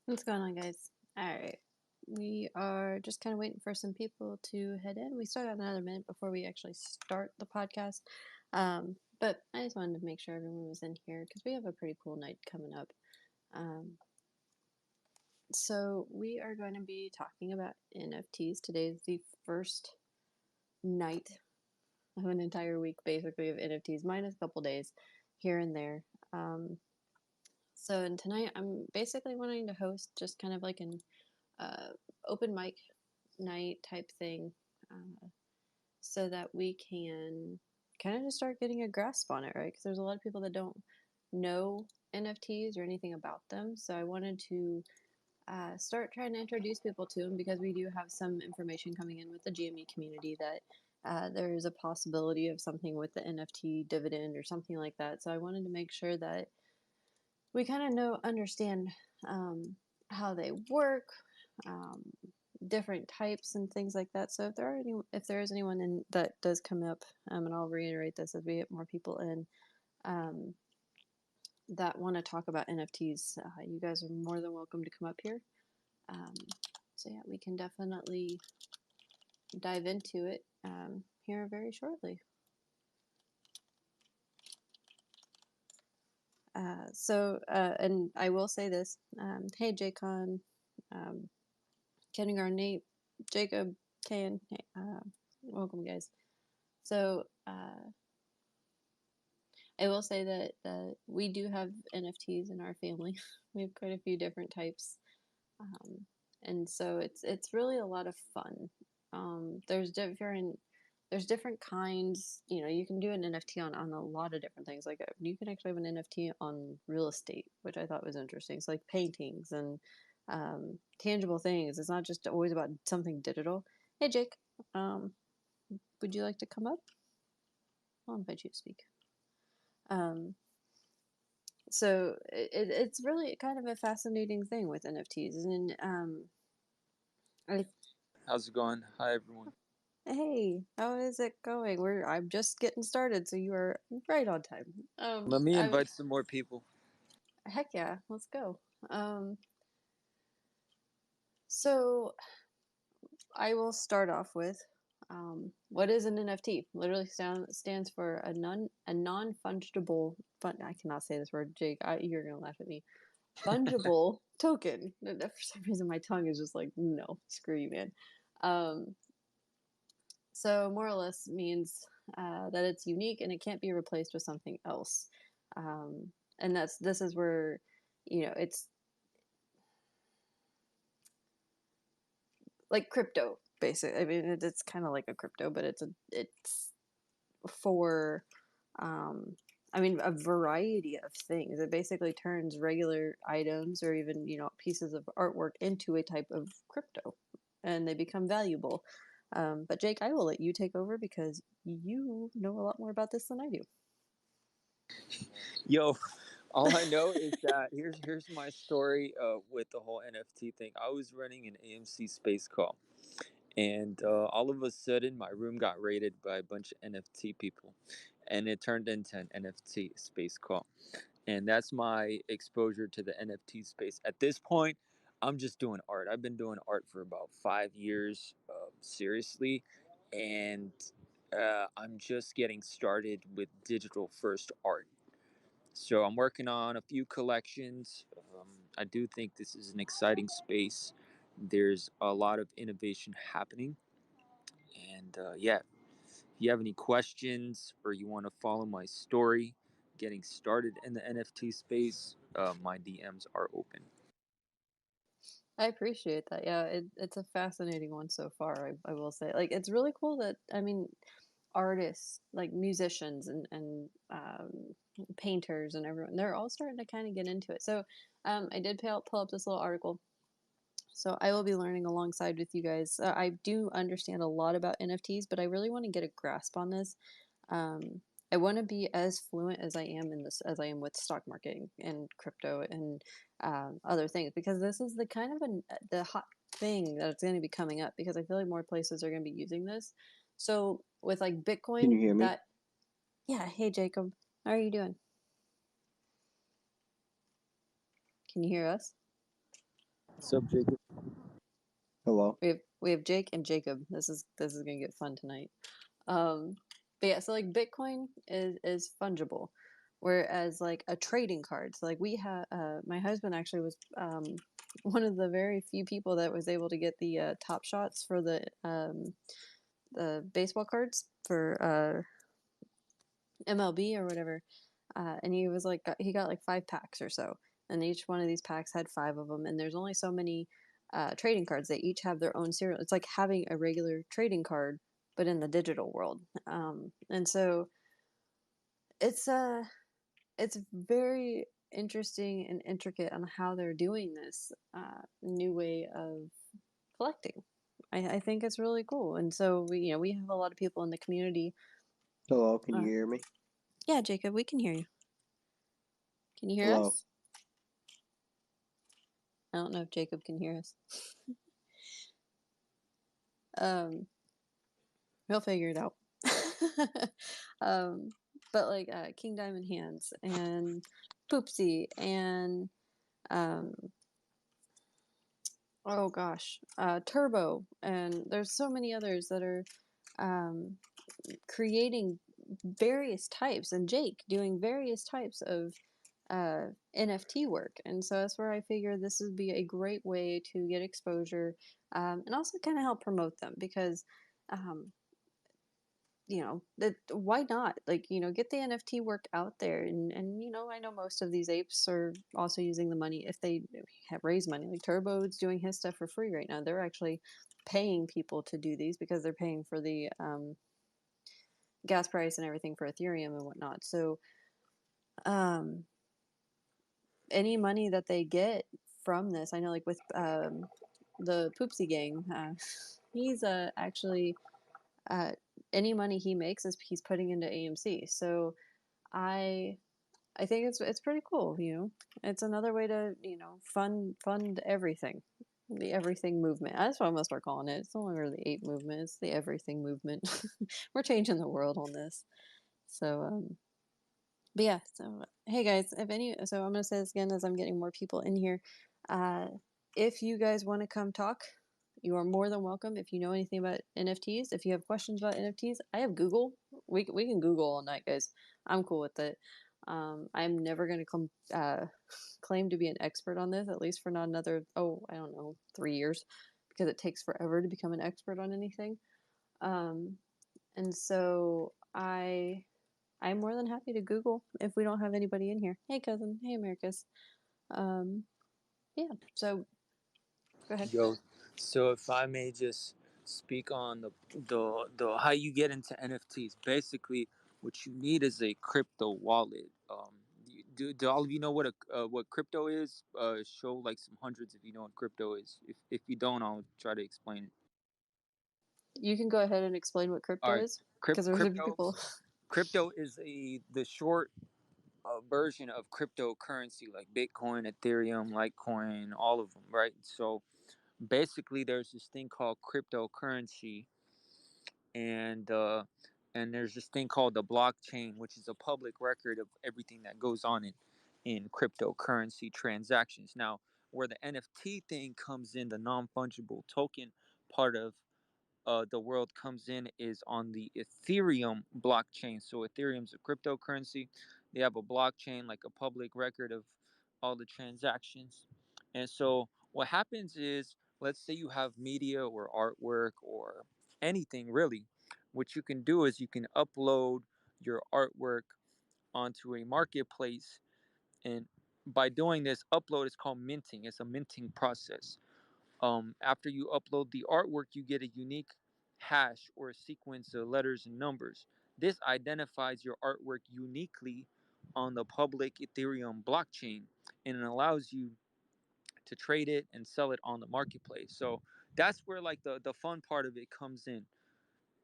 What's going on, guys? All right. We are just kind of waiting for some people to head in. We still got another minute before we actually start the podcast. But I just wanted to make sure everyone was in here because we have a pretty cool night coming up. Um, so we are going to be talking about NFTs. Today is the first night of an entire week, basically, of NFTs, minus a couple days here and there. And tonight I'm basically wanting to host just kind of like an open mic night type thing, so that we can kind of just start getting a grasp on it, right? Because there's a lot of people that don't know NFTs or anything about them. So I wanted to start trying to introduce people to them because we do have some information coming in with the GME community that there is a possibility of something with the NFT dividend or something like that. So I wanted to make sure that we kind of understand how they work, um, different types and things like that. So if there is anyone that does come up, and I'll reiterate this as we get more people in, um, that want to talk about NFTs, you guys are more than welcome to come up here. Um, so yeah, we can definitely dive into it here very shortly. And I will say this. Hey, Jaycon, Kenningar, Nate, Jacob, Kan, hey, welcome, guys. So I will say that we do have NFTs in our family. We have quite a few different types, um, and so it's really a lot of fun. There's different kinds. You know, you can do an NFT on a lot of different things. Like you can actually have an NFT on real estate, which I thought was interesting. It's like paintings and tangible things. It's not just always about something digital. Hey, Jake, um, would you like to come up? I'll invite you to speak. Um, it's really kind of a fascinating thing with NFTs, and I, How's it going? Hi, everyone. hey, how is it going? I'm just getting started, so you are right on time. Let me I invite some more people. Heck yeah, let's go. Um, so I will start off with what is an NFT? Literally stands for a non-fungible fun. I cannot say this word, Jake. You're gonna laugh at me. Fungible token. For some reason, my tongue is just like, no, screw you, man. Um, so more or less means that it's unique and it can't be replaced with something else. Um, and this is where, it's like crypto, basically. I mean, it's kind of like a crypto, but it's for I mean, a variety of things. It basically turns regular items or even, pieces of artwork into a type of crypto and they become valuable. But Jake, I will let you take over because you know a lot more about this than I do. Yo, all I know is that here's my story with the whole NFT thing. I was running an AMC space call, and all of a sudden, my room got raided by a bunch of NFT people, and it turned into an NFT space call. And that's my exposure to the NFT space. At this point, I'm just doing art. I've been doing art for about 5 years, seriously, and I'm just getting started with digital first art. So I'm working on a few collections. I do think this is an exciting space. There's a lot of innovation happening, and yeah, if you have any questions or you want to follow my story, getting started in the NFT space, my DMs are open. I appreciate that. Yeah, it's a fascinating one so far, I will say. Like, it's really cool that, I mean, artists, like musicians and painters and everyone, they're all starting to kind of get into it. So I did pull up this little article. So I will be learning alongside with you guys. I do understand a lot about NFTs, but I really want to get a grasp on this. Um, I want to be as fluent as I am in this as I am with stock marketing and crypto and other things because this is the kind of the hot thing that's going to be coming up because I feel like more places are going to be using this. So with like Can you Bitcoin, hear me? yeah. Hey Jacob, how are you doing? Can you hear us? What's up, Jacob? Hello. We have Jake and Jacob. This is gonna get fun tonight. Um, but yeah, so like Bitcoin is fungible, whereas like a trading card. So like we have, my husband actually was one of the very few people that was able to get the top shots for the baseball cards for MLB or whatever. And he was like, he got like 5 packs or so, and each one of these packs had 5 of them. And there's only so many trading cards. They each have their own serial. It's like having a regular trading card, but in the digital world. And so it's it's very interesting and intricate on how they're doing this new way of collecting. I think it's really cool. And so we have a lot of people in the community. Hello, can you hear me? Yeah, Jacob, we can hear you. Can you hear Hello. us? I don't know if Jacob can hear us. um, he'll figure it out. um, but like King Diamond Hands and Poopsie and um, oh gosh, Turbo, and there's so many others that are um, creating various types, and Jake doing various types of NFT work. And so that's where I figure this would be a great way to get exposure, and also kind of help promote them, because um, that why not, like, get the NFT work out there. And I know most of these apes are also using the money, if they have raised money. Like Turbo's doing his stuff for free right now. They're actually paying people to do these because they're paying for the gas price and everything for Ethereum and whatnot. So any money that they get from this, I know, like with the Poopsie gang, he's actually any money he makes is he's putting into AMC. So I I think it's pretty cool. It's another way to fund everything, the everything movement. That's what I'm gonna start calling it. It's no longer the ape movement; it's the everything movement. We're changing the world on this. So but yeah. So hey guys, so I'm gonna say this again as I'm getting more people in here. Uh, if you guys want to come talk, you are more than welcome. If you know anything about NFTs, if you have questions about NFTs, I have Google. We can Google all night, guys. I'm cool with it. I'm never going to claim to be an expert on this, at least for not another, I don't know, 3 years, because it takes forever to become an expert on anything. And so I'm more than happy to Google if we don't have anybody in here. Hey, cousin. Hey, Americus. Um, yeah. So go ahead. Yo, so if I may just speak on the how you get into NFTs. Basically, what you need is a crypto wallet. Do all of you know what crypto is? Show like some hundreds if you know what crypto is. If you don't, I'll try to explain it. You can go ahead and explain what All crypto right, is, because there's gonna be crypto. people. Crypto is the short version of cryptocurrency like Bitcoin, Ethereum, Litecoin, all of them, right? So basically, there's this thing called cryptocurrency, and there's this thing called the blockchain, which is a public record of everything that goes on in cryptocurrency transactions. Now, where the NFT thing comes in, the non-fungible token part of the world comes in is on the Ethereum blockchain. So Ethereum's a cryptocurrency. They have a blockchain, like a public record of all the transactions. And so what happens is, let's say you have media or artwork or anything really. What you can do is you can upload your artwork onto a marketplace, and by doing this upload is called minting. It's a minting process. After you upload the artwork, you get a unique hash or a sequence of letters and numbers. This identifies your artwork uniquely on the public Ethereum blockchain, and it allows you to trade it and sell it on the marketplace. So that's where like the fun part of it comes in.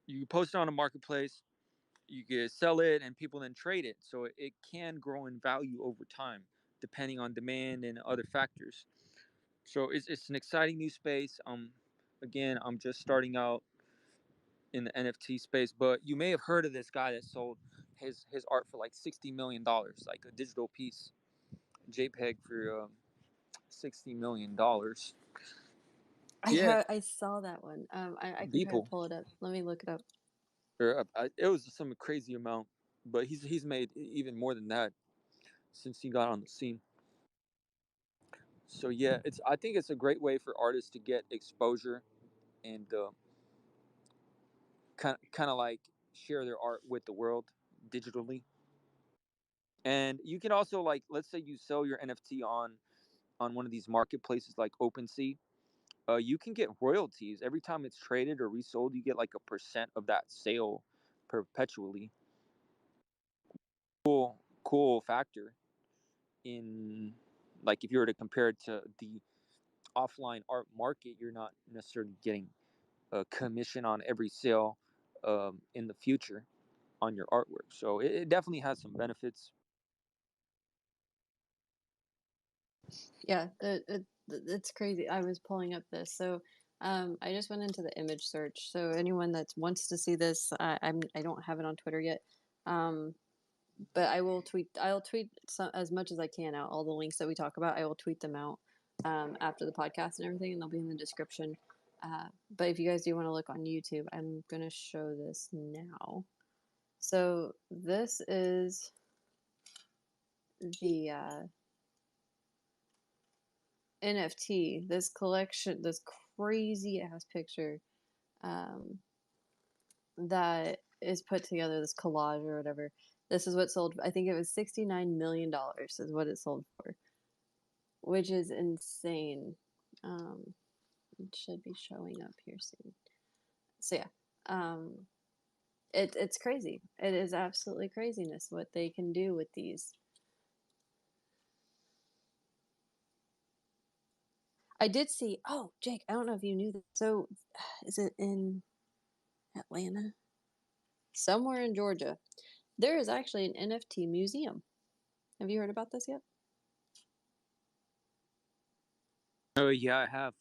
You post it on a marketplace, you can sell it, and people then trade it. So it can grow in value over time, depending on demand and other factors. So it's an exciting new space. Again, I'm just starting out in the NFT space, but you may have heard of this guy that sold his art for like $60 million, like a digital piece, JPEG for $60 million. I saw that one. I can try to People. pull it up. Let me look it up. It was some crazy amount, but he's made even more than that since he got on the scene. So yeah, I think it's a great way for artists to get exposure and kind of like share their art with the world digitally. And you can also, like, let's say you sell your NFT on one of these marketplaces like OpenSea. You can get royalties every time it's traded or resold. You get like a percent of that sale perpetually. Cool factor in, like, if you were to compare it to the offline art market, you're not necessarily getting a commission on every sale in the future on your artwork. So it definitely has some benefits. Yeah, it's crazy. I was pulling up this, so I just went into the image search. So anyone that wants to see this, I don't have it on Twitter yet, but I'll tweet as much as I can out all the links that we talk about. I will tweet them out after the podcast and everything, and they'll be in the description. But if you guys do want to look on YouTube, I'm gonna show this now. So this is the NFT, this collection, this crazy ass picture that is put together, this collage or whatever. This is what sold. I think it was $69 million is what it sold for, which is insane. It should be showing up here soon. So yeah, it's crazy. It is absolutely craziness what they can do with these. I did see. Oh, Jake, I don't know if you knew that. So, is it in Atlanta? Somewhere in Georgia, there is actually an NFT museum. Have you heard about this yet? Oh yeah, I have.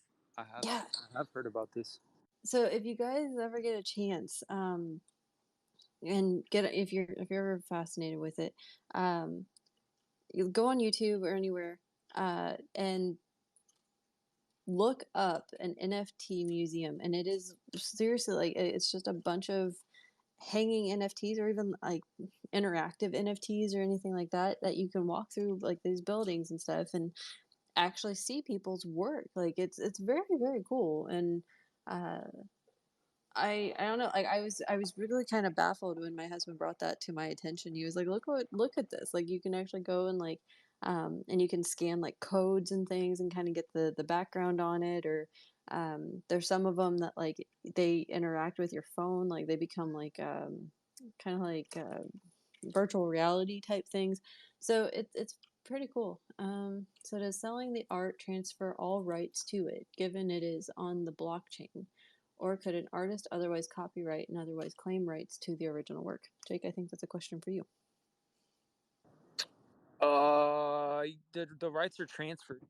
Yeah. I have heard about this. So if you guys ever get a chance, and if you're ever fascinated with it, you go on YouTube or anywhere, and look up an NFT museum, and it is seriously like it's just a bunch of hanging NFTs or even like interactive NFTs or anything like that that you can walk through like these buildings and stuff and actually see people's work. Like it's very very cool. And uh I don't know, like I was really kind of baffled when my husband brought that to my attention. He was like, look at this, like you can actually go and like and you can scan like codes and things and kind of get the background on it. Or there's some of them that like they interact with your phone, like they become like kind of like virtual reality type things. So it's pretty cool. So does selling the art transfer all rights to it, given it is on the blockchain? Or could an artist otherwise copyright and otherwise claim rights to the original work? Jake, I think that's a question for you. The rights are transferred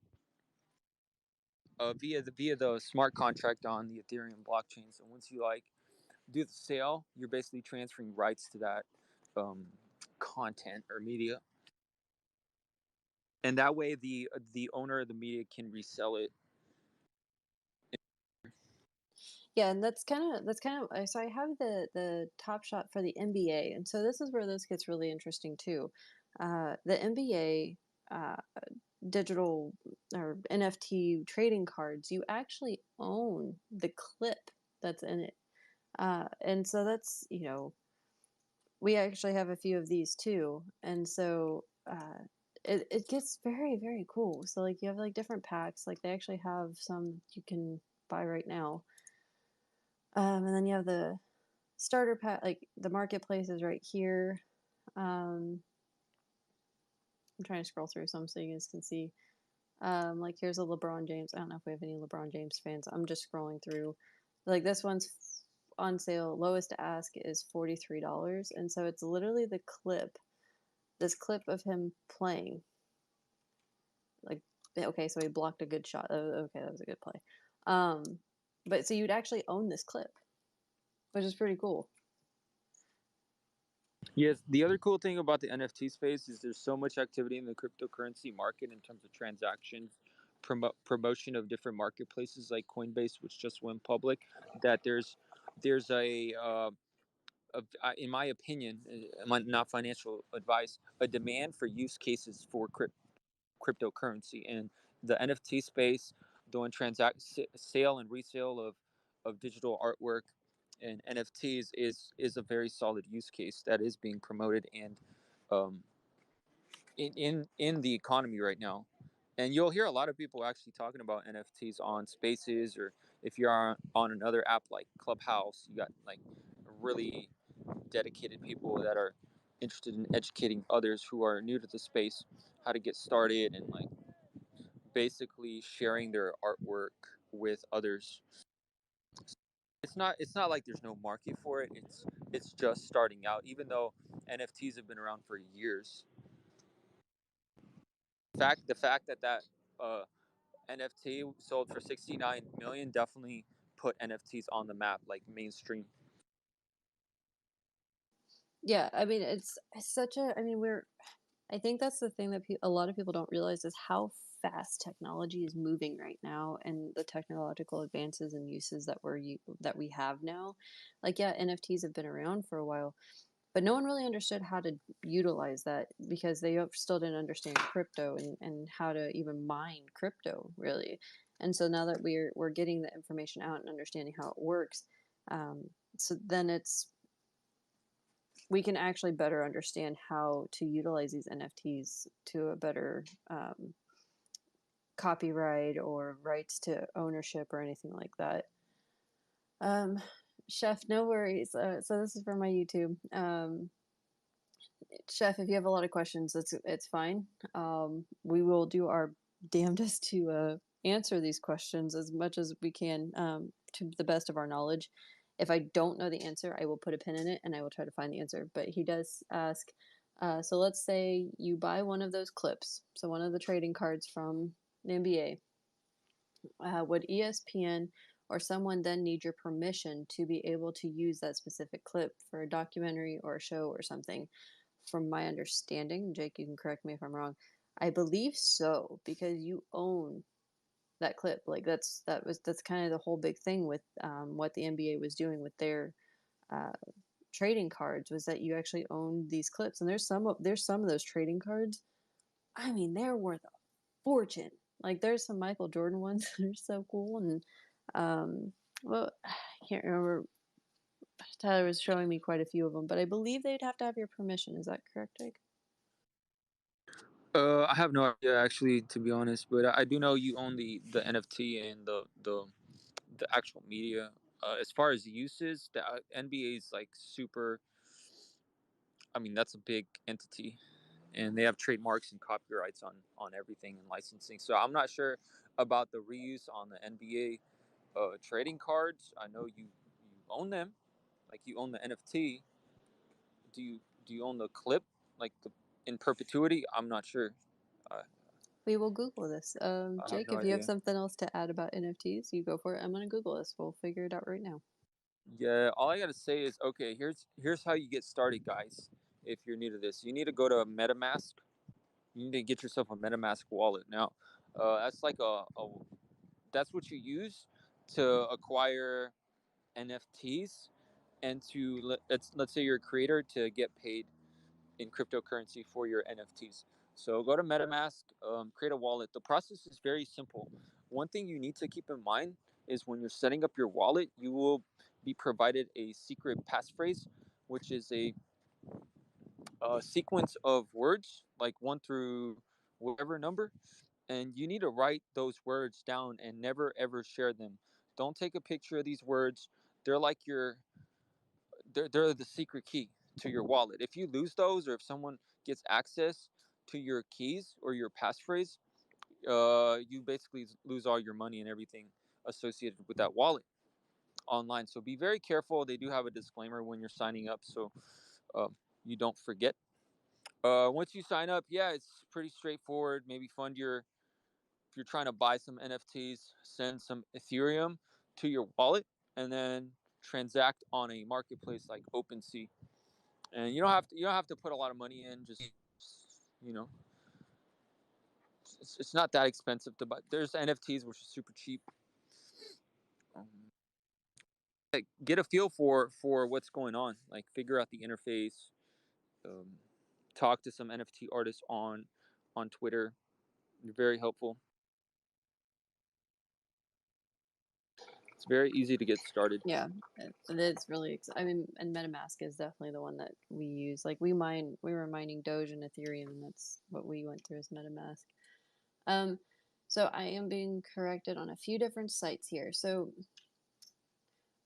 via the smart contract on the Ethereum blockchain. So once you like do the sale, you're basically transferring rights to that content or media, and that way the owner of the media can resell it. Yeah, and that's kind of so I have the top shot for the NBA, and so this is where this gets really interesting too. The NBA digital or NFT trading cards, you actually own the clip that's in it. And so that's, we actually have a few of these too. And so it gets very, very cool. So, like, you have like different packs, like, they actually have some you can buy right now. And then you have the starter pack, like, the marketplace is right here. I'm trying to scroll through some so you guys can see. Like here's a LeBron James. I don't know if we have any LeBron James fans. I'm just scrolling through. Like this one's on sale. Lowest ask is $43, and so it's literally the clip. This clip of him playing. Like, okay, so he blocked a good shot. Oh, okay, that was a good play. But so you'd actually own this clip, which is pretty cool. Yes, the other cool thing about the NFT space is there's so much activity in the cryptocurrency market in terms of transactions promotion of different marketplaces like Coinbase, which just went public, that there's in my opinion, not financial advice, a demand for use cases for cryptocurrency, and the NFT space, doing sale and resale of digital artwork and NFTs is a very solid use case that is being promoted and um, in the economy right now. And you'll hear a lot of people actually talking about NFTs on Spaces, or if you're on another app like Clubhouse, you got like really dedicated people that are interested in educating others who are new to the space how to get started, and like basically sharing their artwork with others. It's not like there's no market for it. It's just starting out, even though NFTs have been around for years. The fact that uh, NFT sold for 69 million definitely put NFTs on the map, like mainstream. Yeah, I mean, it's such a, I mean, I think that's the thing that a lot of people don't realize is how fast technology is moving right now, and the technological advances and uses that we have now. Like, yeah, NFTs have been around for a while, but no one really understood how to utilize that because they still didn't understand crypto and how to even mine crypto really. And so now that we're getting the information out and understanding how it works, so then we can actually better understand how to utilize these NFTs to a better copyright or rights to ownership or anything like that. Chef, no worries. So this is for my YouTube. Chef, if you have a lot of questions, it's fine. We will do our damnedest to answer these questions as much as we can, to the best of our knowledge. If I don't know the answer, I will put a pin in it and I will try to find the answer. But he does ask, so let's say you buy one of those clips, so one of the trading cards from the NBA. Would ESPN or someone then need your permission to be able to use that specific clip for a documentary or a show or something? From my understanding, Jake, you can correct me if I'm wrong, I believe so, because you own that clip. Like that's kind of the whole big thing with what the NBA was doing with their uh, trading cards, was that you actually own these clips. And there's some of those trading cards, I mean, they're worth a fortune. Like there's some Michael Jordan ones that are so cool, and well, I can't remember. Tyler was showing me quite a few of them, but I believe they'd have to have your permission. Is that correct, Jake? I have no idea actually, to be honest, but I do know you own the NFT and the actual media. As far as uses, the NBA is like super. I mean, that's a big entity, and they have trademarks and copyrights on everything and licensing. So I'm not sure about the reuse on the NBA trading cards. I know you own them, like you own the NFT. Do you own the clip, like the in perpetuity? I'm not sure. Uh, We will Google this. I have Jake, no if you have idea. something else to add about NFTs, you go for it. I'm going to Google this. We'll figure it out right now. Yeah, all I gotta say is okay. Here's how you get started, guys. If you're new to this, you need to go to MetaMask. You need to get yourself a MetaMask wallet. Now, that's like that's what you use to acquire NFTs, and let's say you're a creator, to get paid in cryptocurrency for your NFTs. So go to MetaMask, create a wallet. The process is very simple. One thing you need to keep in mind is when you're setting up your wallet, you will be provided a secret passphrase, which is a sequence of words, like one through whatever number, and you need to write those words down and never ever share them. Don't take a picture of these words. They're like they're the secret key to your wallet. If you lose those, or if someone gets access to your keys or your passphrase, you basically lose all your money and everything associated with that wallet online. So be very careful. They do have a disclaimer when you're signing up, so you don't forget. Once you sign up, yeah, it's pretty straightforward. Maybe fund your if you're trying to buy some NFTs, send some Ethereum to your wallet, and then transact on a marketplace like OpenSea. And you don't have to put a lot of money in. Just you know, it's not that expensive to buy. There's NFTs which are super cheap. Like, get a feel for what's going on. Like, figure out the interface. Um, Talk to some NFT artists on Twitter. They're very helpful. It's very easy to get started. Yeah, it's really. I mean, and MetaMask is definitely the one that we use. Like we were mining Doge and Ethereum, and that's what we went through as MetaMask. So I am being corrected on a few different sites here. So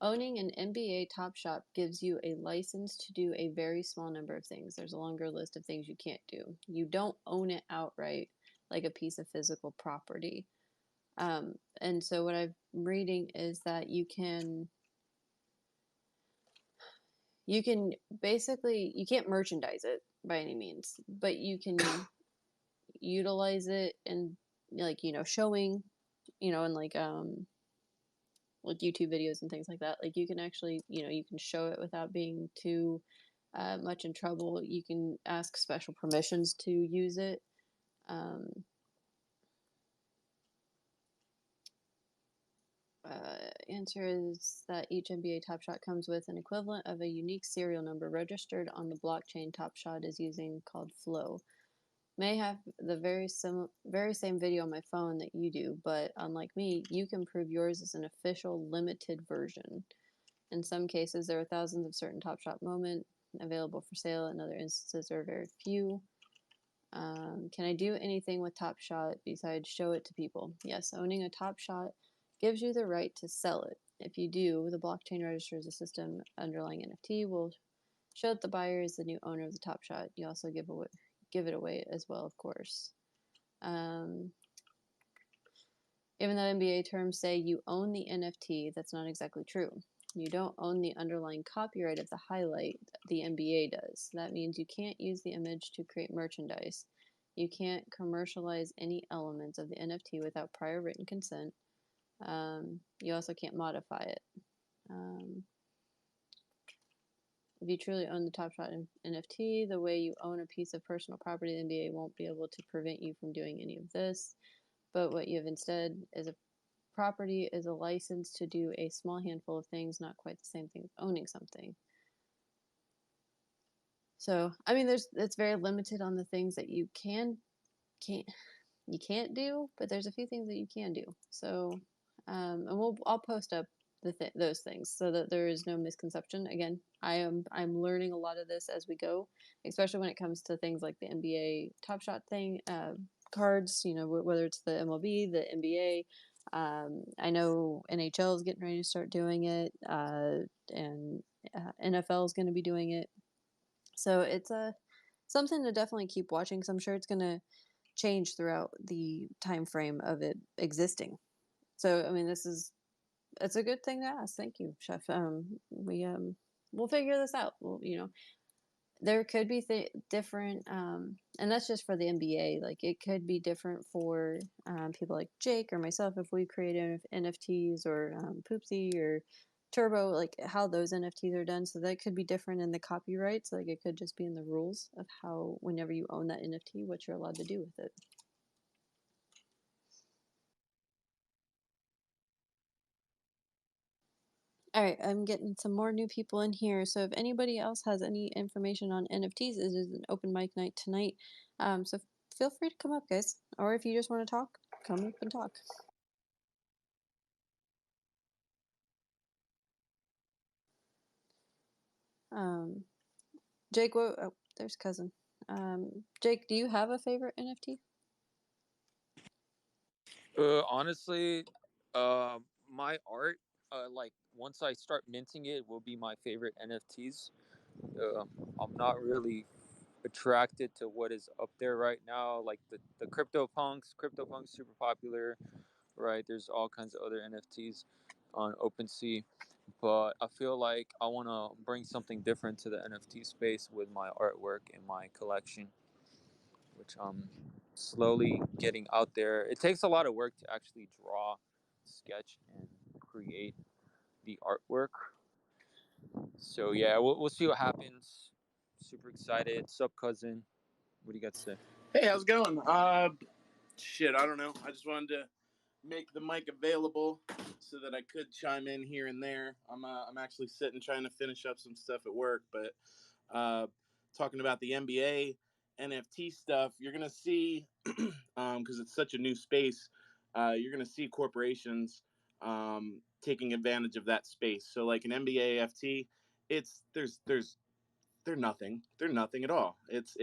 owning an NBA Top Shop gives you a license to do a very small number of things. There's a longer list of things you can't do. You don't own it outright like a piece of physical property. And so what I'm reading is that you can basically, you can't merchandise it by any means, but you can utilize it and like, showing, and like YouTube videos and things like that. Like you can actually, you can show it without being too much in trouble. You can ask special permissions to use it. Answer is that each NBA Top Shot comes with an equivalent of a unique serial number registered on the blockchain Top Shot is using called Flow. May have the very same video on my phone that you do, but unlike me, you can prove yours is an official limited version. In some cases, there are thousands of certain Top Shot moments available for sale. In other instances, there are very few. Can I do anything with Top Shot besides show it to people? Yes, owning a Top Shot gives you the right to sell it. If you do, the blockchain registers a system underlying NFT will show that the buyer is the new owner of the Top Shot. You also give it away as well, of course. Even though NBA terms say you own the NFT, that's not exactly true. You don't own the underlying copyright of the highlight, the NBA does. That means you can't use the image to create merchandise. You can't commercialize any elements of the NFT without prior written consent. You also can't modify it. If you truly own the Top Shot NFT, the way you own a piece of personal property, the NBA won't be able to prevent you from doing any of this. But what you have instead is a property is a license to do a small handful of things, not quite the same thing as owning something. So, I mean, it's very limited on the things that you can't do, but there's a few things that you can do. So, and I'll post up those things so that there is no misconception. Again, I'm learning a lot of this as we go, especially when it comes to things like the NBA Top Shot thing, cards. Whether it's the MLB, the NBA. I know NHL is getting ready to start doing it, and NFL is going to be doing it. So it's something to definitely keep watching, because I'm sure it's going to change throughout the time frame of it existing. So I mean, it's a good thing to ask. Thank you, Chef. We'll figure this out. There could be different, and that's just for the NBA. Like it could be different for people like Jake or myself if we create NFTs, or Poopsie or Turbo, like how those NFTs are done. So that could be different in the copyrights. Like it could just be in the rules of how, whenever you own that NFT, what you're allowed to do with it. All right, I'm getting some more new people in here. So if anybody else has any information on NFTs, it is an open mic night tonight. So feel free to come up, guys. Or if you just want to talk, come up and talk. Jake, oh, there's cousin. Jake, do you have a favorite NFT? Honestly, my art, like once I start minting it, will be my favorite NFTs. I'm not really attracted to what is up there right now, like the CryptoPunks. CryptoPunks super popular, right? There's all kinds of other NFTs on OpenSea, but I feel like I want to bring something different to the NFT space with my artwork and my collection, which I'm slowly getting out there. It takes a lot of work to actually draw, sketch, and create the artwork. So yeah, we'll see what happens. Super excited. Sup, cousin? What do you got to say? Hey, how's it going? shit, I don't know. I just wanted to make the mic available so that I could chime in here and there. I'm actually sitting trying to finish up some stuff at work, but talking about the NBA NFT stuff, you're gonna see because it's such a new space. You're gonna see corporations taking advantage of that space. So like an NBA FT, it's they're nothing. They're nothing at all. It's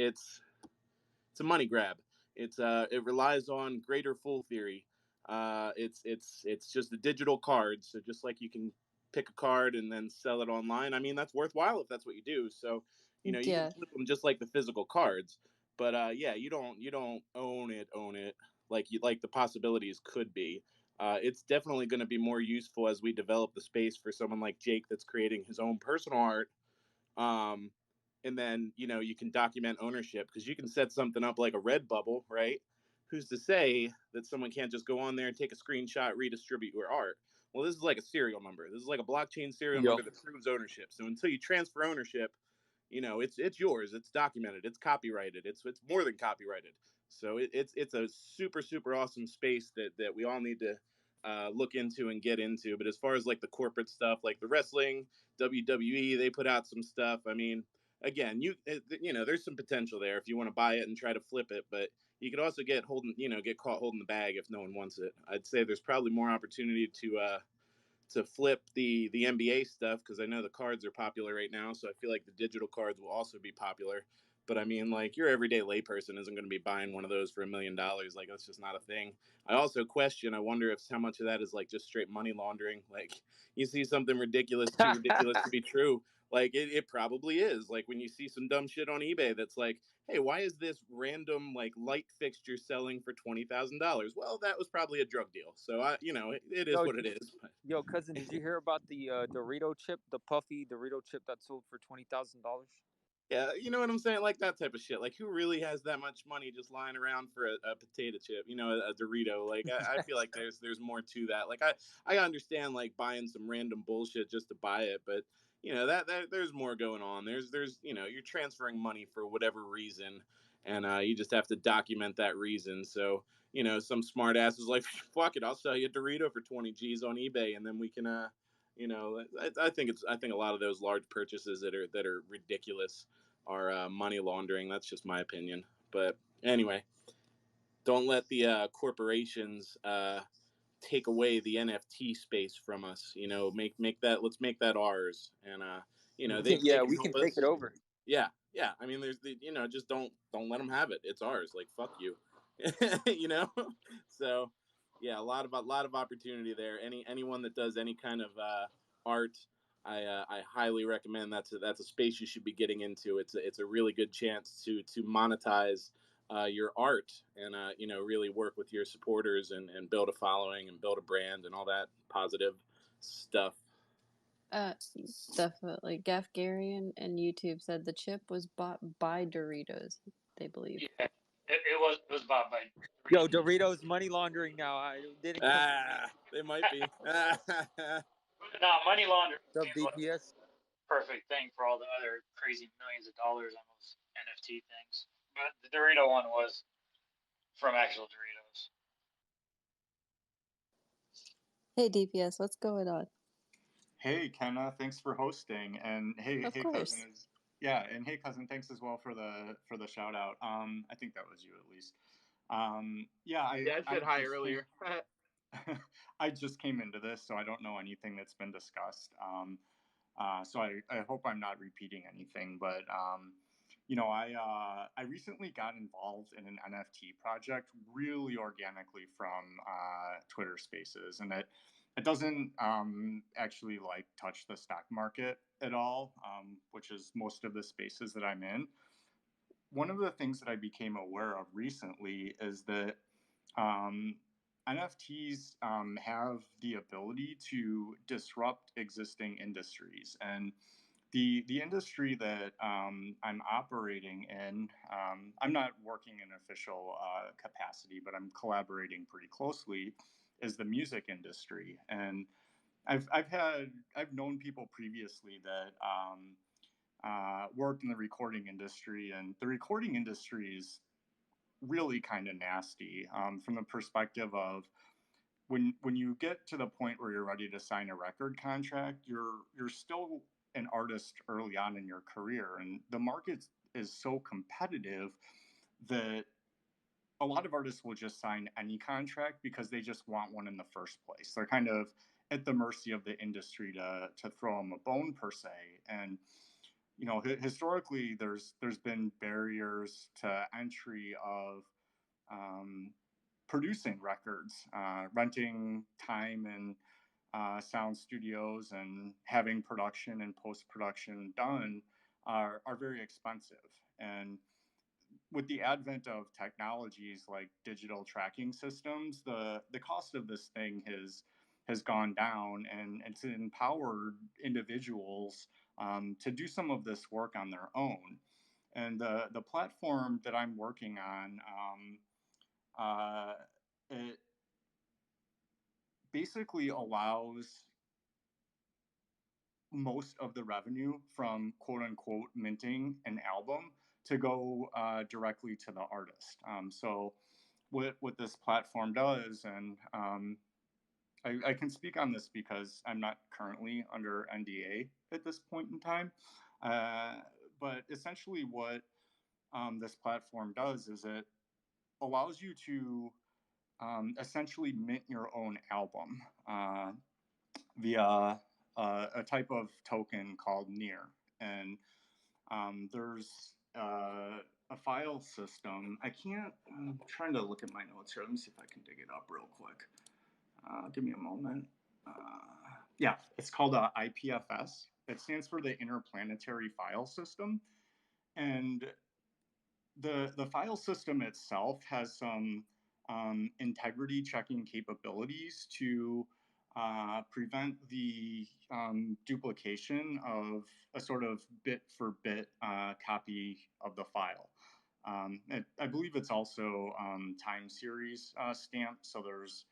a money grab. It relies on greater fool theory. It's just a digital card. So just like you can pick a card and then sell it online, I mean that's worthwhile if that's what you do. So you can Yeah. flip them just like the physical cards. But yeah, you don't own it like the possibilities could be. It's definitely going to be more useful as we develop the space for someone like Jake that's creating his own personal art. um, and then you can document ownership because you can set something up like a Redbubble, right? Who's to say that someone can't just go on there and take a screenshot, redistribute your art? Well, this is like a serial number. This is like a blockchain serial Yo, number that proves ownership. So until you transfer ownership, it's yours. It's documented. It's copyrighted. It's more than copyrighted. So it's a super super awesome space that we all need to look into and get into. But as far as like the corporate stuff, like the wrestling, WWE, they put out some stuff. I mean, again, there's some potential there if you want to buy it and try to flip it, but you could also get caught holding the bag if no one wants it. I'd say there's probably more opportunity to flip the NBA stuff because I know the cards are popular right now. So I feel like the digital cards will also be popular. But I mean, like your everyday layperson isn't going to be buying one of those for $1 million. Like that's just not a thing. I also question. I wonder if how much of that is like just straight money laundering. Like you see something ridiculous, too ridiculous to be true. Like it probably is. Like when you see some dumb shit on eBay that's like, hey, why is this random like light fixture selling for $20,000? Well, that was probably a drug deal. So it is yo, what it is. But yo, cousin, did you hear about the Dorito chip, the puffy Dorito chip that sold for $20,000? yeah, you know what I'm saying? Like that type of shit. Like who really has that much money just lying around for a potato chip? A Dorito. Like I feel like there's more to that. Like I understand like buying some random bullshit just to buy it, but that there's more going on. There's you're transferring money for whatever reason, and you just have to document that reason. So some smart ass is like, fuck it, I'll sell you a Dorito for 20 G's on eBay, and then we can I think a lot of those large purchases that are ridiculous are money laundering. That's just my opinion. But anyway, don't let the corporations take away the NFT space from us. Make that let's make that ours, and they Yeah, can we help can take it us. over. Yeah, yeah. I mean, just don't let them have it. It's ours. Like fuck you, you know. So yeah, a lot of opportunity there. Anyone that does any kind of art, I highly recommend. That's a space you should be getting into. It's a really good chance to monetize your art and really work with your supporters and build a following and build a brand and all that positive stuff. Uh, Definitely. Gaff Gary and YouTube said the chip was bought by Doritos, they believe. Yeah, it was bought by Yo, Doritos. Doritos money laundering now. It didn't come from me. They might be. Now, money laundering What's up, seems like DPS? the perfect thing for all the other crazy millions of dollars on those NFT things. But the Dorito one was from actual Doritos. Hey, DPS, what's going on? Hey, Kenna, thanks for hosting, and Of hey, cousin course. is yeah, and hey, cousin, thanks as well for the shout out. I think that was you at least. Yeah, Yeah, I I said hi just earlier. I just came into this, so I don't know anything that's been discussed. So I hope I'm not repeating anything, but I recently got involved in an NFT project really organically from Twitter Spaces, and it doesn't actually like touch the stock market at all, which is most of the spaces that I'm in. One of the things that I became aware of recently is that um, NFTs have the ability to disrupt existing industries, and the industry that I'm operating in, I'm not working in official capacity, but I'm collaborating pretty closely, is the music industry. And I've known people previously that worked in the recording industry, and the recording industry is really kind of nasty from the perspective of when you get to the point where you're ready to sign a record contract, you're still an artist early on in your career, and the market is so competitive that a lot of artists will just sign any contract because they just want one in the first place. They're kind of at the mercy of the industry to throw them a bone per se. And historically, there's been barriers to entry of producing records, renting time in sound studios and having production and post production done are very expensive. And with the advent of technologies like digital tracking systems, the cost of this thing has gone down, and it's empowered individuals to do some of this work on their own. And the platform that I'm working on, it basically allows most of the revenue from quote unquote minting an album to go directly to the artist. So what this platform does, and I can speak on this because I'm not currently under NDA at this point in time, but essentially what this platform does is it allows you to essentially mint your own album via a type of token called near. And there's a file system. I'm trying to look at my notes here. Let me see if I can dig it up real quick. Give me a moment. Yeah, it's called IPFS. It stands for the Interplanetary File System. And the file system itself has some integrity checking capabilities to prevent the duplication of a sort of bit for bit copy of the file. I believe it's also time series stamped, so there's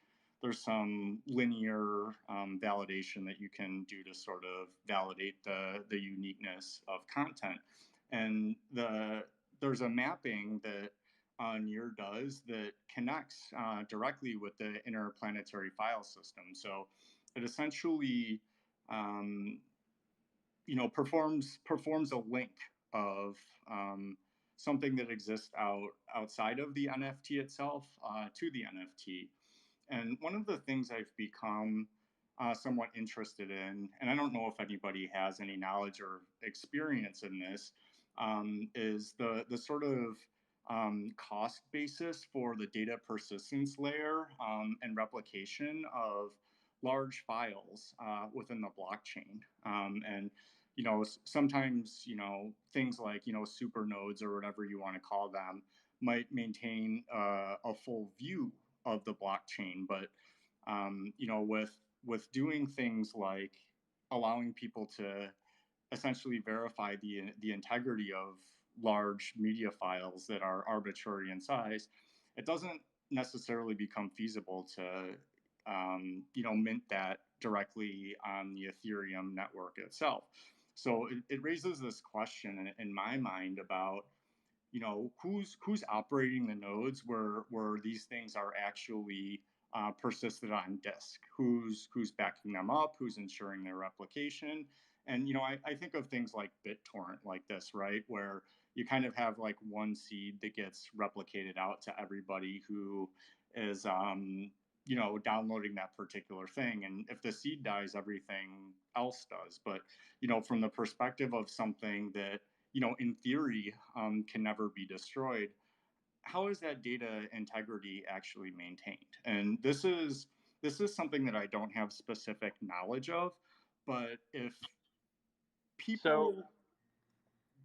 some linear validation that you can do to sort of validate the uniqueness of content. And there's a mapping that NEAR does that connects directly with the interplanetary file system. So it essentially, performs a link of something that exists outside of the NFT itself to the NFT. And one of the things I've become somewhat interested in, and I don't know if anybody has any knowledge or experience in this, is the sort of cost basis for the data persistence layer and replication of large files within the blockchain. And sometimes things like super nodes or whatever you want to call them might maintain a full view of the blockchain, but with doing things like allowing people to essentially verify the integrity of large media files that are arbitrary in size, it doesn't necessarily become feasible to mint that directly on the Ethereum network itself. So it raises this question in my mind about who's operating the nodes where these things are actually persisted on disk, who's backing them up, who's ensuring their replication. And I think of things like BitTorrent like this, right, where you kind of have like one seed that gets replicated out to everybody who is downloading that particular thing, and if the seed dies, everything else does. But from the perspective of something that in theory can never be destroyed, how is that data integrity actually maintained? And this is something that I don't have specific knowledge of, but if people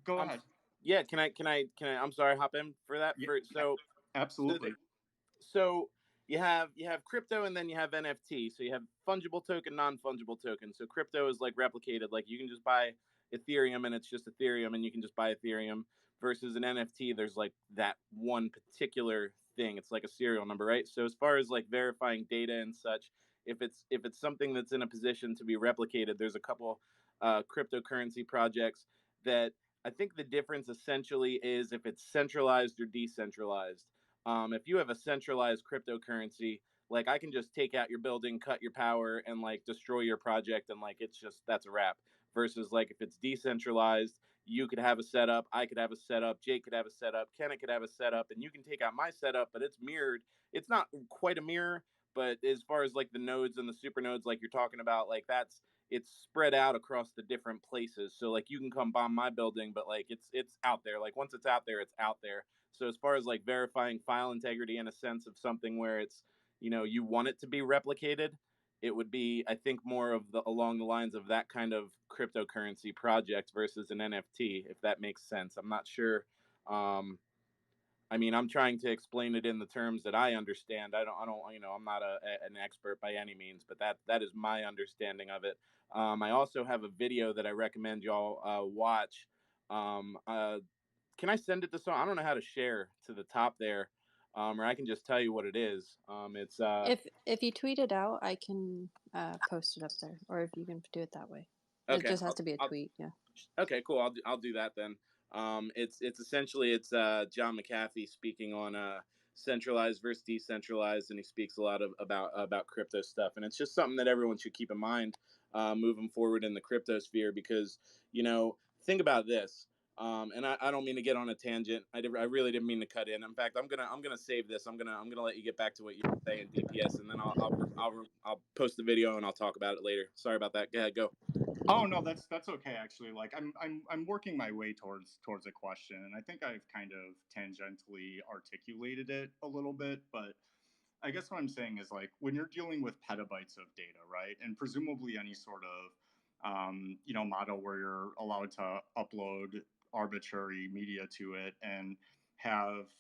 go ahead. Yeah, can I I'm sorry, hop in for that. Yeah, So absolutely. So you have crypto, and then you have NFT. So you have fungible token, non-fungible token. So crypto is like replicated, like you can just buy Ethereum and it's just Ethereum and you can just buy Ethereum, versus an NFT, there's like that one particular thing. It's like a serial number, right? So as far as like verifying data and such, if it's something that's in a position to be replicated, there's a couple cryptocurrency projects that I think the difference essentially is if it's centralized or decentralized. If you have a centralized cryptocurrency, like I can just take out your building, cut your power, and like destroy your project, and like it's just that's a wrap. Versus like if it's decentralized, you could have a setup, I could have a setup, Jake could have a setup, Kenneth could have a setup, and you can take out my setup, but it's mirrored. It's not quite a mirror, but as far as like the nodes and the super nodes, like you're talking about, like it's spread out across the different places. So like you can come bomb my building, but like it's out there. Like once it's out there, it's out there. So as far as like verifying file integrity in a sense of something where it's, you want it to be replicated, it would be, I think, more of along the lines of that kind of cryptocurrency project versus an NFT, if that makes sense. I'm not sure. I mean, I'm trying to explain it in the terms that I understand. I don't, I'm not an expert by any means, but that is my understanding of it. I also have a video that I recommend y'all watch. Can I send it to someone? I don't know how to share to the top there, or I can just tell you what it is. It's If you tweet it out, I can post it up there, or if you can do it that way. It okay. just has to be a tweet. Yeah. Okay, cool. I'll do that then. It's essentially John McAfee speaking on centralized versus decentralized, and he speaks a lot about crypto stuff, and it's just something that everyone should keep in mind moving forward in the crypto sphere because think about this. And I don't mean to get on a tangent. I really didn't mean to cut in. In fact, I'm gonna save this. I'm gonna let you get back to what you're saying, DPS, and then I'll post the video and I'll talk about it later. Sorry about that. Go ahead, go. Oh no, that's okay actually. Like I'm working my way towards a question, and I think I've kind of tangentially articulated it a little bit, but I guess what I'm saying is like when you're dealing with petabytes of data, right, and presumably any sort of model where you're allowed to upload arbitrary media to it and have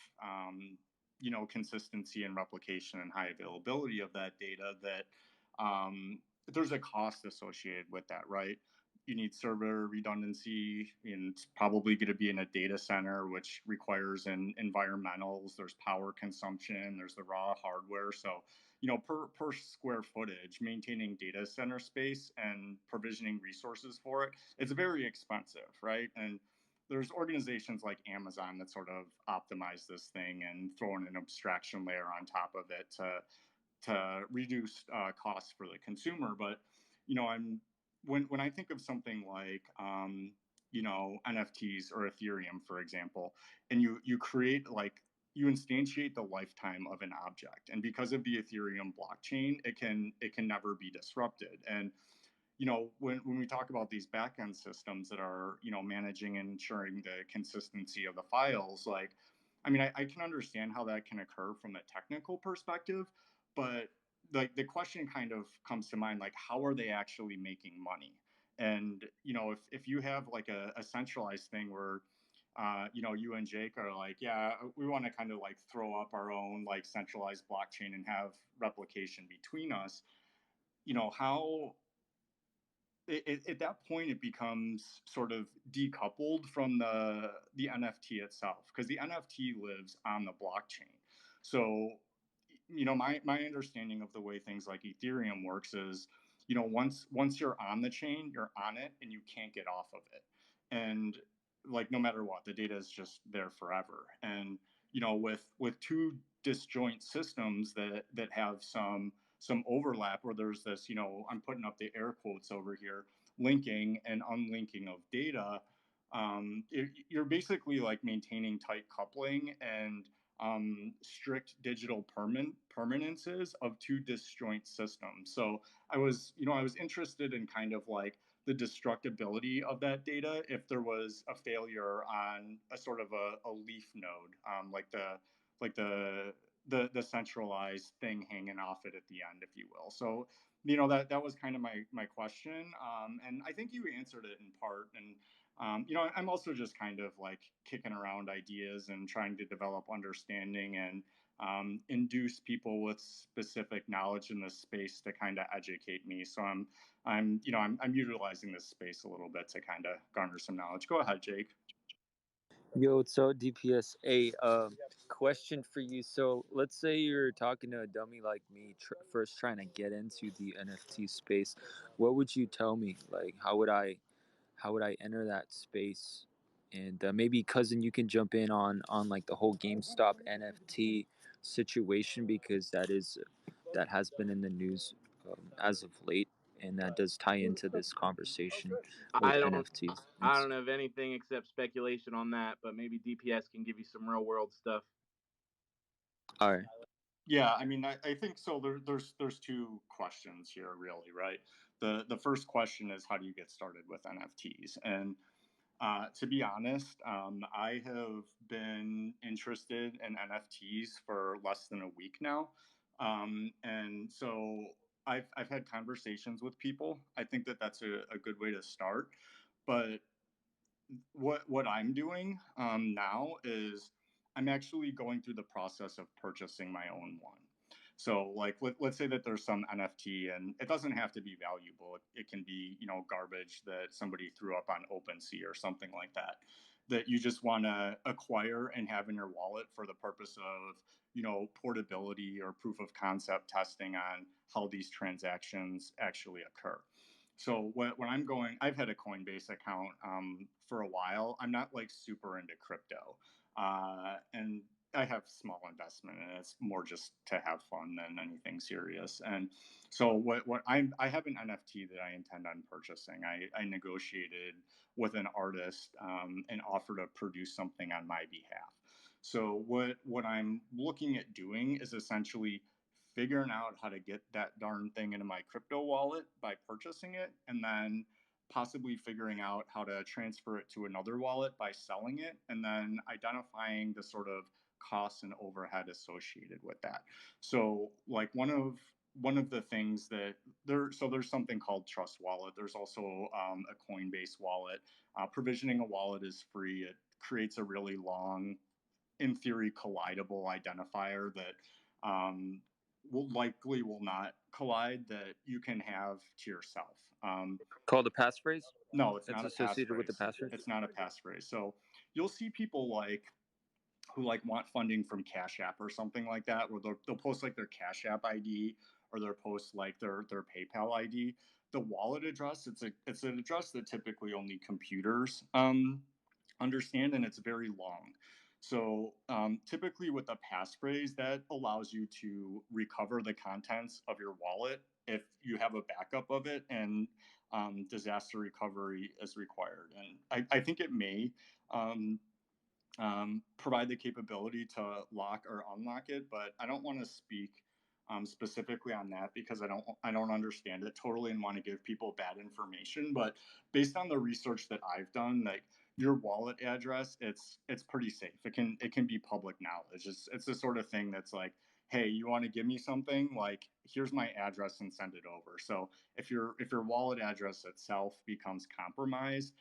consistency and replication and high availability of that data, that there's a cost associated with that, right? You need server redundancy, and it's probably going to be in a data center, which requires environmentals. There's power consumption. There's the raw hardware. So, per square footage, maintaining data center space and provisioning resources for it, it's very expensive, right? And there's organizations like Amazon that sort of optimize this thing and throw in an abstraction layer on top of it to reduce costs for the consumer. But when I think of something like NFTs or Ethereum, for example, and you create you instantiate the lifetime of an object, and because of the Ethereum blockchain, it can never be disrupted. And when we talk about these backend systems that are managing and ensuring the consistency of the files, like I mean, I can understand how that can occur from a technical perspective, but like the question kind of comes to mind, like how are they actually making money? And if you have like a centralized thing where you and Jake are like, yeah, we want to kind of like throw up our own like centralized blockchain and have replication between us, how at that point it becomes sort of decoupled from the NFT itself, because the NFT lives on the blockchain. So my understanding of the way things like Ethereum works is once you're on the chain, you're on it and you can't get off of it. And like no matter what, the data is just there forever. And with two disjoint systems that have some overlap, where there's this, I'm putting up the air quotes over here, linking and unlinking of data, you're basically like maintaining tight coupling and strict digital permanences of two disjoint systems. So I was interested in kind of like the destructibility of that data if there was a failure on a sort of a leaf node, like the centralized thing hanging off it at the end, if you will. So that was kind of my question, and I think you answered it in part. And I'm also just kind of like kicking around ideas and trying to develop understanding and induce people with specific knowledge in this space to kind of educate me. So I'm utilizing this space a little bit to kind of garner some knowledge. Go ahead, Jake. Yo, so DPS, question for you. So let's say you're talking to a dummy like me, first trying to get into the NFT space. What would you tell me? Like, how would I enter that space? And maybe cousin, you can jump in on like the whole GameStop NFT situation, because that has been in the news as of late, and that does tie into this conversation with I don't NFTs. I don't have anything except speculation on that, but maybe DPS can give you some real world stuff. All right. Yeah, I mean, I think so. There's two questions here, really, right? The first question is, how do you get started with NFTs? And to be honest, I have been interested in NFTs for less than a week now, and so I've had conversations with people. I think that that's a good way to start, but what I'm doing now is I'm actually going through the process of purchasing my own one. So, like, let's say that there's some NFT, and it doesn't have to be valuable. It can be, garbage that somebody threw up on OpenSea or something like that, that you just want to acquire and have in your wallet for the purpose of, portability or proof of concept testing on how these transactions actually occur. So when I'm going, I've had a Coinbase account for a while. I'm not like super into crypto, and I have small investment, and it's more just to have fun than anything serious. And so I have an NFT that I intend on purchasing. I negotiated with an artist and offered to produce something on my behalf. So what I'm looking at doing is essentially figuring out how to get that darn thing into my crypto wallet by purchasing it, and then possibly figuring out how to transfer it to another wallet by selling it, and then identifying the sort of costs and overhead associated with that. So like one of the things that there's something called Trust Wallet. There's also a Coinbase wallet. Provisioning a wallet is free. It creates a really long, in theory, collidable identifier that will not collide, that you can have to yourself. Called a passphrase. No, it's That's not a associated with the passphrase. passphrase. It's not a passphrase. So you'll see people who want funding from Cash App or something like that, where they'll post like their Cash App ID, or they'll post like their PayPal ID. The wallet address, it's an address that typically only computers understand, and it's very long. So typically with a passphrase, that allows you to recover the contents of your wallet if you have a backup of it, and disaster recovery is required. And I think it may provide the capability to lock or unlock it, but I don't want to speak specifically on that because I don't understand it totally and want to give people bad information. But based on the research that I've done, like your wallet address, it's pretty safe. It can be public knowledge. It's the sort of thing that's like, hey, you want to give me something? Like, here's my address and send it over. So if your wallet address itself becomes compromised,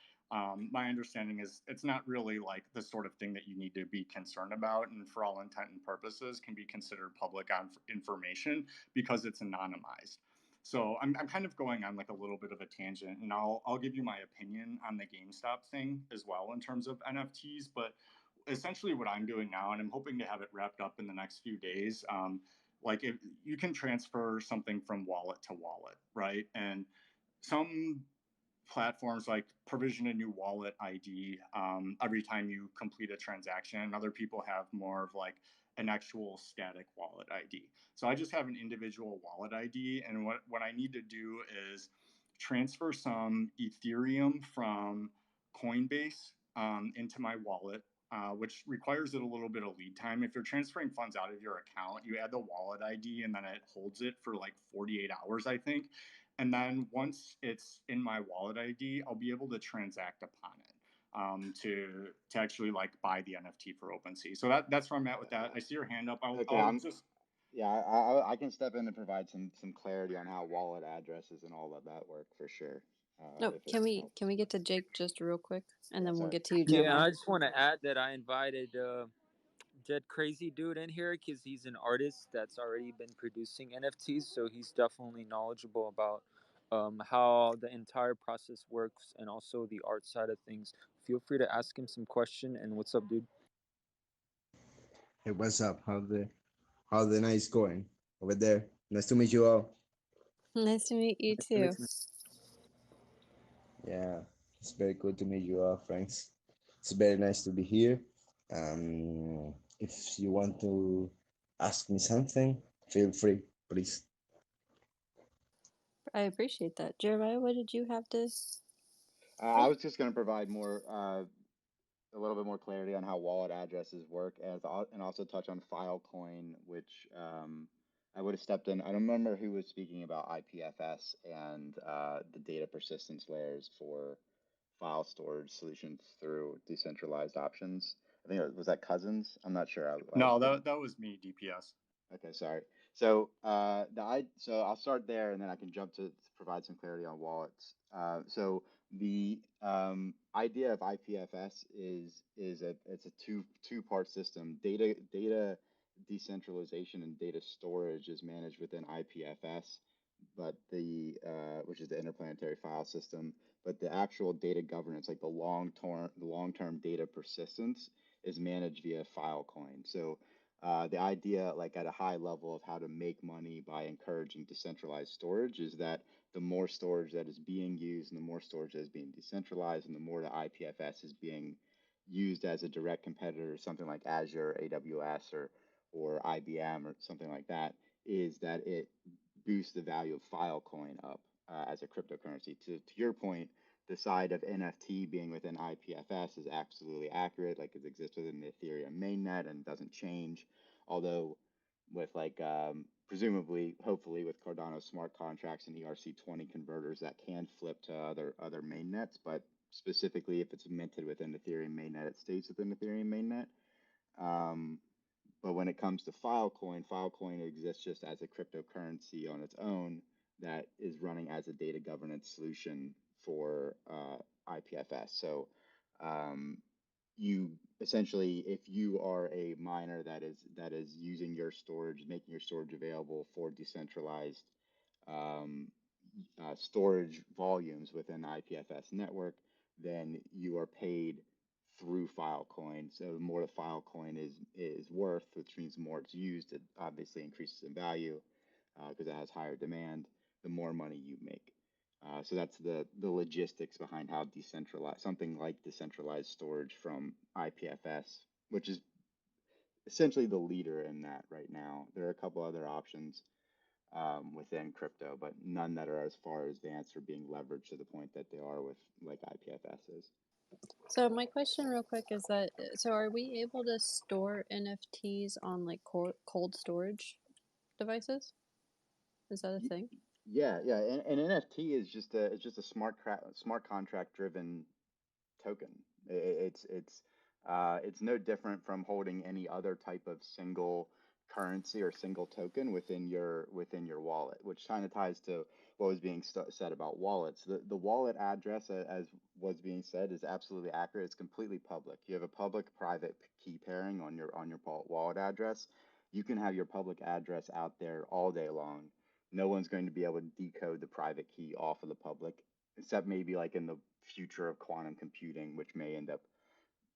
my understanding is it's not really like the sort of thing that you need to be concerned about, and for all intent and purposes can be considered public information because it's anonymized. So I'm kind of going on like a little bit of a tangent, and I'll give you my opinion on the GameStop thing as well in terms of NFTs. But essentially what I'm doing now, and I'm hoping to have it wrapped up in the next few days, like if you can transfer something from wallet to wallet, right? And some platforms like provision a new wallet ID every time you complete a transaction, and other people have more of like an actual static wallet ID. So I just have an individual wallet ID, and what I need to do is transfer some Ethereum from Coinbase into my wallet, which requires it a little bit of lead time. If you're transferring funds out of your account, you add the wallet ID and then it holds it for like 48 hours, I think. And then once it's in my wallet ID, I'll be able to transact upon it to actually like buy the NFT for OpenSea. So that's where I'm at with that. I see your hand up. Yeah, I can step in and provide some clarity on how wallet addresses and all of that work for sure. No, If can it we helps. get to Jake just real quick, and then we'll Sorry. get to you, Yeah, Jeremiah. I just want to add that I invited Dead Crazy Dude in here because he's an artist that's already been producing NFTs, so he's definitely knowledgeable about how the entire process works and also the art side of things. Feel free to ask him some question. And what's up, dude? Hey, what's up? How's the night going over there? Nice to meet you all. Nice to meet you Nice to meet too. you. Yeah, it's very good to meet you all, friends. It's very nice to be here. If you want to ask me something, feel free, please. I appreciate that. Jeremiah, what did you have to I say? was just going to provide more, a little bit more clarity on how wallet addresses work, and also touch on Filecoin, which I would have stepped in. I don't remember who was speaking about IPFS and the data persistence layers for file storage solutions through decentralized options. I think was that Cousins. I'm not sure. No, that was me, DPS. Okay, sorry. So so I'll start there, and then I can jump to provide some clarity on wallets. So the idea of IPFS is it's a two-part system. Data decentralization and data storage is managed within IPFS, but the which is the interplanetary file system. But the actual data governance, like the long term data persistence, is managed via Filecoin. So the idea, like at a high level, of how to make money by encouraging decentralized storage is that the more storage that is being used and the more storage that is being decentralized and the more the IPFS is being used as a direct competitor to something like Azure, AWS, or IBM or something like that, is that it boosts the value of Filecoin up as a cryptocurrency. To your point, the side of NFT being within IPFS is absolutely accurate. Like it exists within the Ethereum mainnet and doesn't change. Although, with like presumably, hopefully, with Cardano smart contracts and ERC20 converters, that can flip to other mainnets. But specifically, if it's minted within Ethereum mainnet, it stays within Ethereum mainnet. Um, but when it comes to Filecoin, Filecoin exists just as a cryptocurrency on its own that is running as a data governance solution for IPFS. So um, you essentially, if you are a miner that is using your storage, making your storage available for decentralized um, storage volumes within the IPFS network, then you are paid through Filecoin. So the more the Filecoin is worth, which means the more it's used, it obviously increases in value because it has higher demand. The more money you make. So that's the logistics behind how decentralized something like decentralized storage from IPFS, which is essentially the leader in that right now. There are a couple other options within crypto, but none that are as far advanced or being leveraged to the point that they are with like IPFS is. So my question real quick is that so are we able to store NFTs on like cold storage devices? Is that a thing? Yeah. And NFT is just a smart contract driven token. It's no different from holding any other type of single currency or single token within your wallet, which kind of ties to what was being said about wallets. The wallet address, as was being said, is absolutely accurate. It's completely public. You have a public-private key pairing on your wallet address. You can have your public address out there all day long. No one's going to be able to decode the private key off of the public, except maybe like in the future of quantum computing, which may end up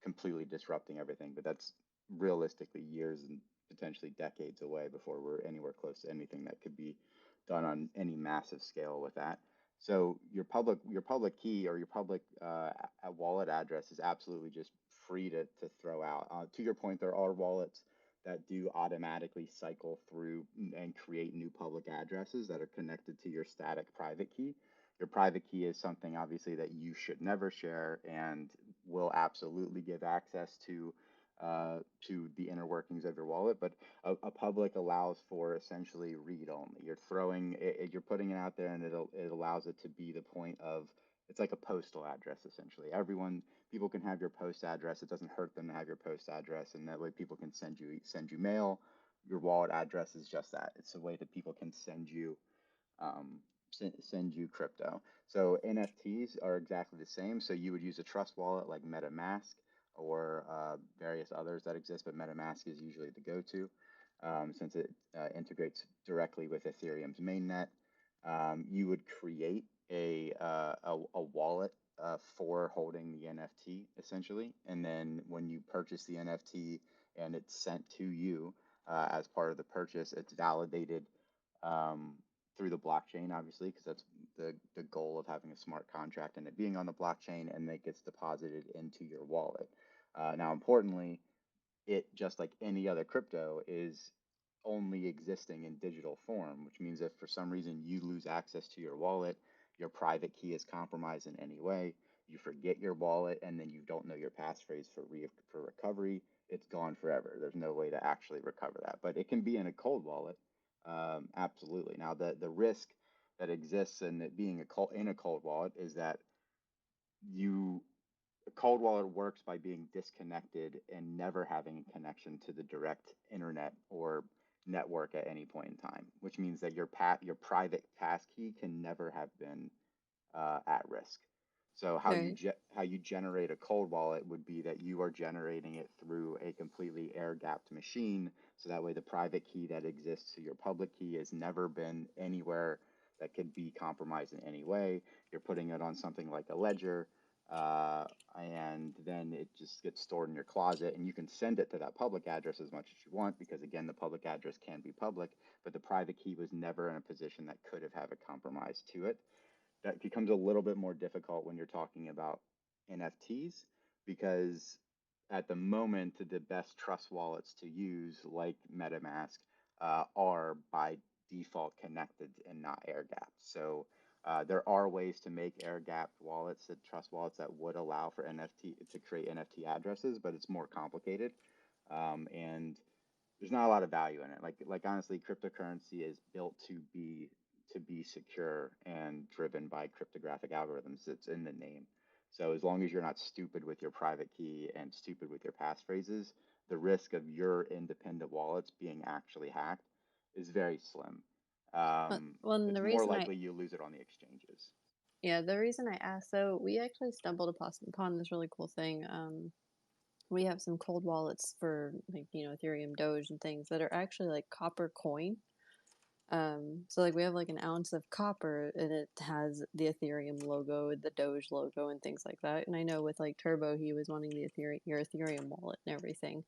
completely disrupting everything. But that's realistically years and potentially decades away before we're anywhere close to anything that could be done on any massive scale with that. So your public key or your public wallet address is absolutely just free to throw out. To your point, there are wallets that do automatically cycle through and create new public addresses that are connected to your static private key. Your private key is something obviously that you should never share and will absolutely give access to the inner workings of your wallet. But a public allows for essentially read only. You're putting it out there, and it allows it to be the point of. It's like a postal address essentially. People can have your post address. It doesn't hurt them to have your post address, and that way people can send you mail. Your wallet address is just that. It's a way that people can um, send you crypto. So NFTs are exactly the same. So you would use a trust wallet like MetaMask or various others that exist, but MetaMask is usually the go-to since it integrates directly with Ethereum's mainnet. You would create a wallet for holding the NFT essentially, and then when you purchase the NFT and it's sent to you as part of the purchase, it's validated um, through the blockchain, obviously, because that's the goal of having a smart contract and it being on the blockchain, and it gets deposited into your wallet. Now, importantly, it just like any other crypto is only existing in digital form, which means if for some reason you lose access to your wallet, your private key is compromised in any way, you forget your wallet, and then you don't know your passphrase for recovery, it's gone forever. There's no way to actually recover that. But it can be in a cold wallet, absolutely. Now, the risk that exists in it being in a cold wallet is that you a cold wallet works by being disconnected and never having a connection to the direct internet or network at any point in time, which means that your private passkey can never have been at risk. So Right. how you generate a cold wallet would be that you are generating it through a completely air-gapped machine. So that way, the private key that exists to your public key has never been anywhere that could be compromised in any way. You're putting it on something like a ledger, and then it just gets stored in your closet, and you can send it to that public address as much as you want, because again, the public address can be public, but the private key was never in a position that could have a compromise to it. That becomes a little bit more difficult when you're talking about NFTs, because at the moment, the best trust wallets to use, like MetaMask, are by default connected and not air gapped. So there are ways to make air gapped wallets, trust wallets that would allow for NFT to create NFT addresses, but it's more complicated. And there's not a lot of value in it. Like honestly, cryptocurrency is built to be secure and driven by cryptographic algorithms. It's in the name. So as long as you're not stupid with your private key and stupid with your passphrases, the risk of your independent wallets being actually hacked is very slim. Well, and the It's more reason likely you lose it on the exchanges. the reason I asked, so we actually stumbled upon this really cool thing. We have some cold wallets for like, Ethereum, Doge, and things that are actually like copper coin. So like we have like an ounce of copper and it has the Ethereum logo, the Doge logo, and things like that. And I know with like Turbo, he was wanting your Ethereum wallet and everything.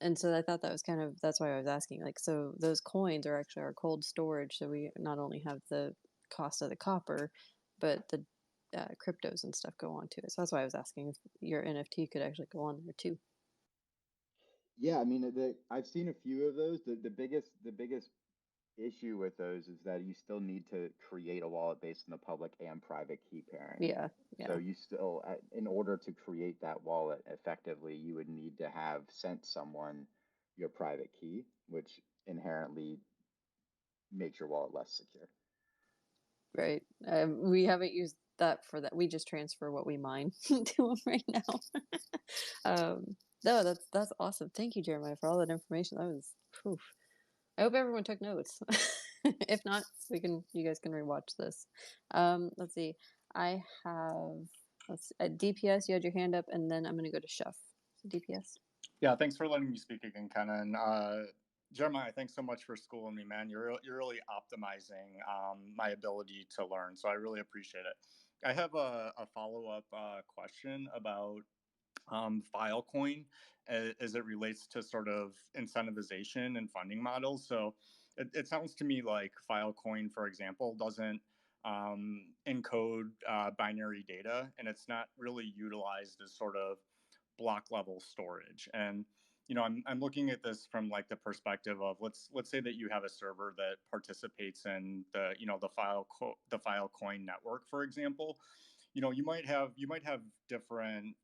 And so I thought that was that's why I was asking. Like, so those coins are actually our cold storage. So we not only have the cost of the copper, but the cryptos and stuff go on to it. So that's why I was asking if your NFT could actually go on there too. Yeah, I mean, I've seen a few of those. The biggest issue with those is that you still need to create a wallet based on the public and private key pairing. Yeah, So yeah, you still, in order to create that wallet effectively, you would need to have sent someone your private key, which inherently makes your wallet less secure. right. We haven't used that for that. We just transfer what we mine to them right now. No, that's awesome. Thank you, Jeremiah, for all that information. That was poof. I hope everyone took notes. If not, you guys can rewatch this. Let's see. I have at DPS. You had your hand up, and then I'm gonna go to Chef. So DPS. Yeah, thanks for letting me speak again, Kenan. Jeremiah, thanks so much for schooling me, man. You're really optimizing my ability to learn, so I really appreciate it. I have a follow-up question about Filecoin as it relates to sort of incentivization and funding models. So it sounds to me like Filecoin, for example, doesn't encode binary data, and it's not really utilized as sort of block level storage. And I'm looking at this from like the perspective of let's say that you have a server that participates in the Filecoin network, for example. You might have different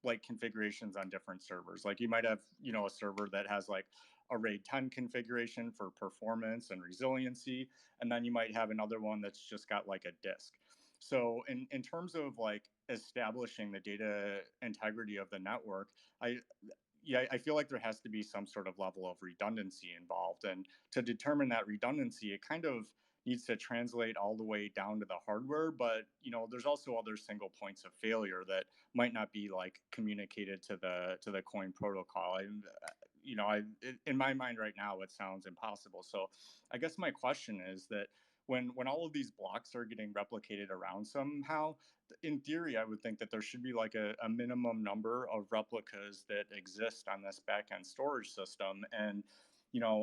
like configurations on different servers. Like you might have a server that has like a RAID 10 configuration for performance and resiliency, and then you might have another one that's just got like a disk. So in terms of like establishing the data integrity of the network, I feel like there has to be some sort of level of redundancy involved. And to determine that redundancy, it kind of needs to translate all the way down to the hardware. But there's also other single points of failure that might not be like communicated to the coin protocol. In my mind right now, it sounds impossible. So I guess my question is that when all of these blocks are getting replicated around somehow, in theory, I would think that there should be like a minimum number of replicas that exist on this backend storage system. And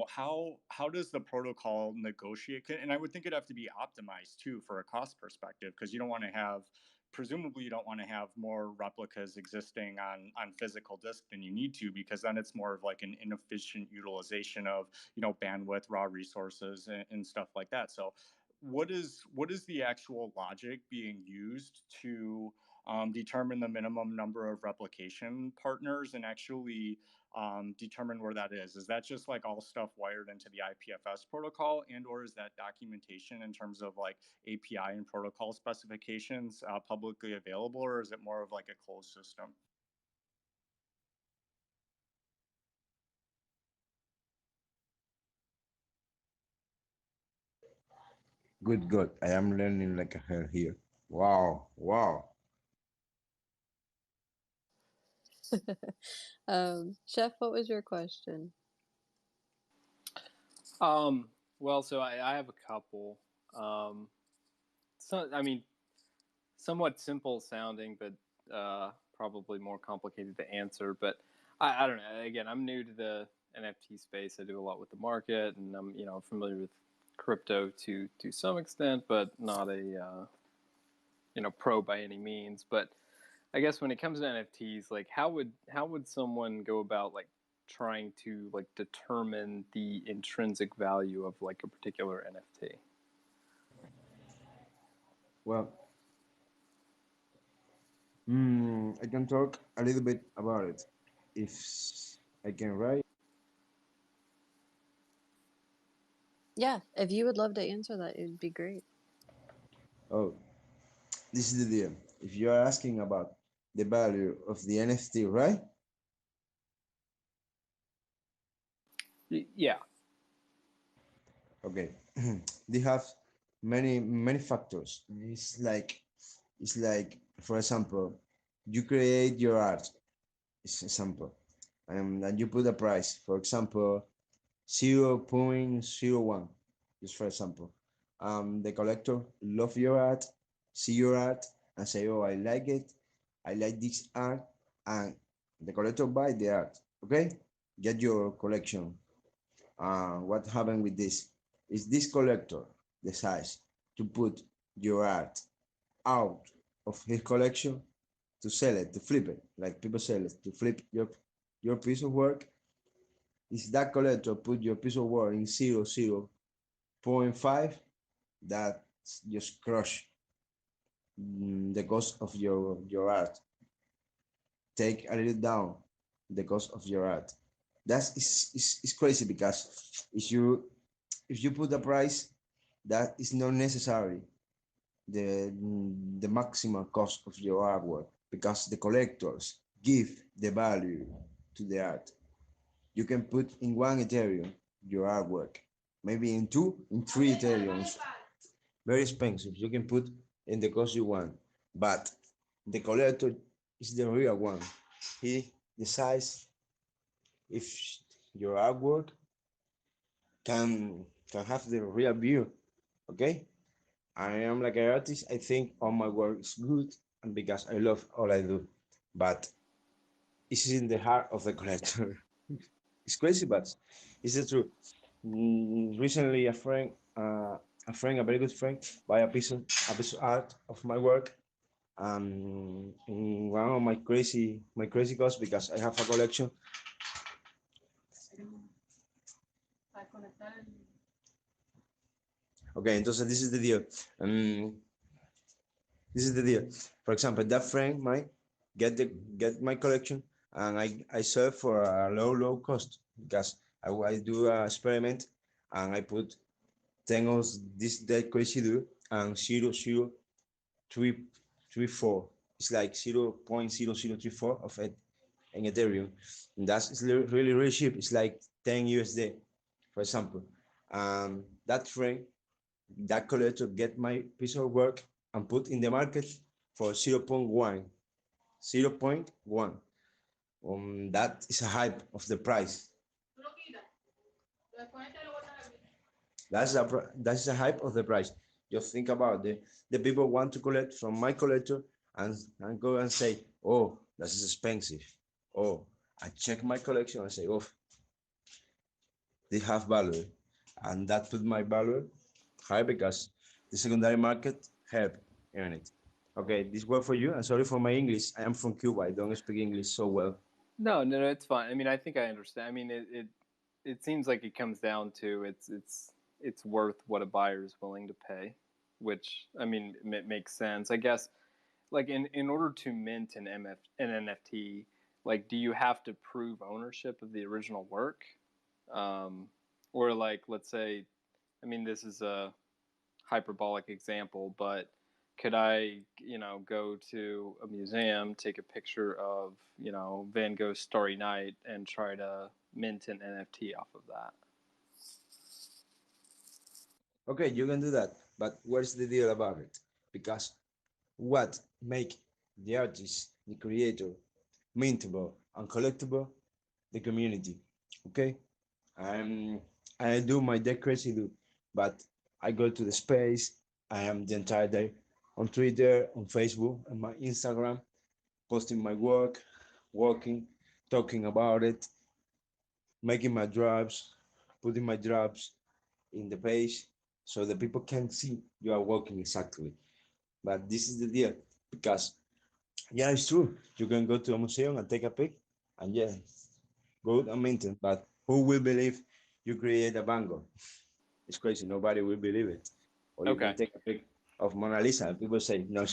how does the protocol negotiate? And I would think it'd have to be optimized too for a cost perspective, because you don't want to have presumably you don't want to have more replicas existing on physical disk than you need to, because then it's more of like an inefficient utilization of, you know, bandwidth, raw resources, and stuff like that. So what is the actual logic being used to determine the minimum number of replication partners and actually determine where that is? Is that just like all stuff wired into the IPFS protocol, and or is that documentation in terms of like API and protocol specifications publicly available, or is it more of like a closed system? Good. I am learning like a hell here. Wow. Chef, what was your question? Well, so I have a couple. So I mean, somewhat simple sounding, but probably more complicated to answer. But I don't know. Again, I'm new to the NFT space. I do a lot with the market, and I'm familiar with crypto to some extent, but not a pro by any means. But I guess when it comes to NFTs, like how would someone go about like trying to like determine the intrinsic value of like a particular NFT? Well, I can talk a little bit about it, if I can, right? Yeah, if you would love to answer that, it would be great. Oh, this is the deal. If you are asking about the value of the NFT, right? Yeah. Okay. They have many factors. It's like, for example, you create your art. It's a sample, and you put a price. For example, 0.01, just for example. The collector love your art, see your art, and say, "Oh, I like it. I like this art," and the collector buy the art. Okay, get your collection. What happened with this? Is this collector decides to put your art out of his collection to sell it, to flip it, like people sell it, to flip your piece of work? Is that collector put your piece of work in 0.5? That just crush the cost of your art. Take a little down the cost of your art. That's is crazy, because if you put a price that is not necessary the the maximum cost of your artwork, because the collectors give the value to the art. You can put in 1 Ethereum your artwork, maybe in 3 Ethereums, very expensive. You can put in the cost you want, but the collector is the real one. He decides if your artwork can have the real view. Okay, I am like an artist. I think all my work is good, and because I love all I do, but it's in the heart of the collector. It's crazy, but it's the truth. Recently, a a very good friend, buy a piece of art of my work, in one of my crazy costs, because I have a collection. Okay, entonces this is the deal. This is the deal. For example, that friend might get my collection, and I sell for a low cost, because I do an experiment, and I put 10 of this that crazy do, and 0.0334. It's like 0.0034 of it in Ethereum. And that's really cheap. It's like 10 USD, for example. That friend, that collector get my piece of work and put in the market for 0.1. 0.1. That is a hype of the price. That's a hype of the price. Just think about the people want to collect from my collector, and go and say, "Oh, this is expensive." Oh, I check my collection and say, "Oh, they have value," and that put my value high, because the secondary market help in it. Okay, this work for you. I'm sorry for my English. I am from Cuba. I don't speak English so well. No, it's fine. I mean, I think I understand. I mean, it seems like it comes down to it's worth what a buyer is willing to pay, which I mean it makes sense. I guess like in order to mint an NFT, like do you have to prove ownership of the original work, or like let's say, I mean this is a hyperbolic example, but could I, go to a museum, take a picture of, Van Gogh's Starry Night and try to mint an NFT off of that? Okay, you can do that, but what's the deal about it? Because what make the artist, the creator, mintable and collectible? The community. Okay, I'm I do my day crazy do, but I go to the space. I am the entire day on Twitter, on Facebook, and my Instagram, posting my work, working, talking about it, making my drops, putting my drops in the page so the people can see you are working exactly. But this is the deal because yeah, it's true. You can go to a museum and take a pic, and yeah, good and maintain. But who will believe you create a Van Gogh? It's crazy. Nobody will believe it. Or you can Okay. take a pic of Mona Lisa, and people say, "No,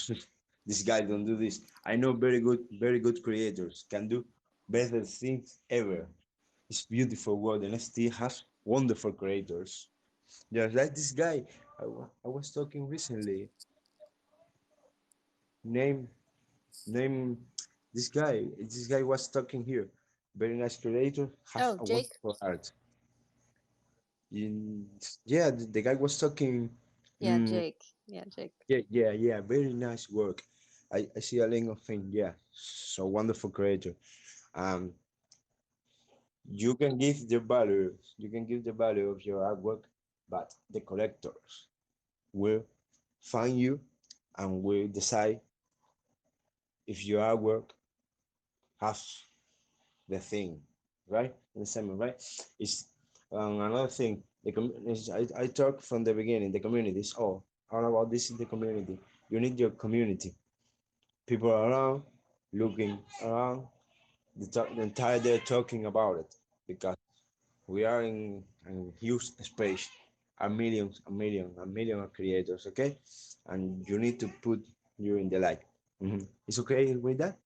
this guy don't do this." I know very good creators can do better things ever. It's beautiful world, and still has wonderful creators. Just like this guy I was talking recently. Name name this guy. This guy was talking here. Very nice creator, has Oh, a Jake. wonderful art. Yeah, the guy was talking. Yeah, mm, Jake. Yeah, Jake. yeah. Very nice work. I see a link of him. Yeah, so wonderful creator. Um, you can give the value. You can give the value of your artwork, but the collectors will find you and will decide if your artwork has the thing, right? The same, right? It's another thing. I talk from the beginning. The community is all about this. In the community, you need your community. People around, looking around, the entire day talking about it because we are in a huge space. A million of creators. Okay, and you need to put you in the light. It's okay with that.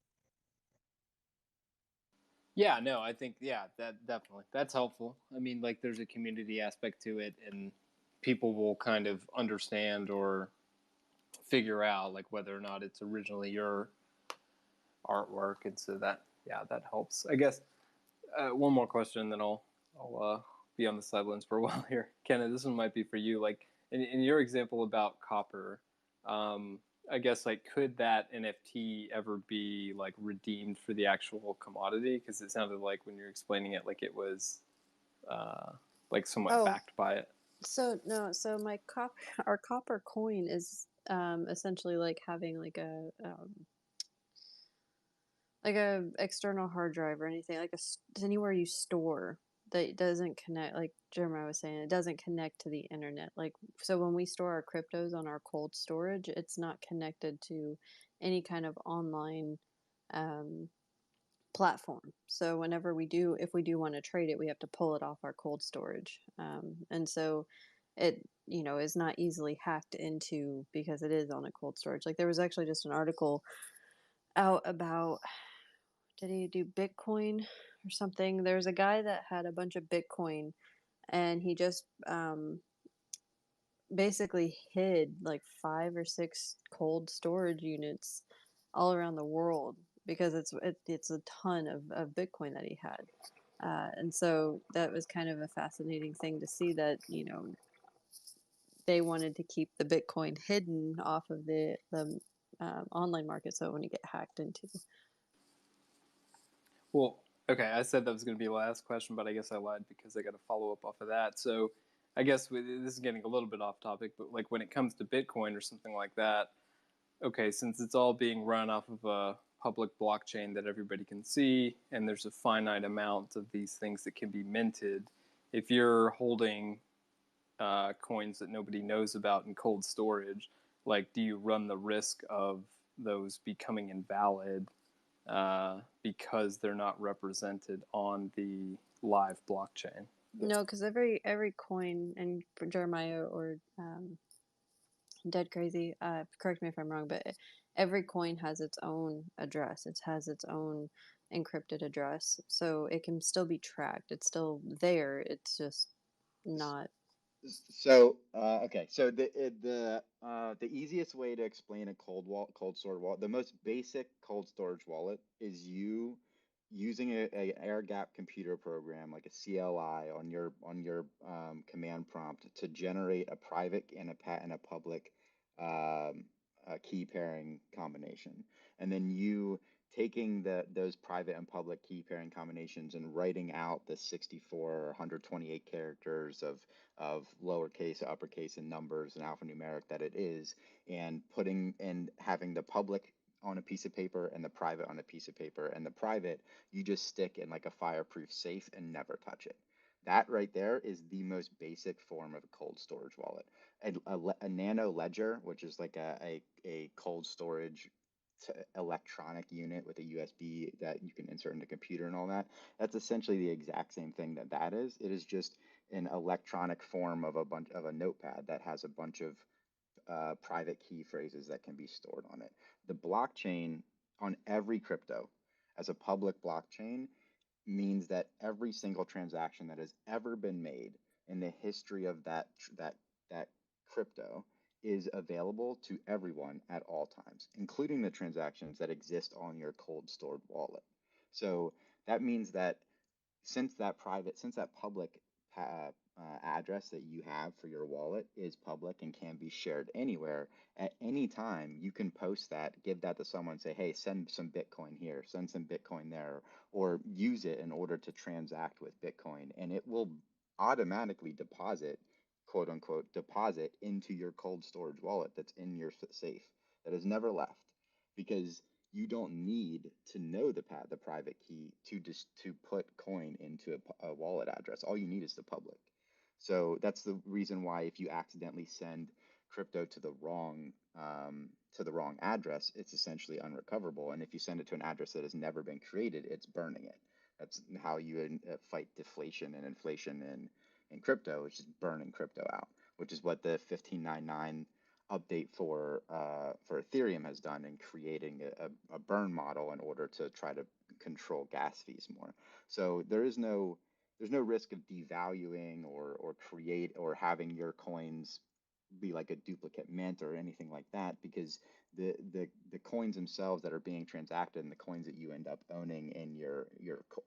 Yeah, no, I think that definitely that's helpful. I mean, like there's a community aspect to it, and people will kind of understand or figure out like whether or not it's originally your artwork, and so that helps. I guess one more question, then I'll be on the sidelines for a while here. Kenneth, this one might be for you. Like in your example about copper, I guess like could that NFT ever be like redeemed for the actual commodity? Because it sounded like when you're explaining it, like it was like somewhat Oh, backed by it. so no, so my our copper coin is essentially like having like a external hard drive or anything like anywhere you store that doesn't connect, like Jeremiah was saying, it doesn't connect to the internet. Like, so when we store our cryptos on our cold storage, it's not connected to any kind of online um, platform. So whenever if we do want to trade it, we have to pull it off our cold storage. And so it, is not easily hacked into because it is on a cold storage. Like there was actually just an article out about, did he do Bitcoin or something? There's a guy that had a bunch of Bitcoin and he just basically hid like 5 or 6 cold storage units all around the world because it's a ton of Bitcoin that he had. And so that was kind of a fascinating thing to see that, they wanted to keep the Bitcoin hidden off of the online market so it wouldn't get hacked into. Well, okay, I said that was going to be the last question, but I guess I lied because I got to follow up off of that. So I guess this is getting a little bit off topic, but like when it comes to Bitcoin or something like that, okay, since it's all being run off of a public blockchain that everybody can see, and there's a finite amount of these things that can be minted, if you're holding coins that nobody knows about in cold storage, like do you run the risk of those becoming invalid because they're not represented on the live blockchain. No, because every coin, and for Jeremiah or Dead Crazy, correct me if I'm wrong, but every coin has its own address. It has its own encrypted address, so it can still be tracked. It's still there. It's just not. So okay, so the easiest way to explain a cold storage wallet, the most basic cold storage wallet is you using a air gap computer program like a CLI on your command prompt to generate a private and a public key pairing combination, and then you taking those private and public key pairing combinations and writing out the 64 or 128 characters of lowercase, uppercase, and numbers and alphanumeric that it is, and putting and having the public on a piece of paper and the private on a piece of paper, and the private you just stick in like a fireproof safe and never touch it. That right there is the most basic form of a cold storage wallet. A nano ledger, which is like a cold storage electronic unit with a USB that you can insert into a computer and all that. That's essentially the exact same thing that is. It is just an electronic form of a notepad that has a bunch of private key phrases that can be stored on it. The blockchain on every crypto as a public blockchain means that every single transaction that has ever been made in the history of that crypto is available to everyone at all times, including the transactions that exist on your cold stored wallet. So that means that since that public address that you have for your wallet is public and can be shared anywhere, at any time you can post that, give that to someone, say, hey, send some Bitcoin here, send some Bitcoin there, or use it in order to transact with Bitcoin, and it will automatically deposit, quote unquote, deposit into your cold storage wallet that's in your safe that has never left, because you don't need to know the private key to put coin into a wallet address. All you need is the public. So that's the reason why if you accidentally send crypto to the wrong address, it's essentially unrecoverable. And if you send it to an address that has never been created, it's burning it. That's how you fight deflation and inflation in crypto, which is burning crypto out, which is what the 1599 update for Ethereum has done in creating a burn model in order to try to control gas fees more. So there's no risk of devaluing or having your coins be like a duplicate mint or anything like that, because the coins themselves that are being transacted and the coins that you end up owning in your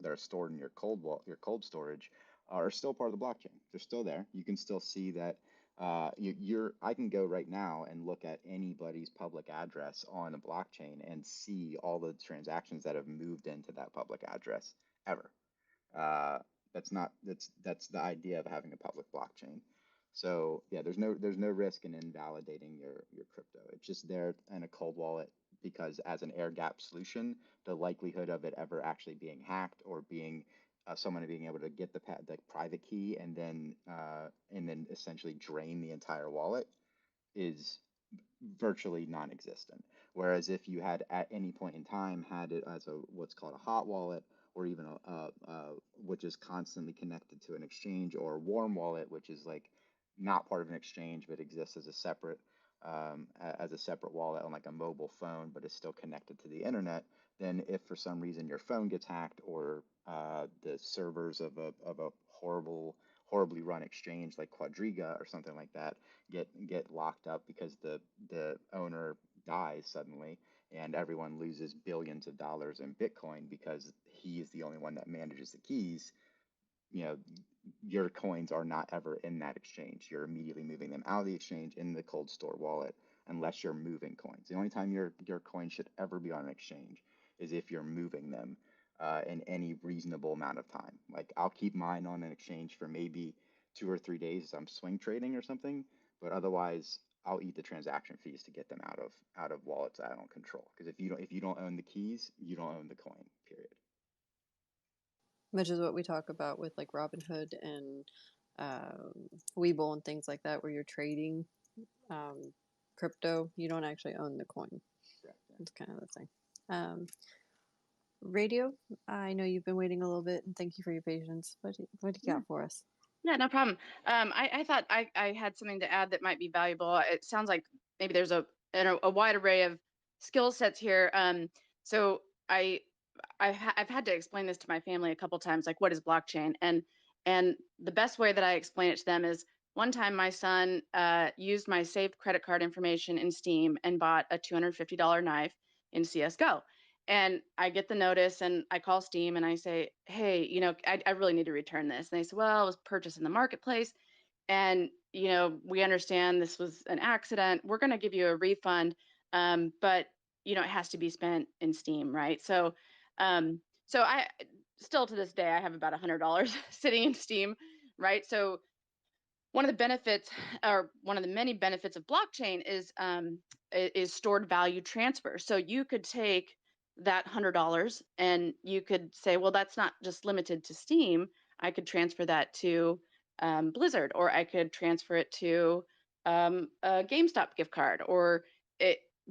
that are stored in your cold storage are still part of the blockchain. They're still there. You can still see that I can go right now and look at anybody's public address on the blockchain and see all the transactions that have moved into that public address ever. That's the idea of having a public blockchain. So yeah, there's no risk in invalidating your crypto. It's just there in a cold wallet because as an air gap solution, the likelihood of it ever actually being hacked or being someone being able to get the private key and then essentially drain the entire wallet is virtually non-existent. Whereas if you had at any point in time had it as what's called a hot wallet, or even which is constantly connected to an exchange, or a warm wallet, which is like not part of an exchange but exists as a separate wallet on like a mobile phone, but is still connected to the internet, then if for some reason your phone gets hacked or the servers of a horribly run exchange like Quadriga or something like that get locked up because the owner dies suddenly and everyone loses billions of dollars in Bitcoin because he is the only one that manages the keys, your coins are not ever in that exchange. You're immediately moving them out of the exchange in the cold store wallet unless you're moving coins. The only time your coins should ever be on an exchange is if you're moving them in any reasonable amount of time. Like I'll keep mine on an exchange for maybe 2 or 3 days as I'm swing trading or something, but otherwise I'll eat the transaction fees to get them out of wallets I don't control. Because if you don't own the keys, you don't own the coin, period. Which is what we talk about with like Robinhood and Webull and things like that, where you're trading crypto. You don't actually own the coin. Correct. That's kind of the thing. Radio, I know you've been waiting a little bit, and thank you for your patience. What do you got for us? Yeah, no problem. I thought I had something to add that might be valuable. It sounds like maybe there's a wide array of skill sets here. So I've had to explain this to my family a couple times, like what is blockchain? And the best way that I explain it to them is one time my son used my saved credit card information in Steam and bought a $250 knife in CS:GO. And I get the notice and I call Steam and I say, hey, I really need to return this. And they say, well, it was purchased in the marketplace. And, we understand this was an accident. We're going to give you a refund. But, it has to be spent in Steam, right? So I still to this day, I have about $100 sitting in Steam, right? So one of the benefits, or one of the many benefits of blockchain is stored value transfer. So you could take that $100 and you could say, well, that's not just limited to Steam. I could transfer that to Blizzard, or I could transfer it to a GameStop gift card,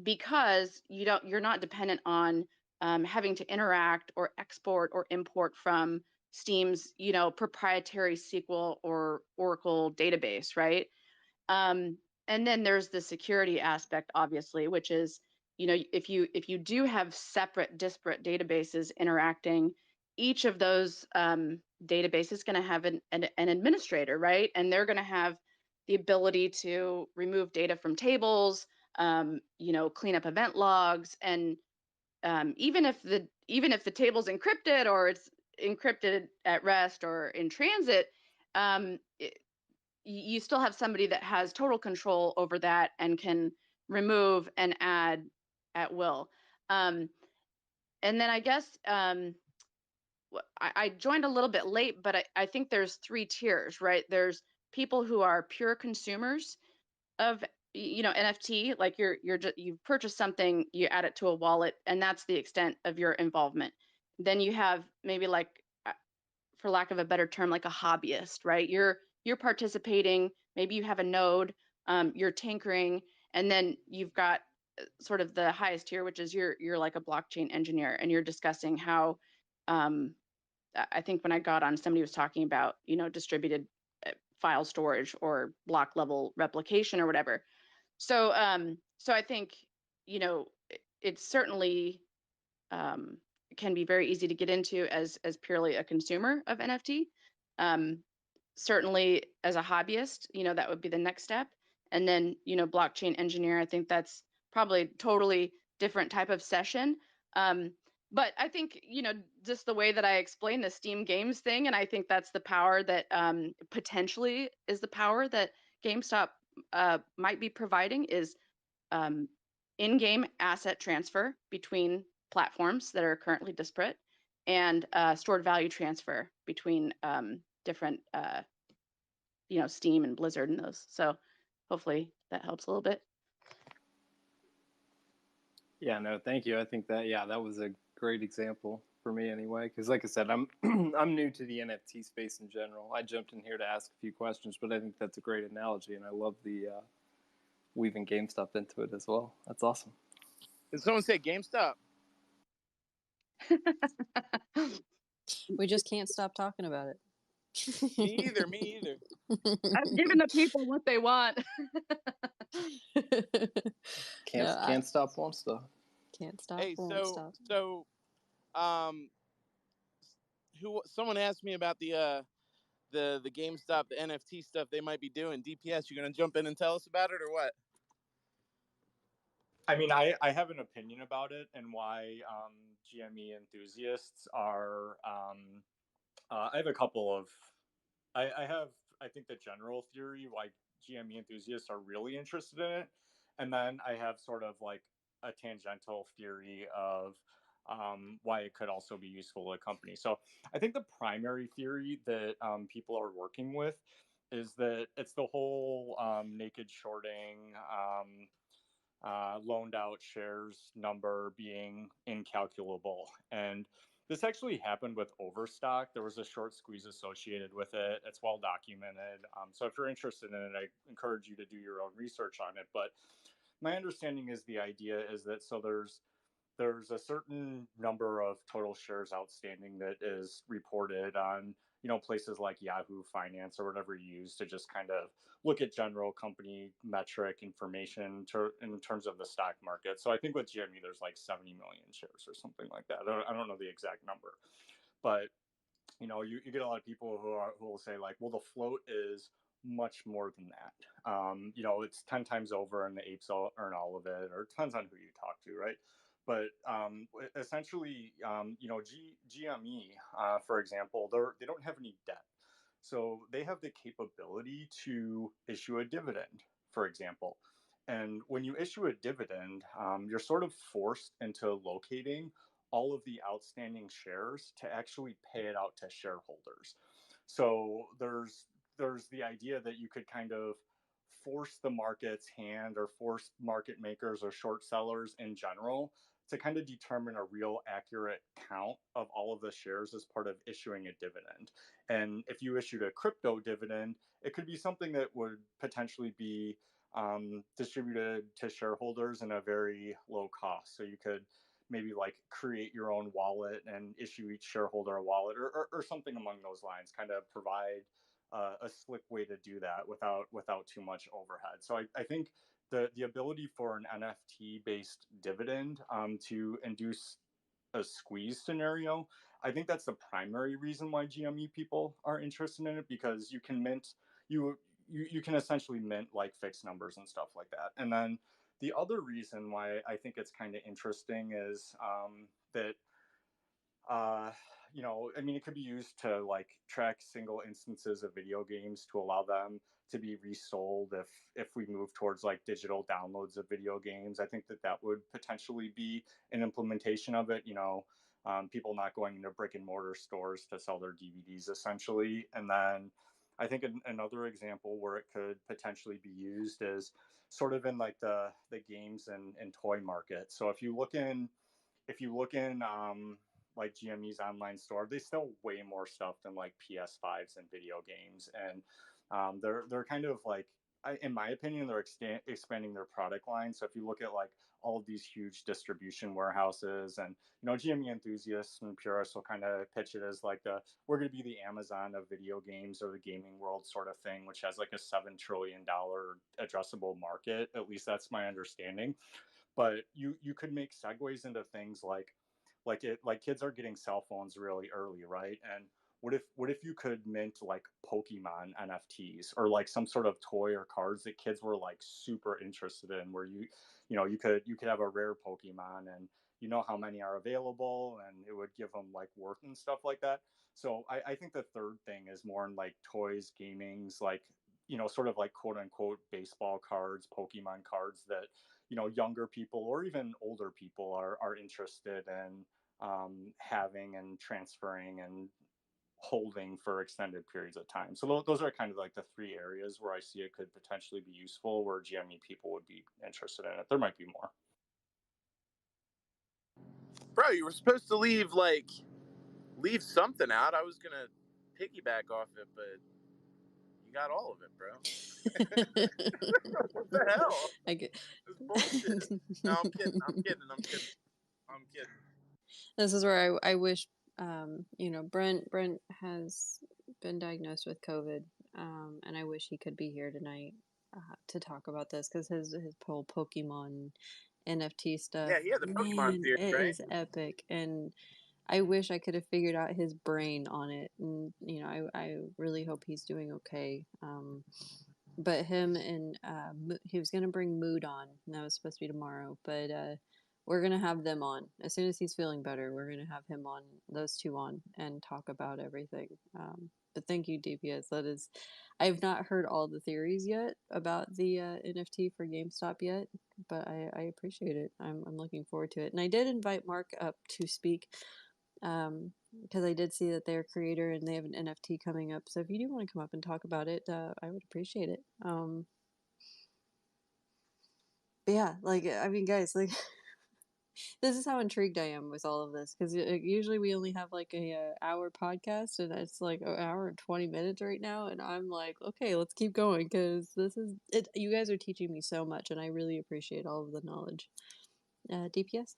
because you're not dependent on having to interact or export or import from Steam's, proprietary SQL or Oracle database, right? And then there's the security aspect, obviously, which is, if you do have separate, disparate databases interacting, each of those databases is going to have an administrator, right? And they're going to have the ability to remove data from tables, clean up event logs, and even if the table's encrypted, or it's encrypted at rest or in transit, you still have somebody that has total control over that and can remove and add at will. And then I guess I joined a little bit late, but I think there's 3 tiers, right? There's people who are pure consumers of NFT, like you've purchased something, you add it to a wallet, and that's the extent of your involvement. Then you have maybe, like, for lack of a better term, like a hobbyist, right? You're participating, maybe you have a node, you're tinkering, and then you've got sort of the highest tier, which is you're like a blockchain engineer, and you're discussing how I think when I got on, somebody was talking about, distributed file storage or block level replication or whatever. So I think, it's certainly can be very easy to get into as purely a consumer of NFT. Certainly as a hobbyist, that would be the next step. And then, blockchain engineer, I think that's probably totally different type of session. But I think, just the way that I explained the Steam Games thing, and I think that's the power that potentially is the power that GameStop might be providing, is in-game asset transfer between platforms that are currently disparate, and stored value transfer between different, Steam and Blizzard and those. So hopefully that helps a little bit. Yeah, no, thank you. I think that was a great example for me anyway, because like I said, I'm I'm new to the NFT space in general. I jumped in here to ask a few questions, but I think that's a great analogy, and I love the weaving GameStop into it as well. That's awesome. Did someone say GameStop? We just can't stop talking about it. Me either. I'm giving the people what they want. Can't stop, won't stop. Can't stop, Hey, won't stop. so someone asked me about the GameStop, the NFT stuff they might be doing. DPS, you gonna jump in and tell us about it, or what? I mean, I have an opinion about it, and why GME enthusiasts are. I have a couple of. I have, I think, the general theory why GME enthusiasts are really interested in it, and then I have sort of like a tangential theory of why it could also be useful to a company. So I think the primary theory that people are working with is that it's the whole naked shorting, loaned out shares number being incalculable. And this actually happened with Overstock. There was a short squeeze associated with it. It's well documented. So if you're interested in it, I encourage you to do your own research on it. But my understanding is the idea is that, so there's there's a certain number of total shares outstanding that is reported on, places like Yahoo Finance or whatever you use to just kind of look at general company metric information in terms of the stock market. So I think with GME, there's like 70 million shares or something like that. I don't know the exact number, but you get a lot of people who will say like, well, the float is much more than that. It's 10 times over and the apes all earn all of it, or it depends on who you talk to, right? But essentially, GME, for example, they don't have any debt. So they have the capability to issue a dividend, for example. And when you issue a dividend, you're sort of forced into locating all of the outstanding shares to actually pay it out to shareholders. So there's the idea that you could kind of force the market's hand or force market makers or short sellers in general to kind of determine a real accurate count of all of the shares as part of issuing a dividend. And if you issued a crypto dividend, it could be something that would potentially be distributed to shareholders in a very low cost. So you could maybe like create your own wallet and issue each shareholder a wallet or something along those lines, kind of provide a slick way to do that without too much overhead. So I think the ability for an NFT based dividend to induce a squeeze scenario, I think that's the primary reason why GME people are interested in it, because you can mint you can essentially mint like fixed numbers and stuff like that. And then the other reason why I think it's kind of interesting is that it could be used to like track single instances of video games to allow them to be resold if we move towards like digital downloads of video games. I think that would potentially be an implementation of it. People not going into brick and mortar stores to sell their DVDs essentially. And then I think another example where it could potentially be used is sort of in like the games and toy market. So if you look in like GME's online store, they sell way more stuff than like PS5s and video games, and they're kind of like, in my opinion, they're expanding their product line. So if you look at like all of these huge distribution warehouses, and GME enthusiasts and purists will kind of pitch it as like we're going to be the Amazon of video games or the gaming world sort of thing, which has like a $7 trillion addressable market. At least that's my understanding. But you could make segues into things like kids are getting cell phones really early, right? And what if you could mint like Pokemon NFTs or like some sort of toy or cards that kids were like super interested in, where you could have a rare Pokemon and how many are available, and it would give them like worth and stuff like that. So I think the third thing is more in like toys, gamings, like sort of like quote unquote baseball cards, Pokemon cards that younger people or even older people are interested in having and transferring and holding for extended periods of time. So those are kind of like the three areas where I see it could potentially be useful, where GME people would be interested in it. There might be more. Bro, you were supposed to leave something out. I was gonna piggyback off it, but you got all of it, bro. What the hell? I get. It's bullshit. No, I'm kidding. This is where I wish, Brent has been diagnosed with COVID, and I wish he could be here tonight to talk about this, because his whole Pokemon NFT stuff, Yeah, he had the Pokemon man, theory, it right? is epic, and I wish I could have figured out his brain on it, and I really hope he's doing okay. But him and he was gonna bring Mood on, and that was supposed to be tomorrow, but we're gonna have them on as soon as he's feeling better. We're gonna have him on, those two on, and talk about everything. But thank you, DPS. That is, I've not heard all the theories yet about the NFT for GameStop yet, but I appreciate it. I'm looking forward to it, and I did invite Mark up to speak, because I did see that they're a creator and they have an NFT coming up. So if you do want to come up and talk about it, I would appreciate it. But yeah, like, I mean, guys, like, this is how intrigued I am with all of this, because usually we only have like a hour podcast, and it's like an hour and 20 minutes right now, and I'm like, okay, let's keep going, because this is it. You guys are teaching me so much, and I really appreciate all of the knowledge. DPS.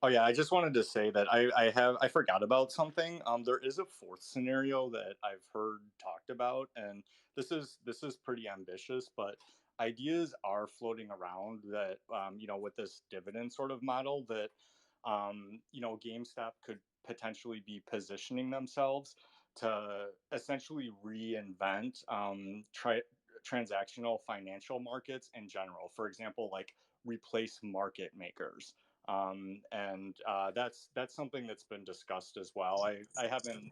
Oh yeah, I just wanted to say that I forgot about something. There is a fourth scenario that I've heard talked about, and this is pretty ambitious, but ideas are floating around that with this dividend sort of model that GameStop could potentially be positioning themselves to essentially reinvent transactional financial markets in general. For example, like replace market makers. And that's something that's been discussed as well. I haven't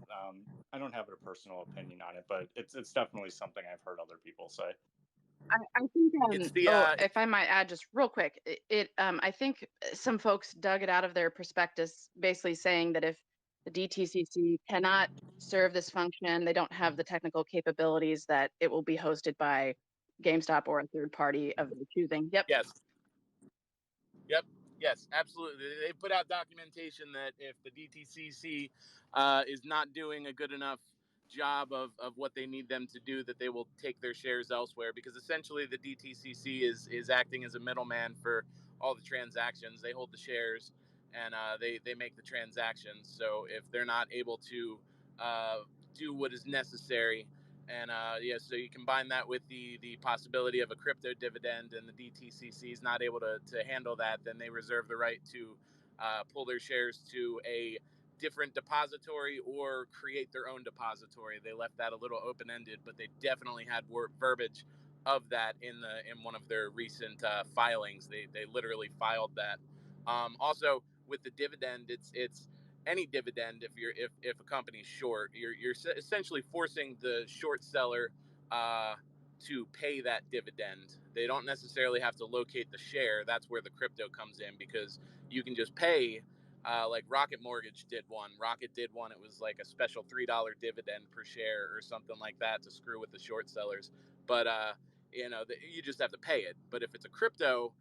I don't have a personal opinion on it, but it's definitely something I've heard other people say. I think, It's the if I might add just real quick, I think some folks dug it out of their prospectus, basically saying that if the DTCC cannot serve this function, they don't have the technical capabilities, that it will be hosted by GameStop or a third party of their choosing. Yep. yes. Yep. Yes, absolutely. They put out documentation that if the DTCC is not doing a good enough job of what they need them to do, that they will take their shares elsewhere, because essentially the DTCC is acting as a middleman for all the transactions. They hold the shares, and they make the transactions. So if they're not able to do what is necessary, and so you combine that with the possibility of a crypto dividend, and the DTCC is not able to handle that, then they reserve the right to pull their shares to a different depository or create their own depository. They left that a little open ended, but they definitely had verbiage of that in one of their recent filings. They literally filed that. Also, with the dividend, it's any dividend. If a company's short, you're essentially forcing the short seller to pay that dividend. They don't necessarily have to locate the share. That's where the crypto comes in, because you can just pay. Like Rocket Mortgage did one. Rocket did one. It was like a special $3 dividend per share or something like that to screw with the short sellers. But you just have to pay it. But if it's a crypto,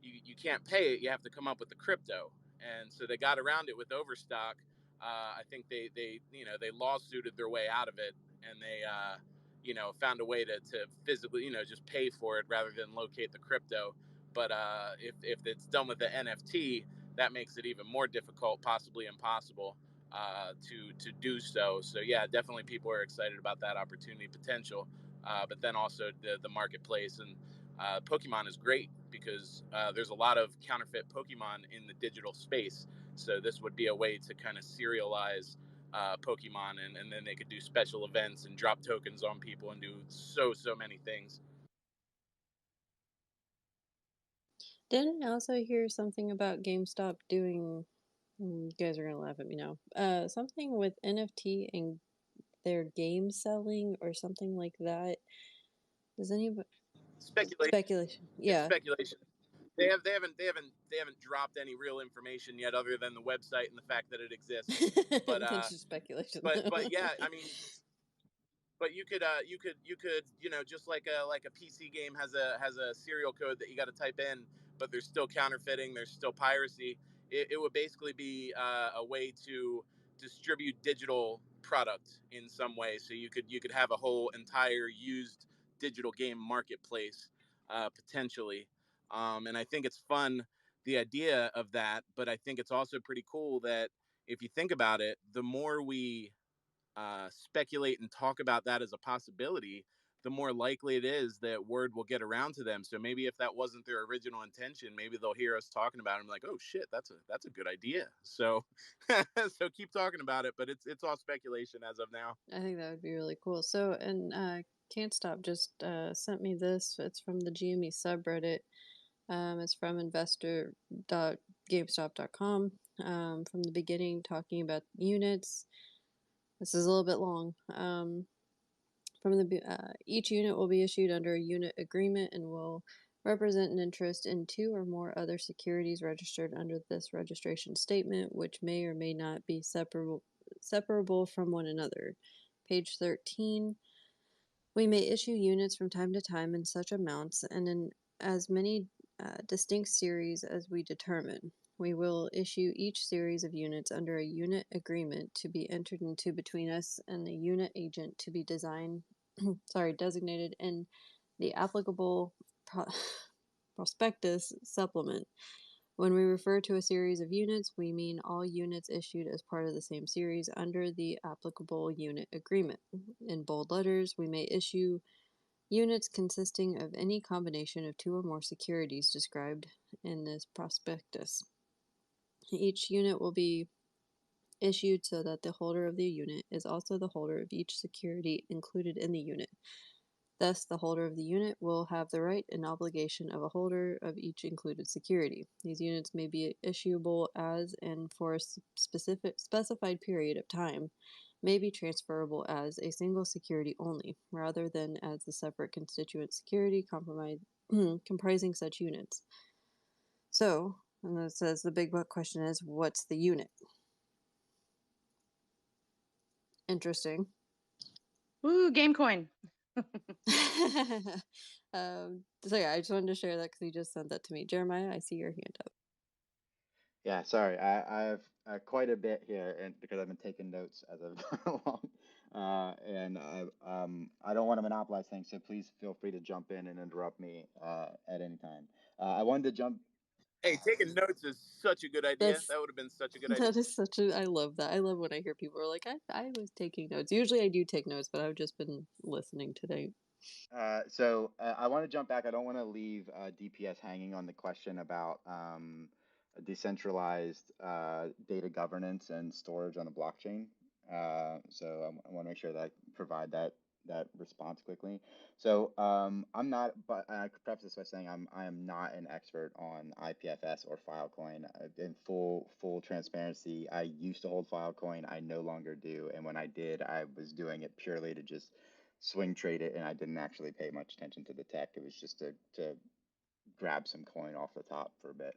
you can't pay it. You have to come up with the crypto. And so they got around it with Overstock. I think they lawsuited their way out of it, and they found a way to physically just pay for it rather than locate the crypto. But if it's done with the NFT, that makes it even more difficult, possibly impossible, to do so. So yeah, definitely people are excited about that opportunity potential. But then also the marketplace, and Pokemon is great because there's a lot of counterfeit Pokemon in the digital space. So this would be a way to kind of serialize Pokemon, and then they could do special events and drop tokens on people and do so many things. Didn't I also hear something about GameStop doing? You guys are gonna laugh at me now. Something with NFT and their game selling or something like that. Does anybody speculation? It's Yeah. speculation. They haven't dropped any real information yet, other than the website and the fact that it exists. But That's just speculation. but yeah, I mean, but you could just like a PC game has a serial code that you got to type in, but there's still counterfeiting, there's still piracy. It would basically be a way to distribute digital product in some way. So you could have a whole entire used digital game marketplace, potentially. And I think it's fun, the idea of that, but I think it's also pretty cool that if you think about it, the more we speculate and talk about that as a possibility, the more likely it is that word will get around to them. So maybe if that wasn't their original intention, maybe they'll hear us talking about it and be like, oh shit, that's a good idea. So so keep talking about it, but it's all speculation as of now. I think that would be really cool. So, and Can't Stop just sent me this. It's from the GME subreddit. It's from investor.gamestop.com. From the beginning, talking about units. This is a little bit long. Each unit will be issued under a unit agreement and will represent an interest in two or more other securities registered under this registration statement, which may or may not be separable from one another. Page 13. We may issue units from time to time in such amounts and in as many distinct series as we determine. We will issue each series of units under a unit agreement to be entered into between us and the unit agent to be designated in the applicable prospectus supplement. When we refer to a series of units, we mean all units issued as part of the same series under the applicable unit agreement. In bold letters, we may issue units consisting of any combination of two or more securities described in this prospectus. Each unit will be issued so that the holder of the unit is also the holder of each security included in the unit. Thus, the holder of the unit will have the right and obligation of a holder of each included security. These units may be issuable as and for a specified period of time, may be transferable as a single security only, rather than as a separate constituent security comprising such units. So, and it says the big question is, what's the unit? Interesting. Woo, game coin. So yeah, I just wanted to share that because he just sent that to me. Jeremiah, I see your hand up. Yeah, sorry. I have quite a bit here, and because I've been taking notes as I've gone along, and I don't want to monopolize things, so please feel free to jump in and interrupt me at any time. I wanted to jump. Hey, taking notes is such a good idea. That would have been such a good idea. That is such a. I love that. I love when I hear people are like, I was taking notes. Usually I do take notes, but I've just been listening today. So I want to jump back. I don't want to leave DPS hanging on the question about decentralized data governance and storage on the blockchain. So I want to make sure that I provide that response quickly. So I'm not, but I could preface this by saying I am not an expert on IPFS or Filecoin. In full transparency, I used to hold Filecoin. I no longer do, and when I did, I was doing it purely to just swing trade it, and I didn't actually pay much attention to the tech. It was just to grab some coin off the top for a bit.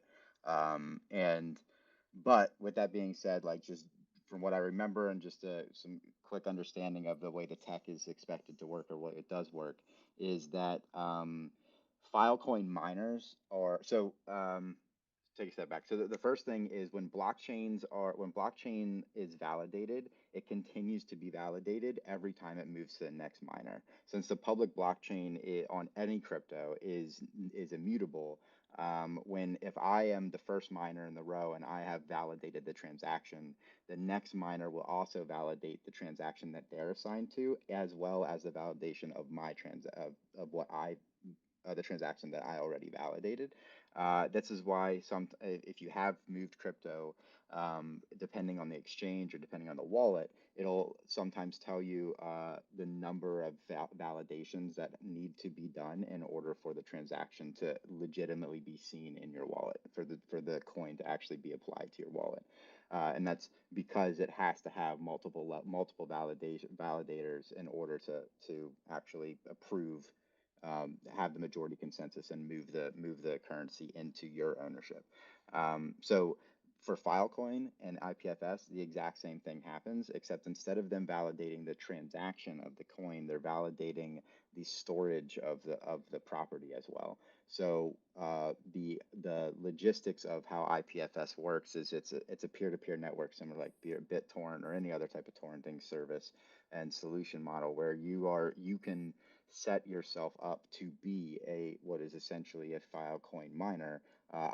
But with that being said, like just from what I remember and just some quick understanding of the way the tech is expected to work or what it does work, is that Filecoin miners are so. Take a step back. So the first thing is when blockchain is validated, it continues to be validated every time it moves to the next miner. Since the public blockchain on any crypto is immutable, when if I am the first miner in the row and I have validated the transaction, the next miner will also validate the transaction that they're assigned to, as well as the validation of my of what I the transaction that I already validated. This is why if you have moved crypto, depending on the exchange or depending on the wallet, it'll sometimes tell you the number of validations that need to be done in order for the transaction to legitimately be seen in your wallet, for the coin to actually be applied to your wallet. And that's because it has to have multiple validators in order to actually approve, have the majority consensus and move the currency into your ownership. So for Filecoin and IPFS, the exact same thing happens, except instead of them validating the transaction of the coin, they're validating the storage of the property as well. So the logistics of how IPFS works is it's a peer-to-peer network, similar like BitTorrent or any other type of torrenting service and solution model, where you can set yourself up to be what is essentially a Filecoin miner,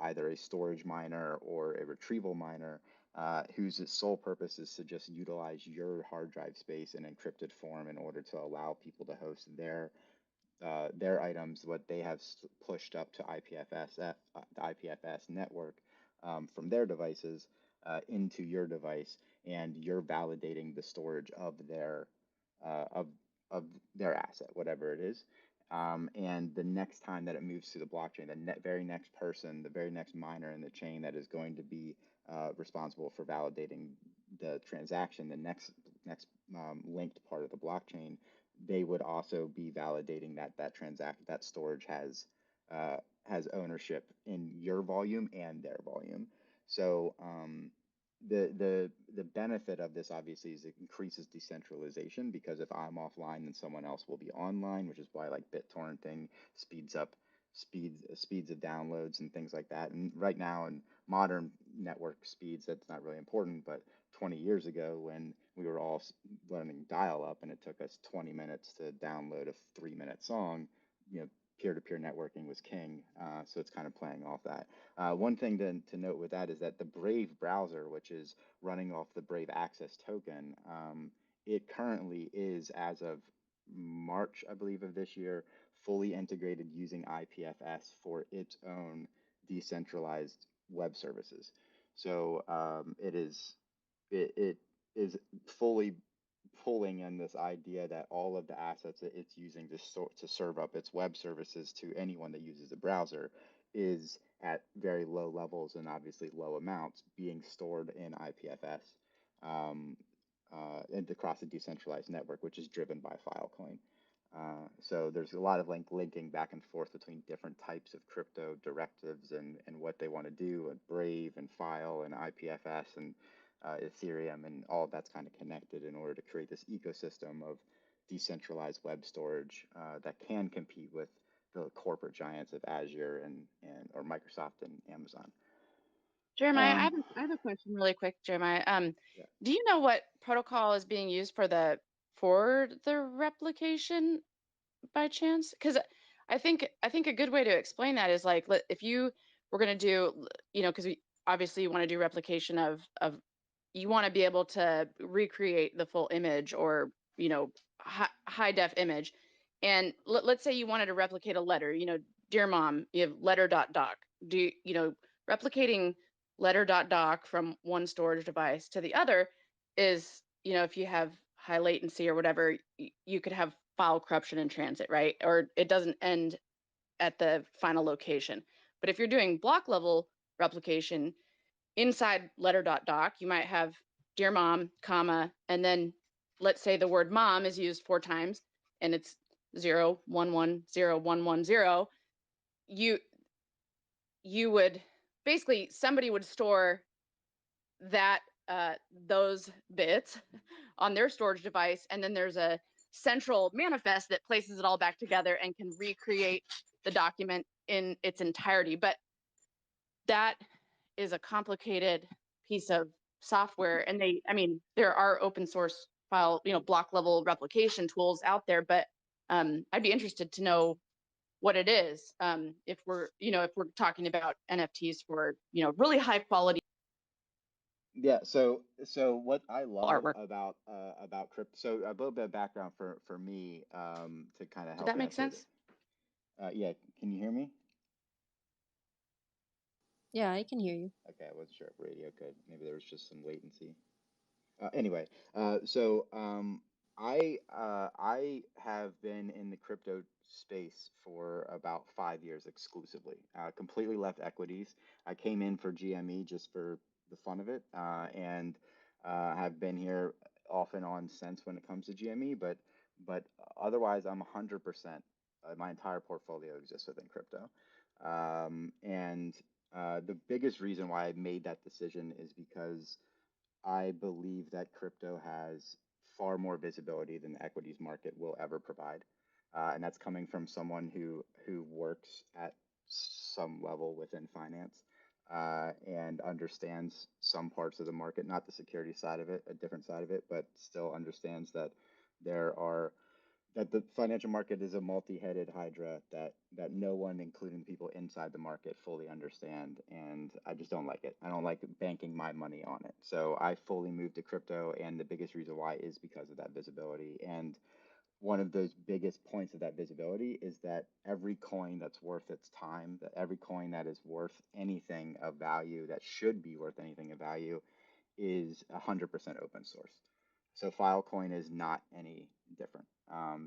either a storage miner or a retrieval miner, whose sole purpose is to just utilize your hard drive space in encrypted form in order to allow people to host their items, what they have pushed up to the IPFS network from their devices into your device, and you're validating the storage of of their asset, whatever it is. And the next time that it moves to the blockchain, the very next person, the very next miner in the chain that is going to be responsible for validating the transaction, the next linked part of the blockchain, they would also be validating that storage has ownership in your volume and their volume. So the benefit of this obviously is it increases decentralization, because if I'm offline, then someone else will be online, which is why like BitTorrenting speeds up speeds of downloads and things like that. And right now in modern network speeds, that's not really important. But 20 years ago, when we were all running dial up and it took us 20 minutes to download a 3-minute song, peer-to-peer networking was king. So it's kind of playing off that. One thing to note with that is that the Brave browser, which is running off the Brave Access token, it currently is, as of March, I believe, of this year, fully integrated using IPFS for its own decentralized web services. So it is fully pulling in this idea that all of the assets that it's using to serve up its web services to anyone that uses the browser is at very low levels and obviously low amounts being stored in IPFS and across a decentralized network, which is driven by Filecoin. So there's a lot of linking back and forth between different types of crypto directives and what they want to do, and Brave and File and IPFS and Ethereum, and all of that's kind of connected in order to create this ecosystem of decentralized web storage that can compete with the corporate giants of Azure and or Microsoft and Amazon. Jeremiah, I have a question really quick, Jeremiah. Yeah. Do you know what protocol is being used for the replication by chance? Because I think a good way to explain that is like, if you were going to do, because we obviously you want to do replication of you want to be able to recreate the full image or high def image, and let's say you wanted to replicate a letter. Dear mom, you have letter.doc. Replicating letter.doc from one storage device to the other is, if you have high latency or whatever, you could have file corruption in transit, right? Or it doesn't end at the final location. But if you're doing block level replication inside letter.doc, you might have dear mom, comma, and then let's say the word mom is used 4 times and it's 0110110. You would basically, somebody would store that those bits on their storage device, and then there's a central manifest that places it all back together and can recreate the document in its entirety. But that is a complicated piece of software, and there are open source file, block level replication tools out there, but I'd be interested to know what it is, if we're talking about NFTs for really high quality. Yeah, so what I love Artwork. about crypto, so a little bit of background for me to kind of help Did that make answer sense? Yeah, can you hear me? Yeah, I can hear you. Okay, I wasn't sure if radio could. Maybe there was just some latency. Anyway, so I have been in the crypto space for about 5 years exclusively. Completely left equities. I came in for GME just for the fun of it, and have been here off and on since when it comes to GME. But otherwise, I'm 100%. My entire portfolio exists within crypto, and the biggest reason why I made that decision is because I believe that crypto has far more visibility than the equities market will ever provide. And that's coming from someone who works at some level within finance and understands some parts of the market, not the security side of it, a different side of it, but still understands that there are that the financial market is a multi-headed hydra that no one, including people inside the market, fully understand, and I just don't like it. I don't like banking my money on it. So I fully moved to crypto, and the biggest reason why is because of that visibility. And one of those biggest points of that visibility is that every coin that's worth its time, that every coin that is worth anything of value, that should be worth anything of value, is 100% open source. So Filecoin is not any different.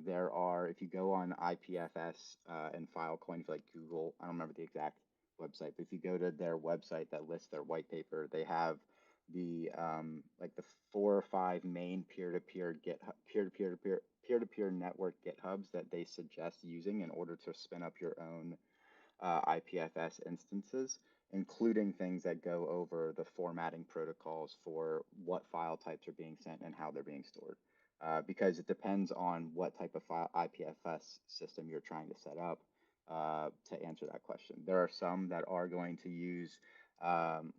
There are, if you go on IPFS and Filecoin, if you like Google, I don't remember the exact website, but if you go to their website that lists their white paper, they have the like the 4 or 5 main peer-to-peer network GitHubs that they suggest using in order to spin up your own IPFS instances, including things that go over the formatting protocols for what file types are being sent and how they're being stored. Because it depends on what type of file IPFS system you're trying to set up to answer that question. There are some that are going to use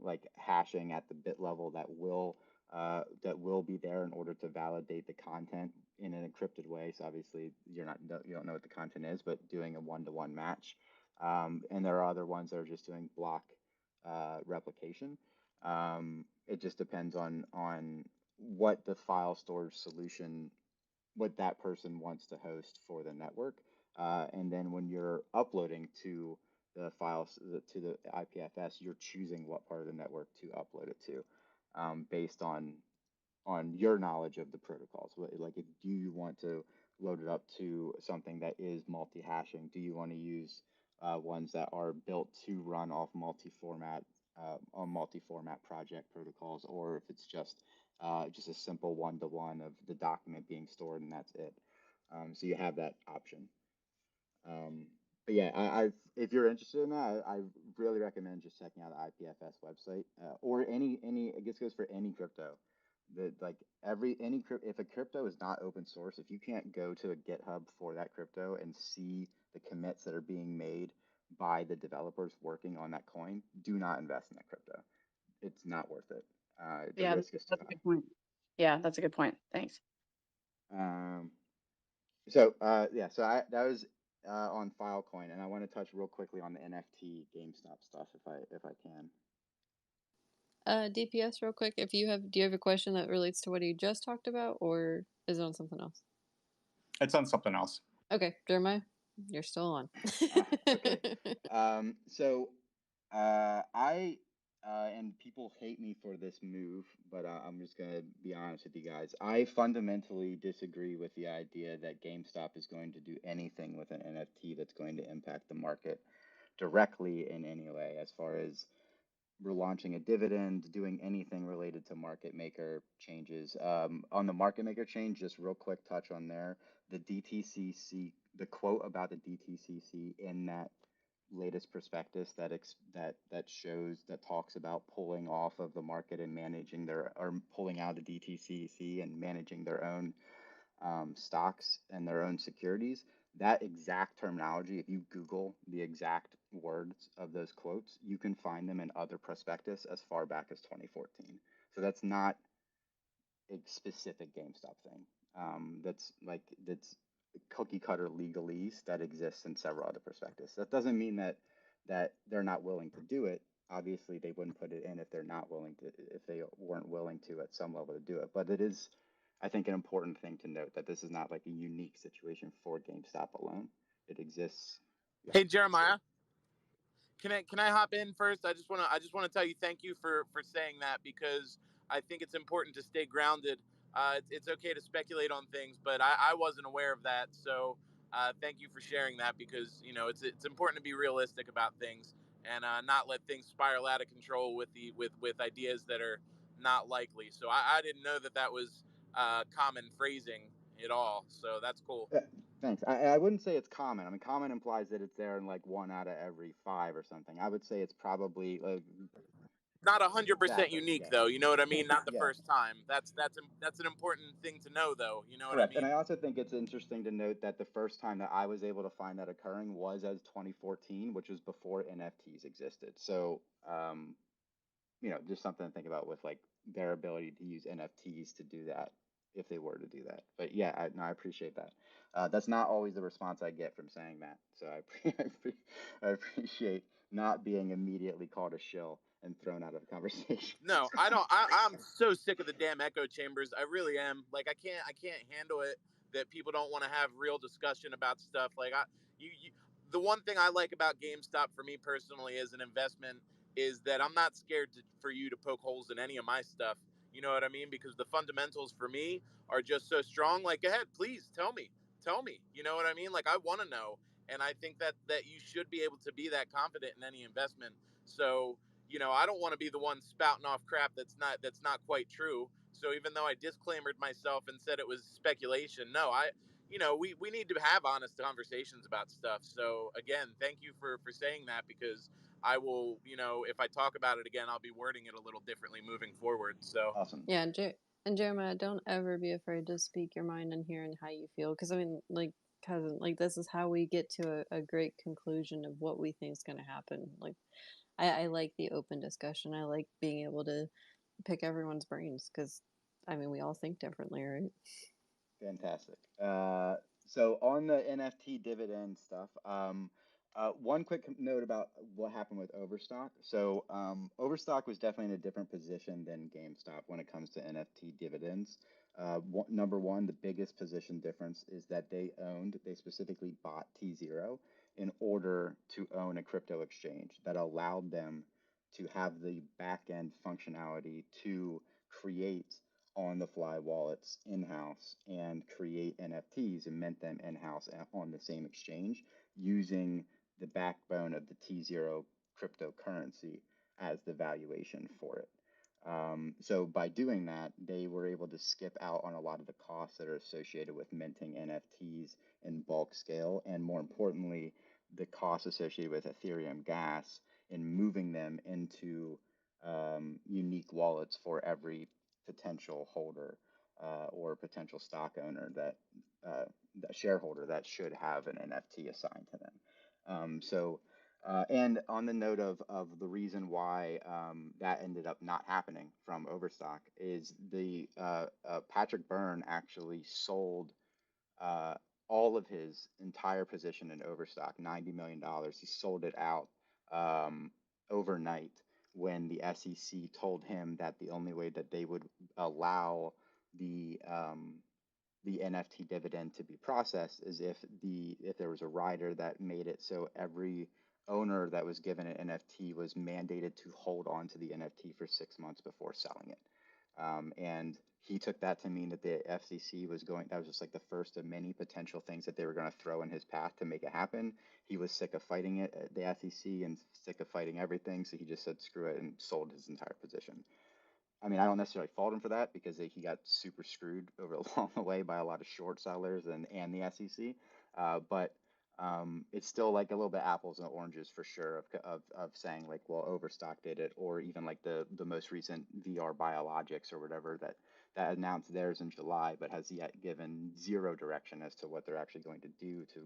like hashing at the bit level that will that will be there in order to validate the content in an encrypted way. So obviously you don't know what the content is, but doing a one-to-one match. And there are other ones that are just doing block replication. It just depends on what the file storage solution, what that person wants to host for the network. And then when you're uploading to the files to the IPFS, you're choosing what part of the network to upload it to, based on your knowledge of the protocols. Like, do you want to load it up to something that is multi-hashing? Do you want to use ones that are built to run off multi-format on multi-format project protocols, or if it's just a simple one-to-one of the document being stored and that's it. So you have that option. But yeah, if you're interested in that, I really recommend just checking out the IPFS website, or any. I guess it goes for any crypto. If a crypto is not open source, if you can't go to a GitHub for that crypto and see the commits that are being made by the developers working on that coin, do not invest in that crypto. It's not worth it. The Yeah, risk is too that's a high. good point. Yeah, that's a good point. Thanks. So that was on Filecoin, and I want to touch real quickly on the NFT GameStop stuff if I can. DPS, real quick. Do you have a question that relates to what you just talked about, or is it on something else? It's on something else. Okay, Jeremiah, you're still on. Okay. I and people hate me for this move, but I'm just gonna be honest with you guys. I fundamentally disagree with the idea that GameStop is going to do anything with an NFT that's going to impact the market directly in any way, as far as we're launching a dividend, doing anything related to market maker changes. On the market maker change, just real quick touch on there, the DTCC, the quote about the DTCC in that latest prospectus that talks about pulling off of the market and pulling out of the DTCC and managing their own stocks and their own securities. That exact terminology, if you Google the exact words of those quotes, you can find them in other prospectus as far back as 2014. So that's not a specific GameStop thing. That's cookie cutter legalese that exists in several other prospectus. That doesn't mean that they're not willing to do it. Obviously, they wouldn't put it in if they weren't willing to at some level to do it. But it is, I think, an important thing to note that this is not like a unique situation for GameStop alone. It exists. Yeah. Hey, Jeremiah, can I hop in first? I just want to tell you thank you for saying that, because I think it's important to stay grounded. It's okay to speculate on things, but I wasn't aware of that. So thank you for sharing that, because it's important to be realistic about things and not let things spiral out of control with ideas that are not likely. So I didn't know that was common phrasing at all. So that's cool. Thanks. I wouldn't say it's common. I mean, common implies that it's there in like 1 out of every 5 or something. I would say it's probably Not 100% exactly. unique, Yeah. though. You know what I mean? Not the Yeah. first time. That's an important thing to know, though. You know what I Correct. And I mean? also think it's interesting to note that the first time that I was able to find that occurring was as 2014, which was before NFTs existed. So, just something to think about with like their ability to use NFTs to do that if they were to do that. But yeah, I appreciate that. That's not always the response I get from saying that. So I appreciate not being immediately called a shill and thrown out of the conversation. No, I don't. I'm so sick of the damn echo chambers. I really am. Like, I can't handle it that people don't want to have real discussion about stuff. Like, the one thing I like about GameStop for me personally as an investment is that I'm not scared for you to poke holes in any of my stuff. You know what I mean? Because the fundamentals for me are just so strong. Like, go ahead, please tell me. You know what I mean? Like, I want to know, and I think that you should be able to be that confident in any investment. So, I don't want to be the one spouting off crap that's not quite true. So even though I disclaimered myself and said it was speculation, no, we need to have honest conversations about stuff. So again, thank you for saying that, because I will, if I talk about it again, I'll be wording it a little differently moving forward. So Awesome. Yeah, and Jeremiah, don't ever be afraid to speak your mind and hearing how you feel, because I mean, like, cousin, like, this is how we get to a great conclusion of what we think is going to happen. Like, I like the open discussion. I like being able to pick everyone's brains because, I mean, we all think differently, right? Fantastic. So on the NFT dividend stuff, one quick note about what happened with Overstock. So Overstock was definitely in a different position than GameStop when it comes to NFT dividends. Number one, the biggest position difference is that they specifically bought T0 in order to own a crypto exchange that allowed them to have the back end functionality to create on the fly wallets in house and create NFTs and mint them in house on the same exchange using the backbone of the T0 cryptocurrency as the valuation for it. So by doing that, they were able to skip out on a lot of the costs that are associated with minting NFTs in bulk scale, and more importantly, the costs associated with Ethereum gas in moving them into unique wallets for every potential holder or potential stock owner that shareholder that should have an NFT assigned to them. And on the note of the reason why that ended up not happening from Overstock is the Patrick Byrne actually sold uh, all of his entire position in Overstock, $90 million. He sold it out overnight when the SEC told him that the only way that they would allow the NFT dividend to be processed is if there was a rider that made it so every owner that was given an NFT was mandated to hold on to the NFT for 6 months before selling it. And he took that to mean that the FCC was going, that was just like the first of many potential things that they were going to throw in his path to make it happen. He was sick of fighting it at the SEC and sick of fighting everything. So he just said, screw it, and sold his entire position. I mean, I don't necessarily fault him for that because he got super screwed over along the way by a lot of short sellers and the SEC. But it's still like a little bit apples and oranges for sure of saying like, well, Overstock did it, or even like the most recent VR Biologics or whatever that announced theirs in July, but has yet given zero direction as to what they're actually going to do to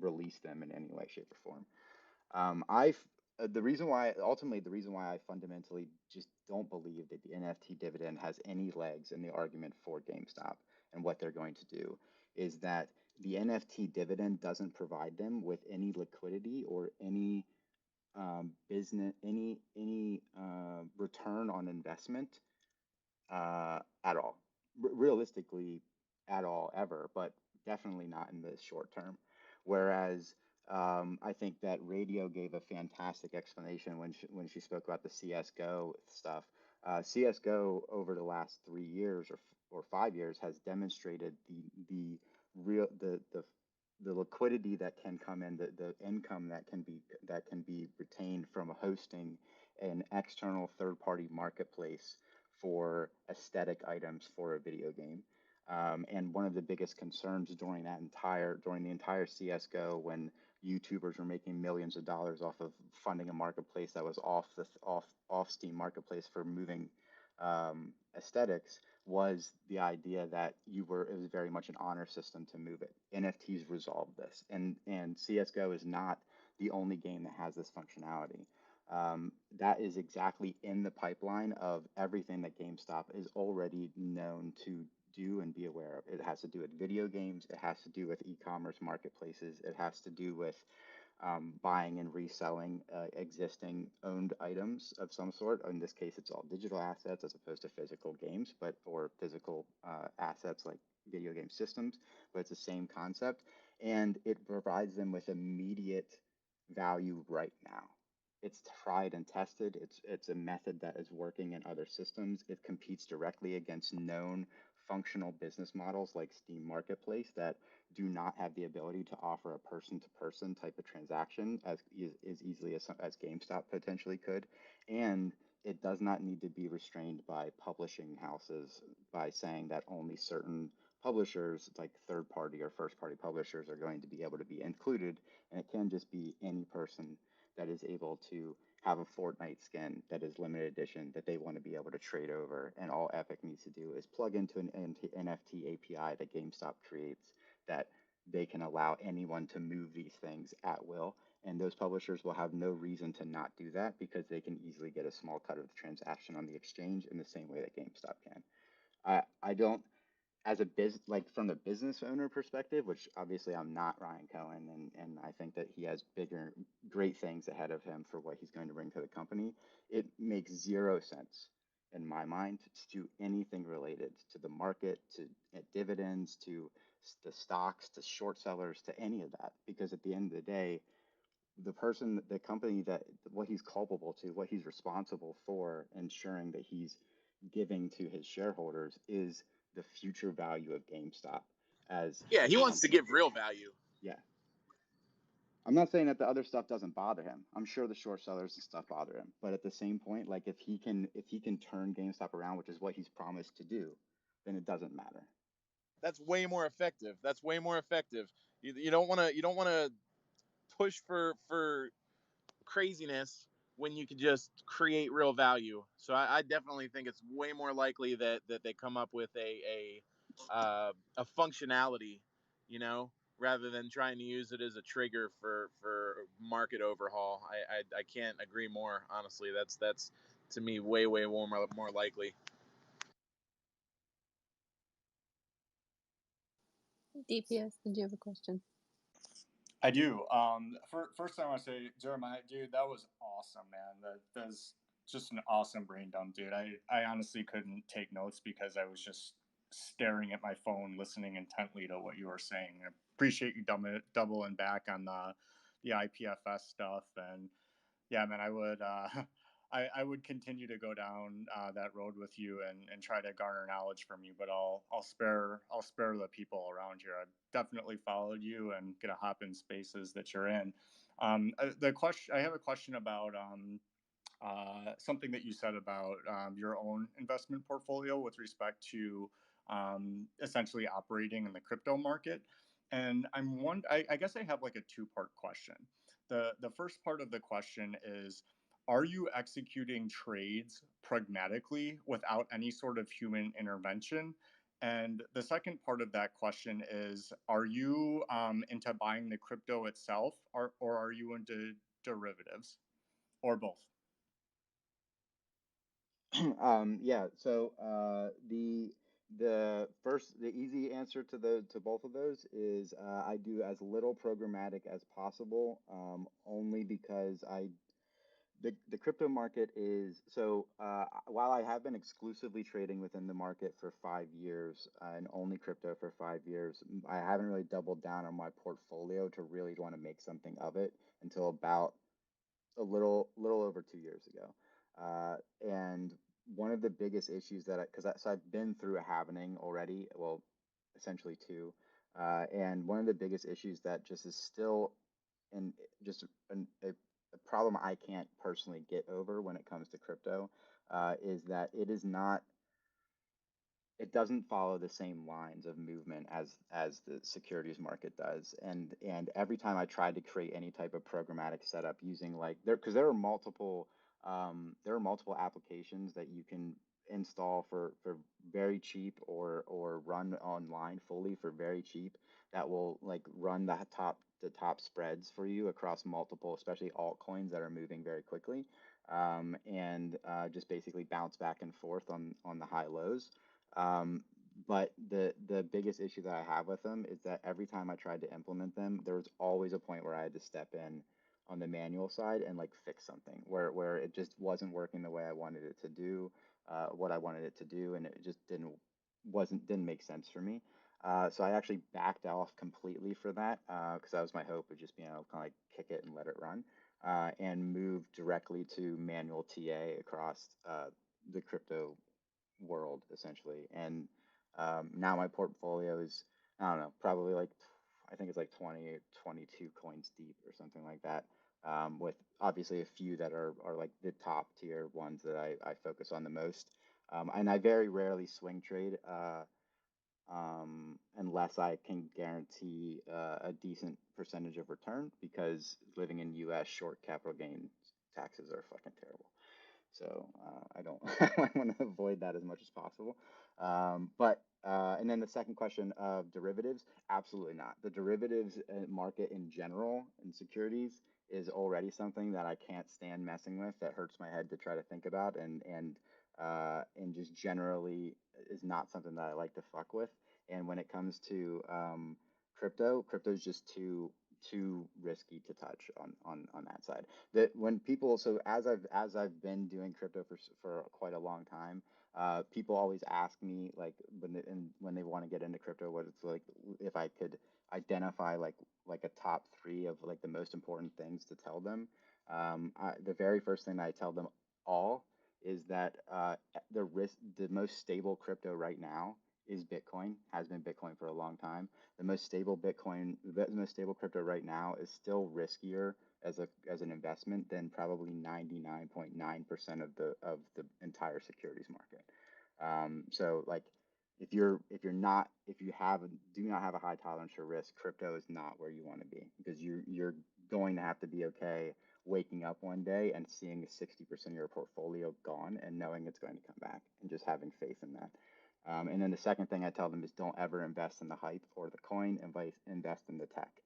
release them in any way, shape, or form. I've the reason why ultimately the reason why I fundamentally just don't believe that the NFT dividend has any legs in the argument for GameStop and what they're going to do is that the NFT dividend doesn't provide them with any liquidity or any business any return on investment at all. Realistically, at all, ever, but definitely not in the short term. Whereas I think that Radio gave a fantastic explanation when she spoke about the CS:GO stuff. CS:GO over the last 3 years or 5 years has demonstrated the real the liquidity that can come in, the income that can be retained from hosting an external third party marketplace for aesthetic items for a video game. And one of the biggest concerns during the entire CS:GO, when YouTubers were making millions of dollars off of funding a marketplace that was off Steam Marketplace for moving aesthetics, was the idea that it was very much an honor system to move it. NFTs resolved this, and CS:GO is not the only game that has this functionality. That is exactly in the pipeline of everything that GameStop is already known to do and be aware of. It has to do with video games. It has to do with e-commerce marketplaces. It has to do with buying and reselling existing owned items of some sort. In this case, it's all digital assets as opposed to physical games, or physical assets like video game systems, but it's the same concept. And it provides them with immediate value right now. It's tried and tested. It's a method that is working in other systems. It competes directly against known functional business models like Steam Marketplace that do not have the ability to offer a person-to-person type of transaction as easily as GameStop potentially could. And it does not need to be restrained by publishing houses by saying that only certain publishers, like third-party or first-party publishers, are going to be able to be included. And it can just be any person that is able to have a Fortnite skin that is limited edition that they want to be able to trade over. And all Epic needs to do is plug into an NFT API that GameStop creates that they can allow anyone to move these things at will. And those publishers will have no reason to not do that because they can easily get a small cut of the transaction on the exchange in the same way that GameStop can. I don't, as a like from the business owner perspective, which obviously I'm not Ryan Cohen, and I think that he has bigger, great things ahead of him for what he's going to bring to the company. It makes zero sense in my mind to do anything related to the market, to dividends, to the stocks, to short sellers, to any of that, because at the end of the day, the person, the company, that what he's culpable to, what he's responsible for ensuring that he's giving to his shareholders is the future value of GameStop as Yeah, he a wants to company. give real value. Yeah. I'm not saying that the other stuff doesn't bother him. I'm sure the short sellers and stuff bother him. But at the same point, like if he can turn GameStop around, which is what he's promised to do, then it doesn't matter. That's way more effective. That's way more effective. You don't want to push for craziness when you can just create real value. So I definitely think it's way more likely that they come up with a functionality, rather than trying to use it as a trigger for market overhaul. I can't agree more. Honestly, that's to me way more likely. DPS, did you have a question? I do. First, I want to say, Jeremiah, dude, that was awesome, man. That's just an awesome brain dump, dude. I honestly couldn't take notes because I was just staring at my phone, listening intently to what you were saying. I appreciate you doubling back on the IPFS stuff, and yeah, man, I would I would continue to go down that road with you and try to garner knowledge from you, but I'll spare the people around here. I've definitely followed you and gonna hop in spaces that you're in. I have a question about something that you said about your own investment portfolio with respect to essentially operating in the crypto market. And I guess I have like a two-part question. The first part of the question is, are you executing trades pragmatically without any sort of human intervention? And the second part of that question is, are you into buying the crypto itself, or are you into derivatives, or both? Yeah. So the easy answer to both of those is I do as little programmatic as possible, only because the crypto market is so while I have been exclusively trading within the market for 5 years and only crypto for 5 years, I haven't really doubled down on my portfolio to really want to make something of it until about a little over 2 years ago. And one of the biggest issues that so I've been through a halvening already, well, essentially two. And one of the biggest issues that just is still and just a problem I can't personally get over when it comes to crypto is that it doesn't follow the same lines of movement as the securities market does. And every time I tried to create any type of programmatic setup using like there are multiple applications that you can install for very cheap or run online fully for very cheap that will like run the top spreads for you across multiple, especially altcoins that are moving very quickly, and just basically bounce back and forth on the high lows. But the biggest issue that I have with them is that every time I tried to implement them, there was always a point where I had to step in on the manual side and like fix something where it just wasn't working the way I wanted it to do, what I wanted it to do, and it just didn't make sense for me. So I actually backed off completely for that because that was my hope of just being able to kind of like kick it and let it run, and move directly to manual TA across the crypto world essentially. And now my portfolio is, I don't know, probably like I think it's like 20 or 22 coins deep or something like that, with obviously a few that are like the top tier ones that I focus on the most. And I very rarely swing trade unless I can guarantee a decent percentage of return, because living in US, short capital gain taxes are fucking terrible. So I don't I want to avoid that as much as possible. And then the second question of derivatives, absolutely not. The derivatives market in general in securities is already something that I can't stand messing with. That hurts my head to try to think about, and just generally is not something that I like to fuck with. And when it comes to crypto is just too risky to touch on that side. That when people, so as I've been doing crypto for quite a long time, people always ask me like when they want to get into crypto, what it's like, if I could identify like a top three of like the most important things to tell them. The very first thing I tell them all is that the most stable crypto right now is Bitcoin, has been Bitcoin for a long time. The most stable crypto right now is still riskier as an investment than probably 99.9% of the entire securities market. So like if you do not have a high tolerance for risk, crypto is not where you want to be, because you're going to have to be okay waking up one day and seeing 60% of your portfolio gone and knowing it's going to come back, and just having faith in that. And then the second thing I tell them is don't ever invest in the hype or the coin, invest in the tech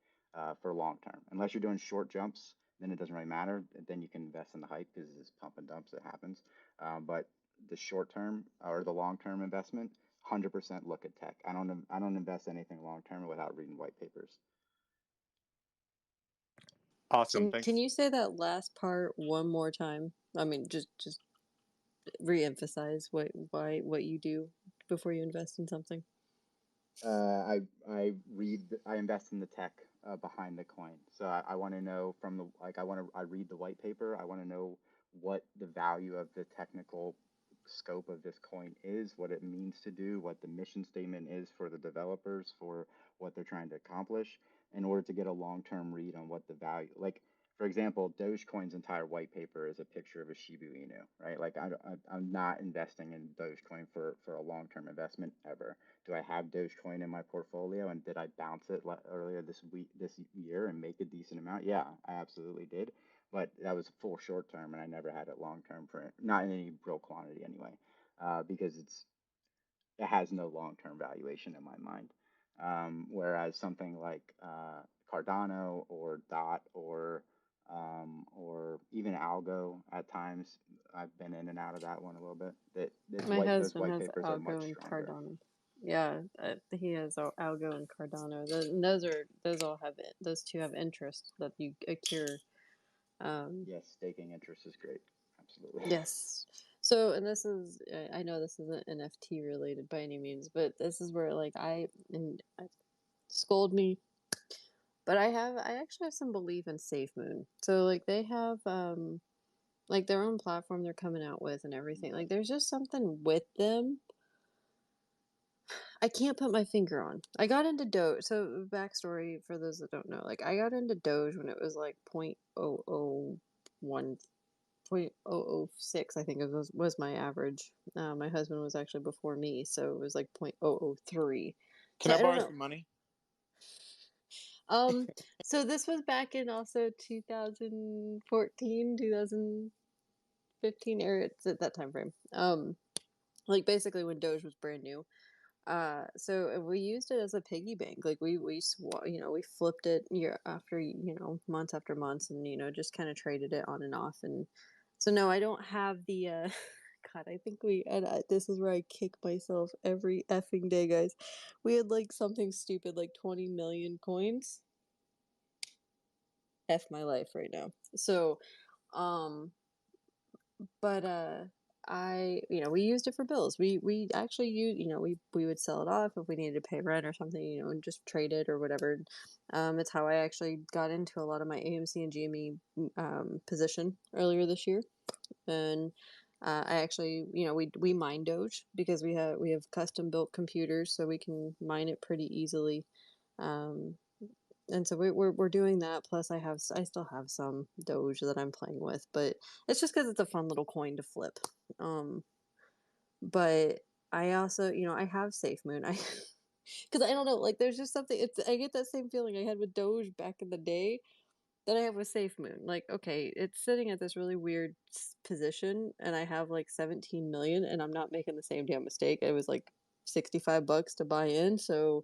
for long term. Unless you're doing short jumps, then it doesn't really matter. Then you can invest in the hype because it's pump and dumps, it happens. But the short term or the long term investment, 100% look at tech. I don't invest anything long term without reading white papers. Awesome. Thanks. Can you say that last part one more time? I mean, just re-emphasize what you do before you invest in something. I invest in the tech behind the coin. So I want to know I read the white paper. I want to know what the value of the technical scope of this coin is, what it means to do, what the mission statement is for the developers, for what they're trying to accomplish, in order to get a long-term read on what the value, like, for example, Dogecoin's entire white paper is a picture of a Shiba Inu, right? Like I'm not investing in Dogecoin for a long-term investment ever. Do I have Dogecoin in my portfolio, and did I bounce it earlier this year and make a decent amount? Yeah, I absolutely did. But that was full short term, and I never had it long term for not in any real quantity anyway, because it has no long term valuation in my mind. Whereas something like Cardano or Dot or even Algo at times, I've been in and out of that one a little bit. My Those husband white has papers are Algo much and stronger. Cardano. Yeah, he has Algo and Cardano. Those two have interest that you accrue. Yes, staking interest is great. Absolutely. Yes. So, and this is, I know this isn't NFT related by any means, but this is where like scold me, but I actually have some belief in SafeMoon. So like they have like their own platform they're coming out with and everything. Like there's just something with them I can't put my finger on. I got into Doge. So backstory for those that don't know, like I got into Doge when it was like 0.001, 0.006, I think it was my average. My husband was actually before me, so it was like 0.003. Can So I I don't borrow know. some money? So this was back in also 2014, 2015, or it's at that time frame. Like basically when Doge was brand new. So we used it as a piggy bank. Like we flipped it year after, months after months, and just kind of traded it on and off. And so no, I don't have the God, I think this is where I kick myself every effing day, guys. We had like something stupid like 20 million coins. F my life right now. So, um but we used it for bills. We actually we would sell it off if we needed to pay rent or something, and just trade it or whatever. It's how I actually got into a lot of my AMC and GME position earlier this year. And I actually, we mine Doge because we have custom built computers, so we can mine it pretty easily. um and so we're doing that. Plus, I still have some Doge that I'm playing with, but it's just because it's a fun little coin to flip. But I also, I have SafeMoon. Because I don't know, like there's just something. I get that same feeling I had with Doge back in the day. that I have with SafeMoon. Like, okay, it's sitting at this really weird position, and I have like 17 million, and I'm not making the same damn mistake. It was like $65 to buy in, so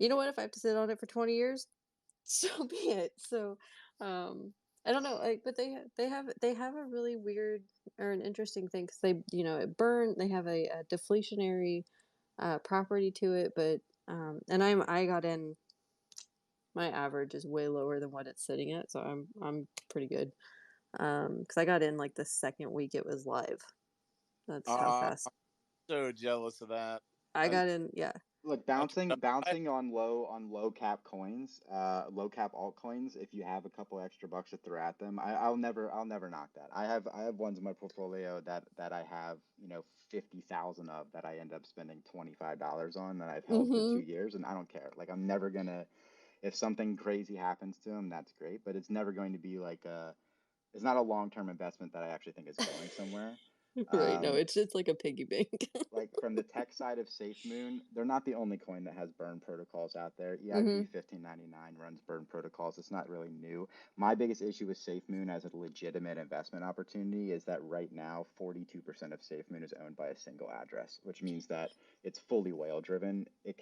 you know what? If I have to sit on it for 20 years, so be it. So, I don't know, like, but they have a really weird or an interesting thing because they, you know, it burn. They have a deflationary property to it, but and I got in. My average is way lower than what it's sitting at, so I'm pretty good. Because I got in like the second week it was live. That's how I'm fast so jealous of that. I got in. Yeah. Look, I'm trying bouncing on low cap coins, low cap altcoins. If you have a couple extra bucks to throw at them, I'll never knock that. I have ones in my portfolio that I have, you know, 50,000 of that I end up spending $25 on that I've held for 2 years, and I don't care. Like I'm never gonna, if something crazy happens to them, that's great, but it's never going to be like it's not a long-term investment that I actually think is going somewhere. Right. No, it's just like a piggy bank. Like from the tech side of SafeMoon, they're not the only coin that has burn protocols out there. EIP 1599 runs burn protocols. It's not really new. My biggest issue with SafeMoon as a legitimate investment opportunity is that right now 42% of SafeMoon is owned by a single address, which means that it's fully whale driven. It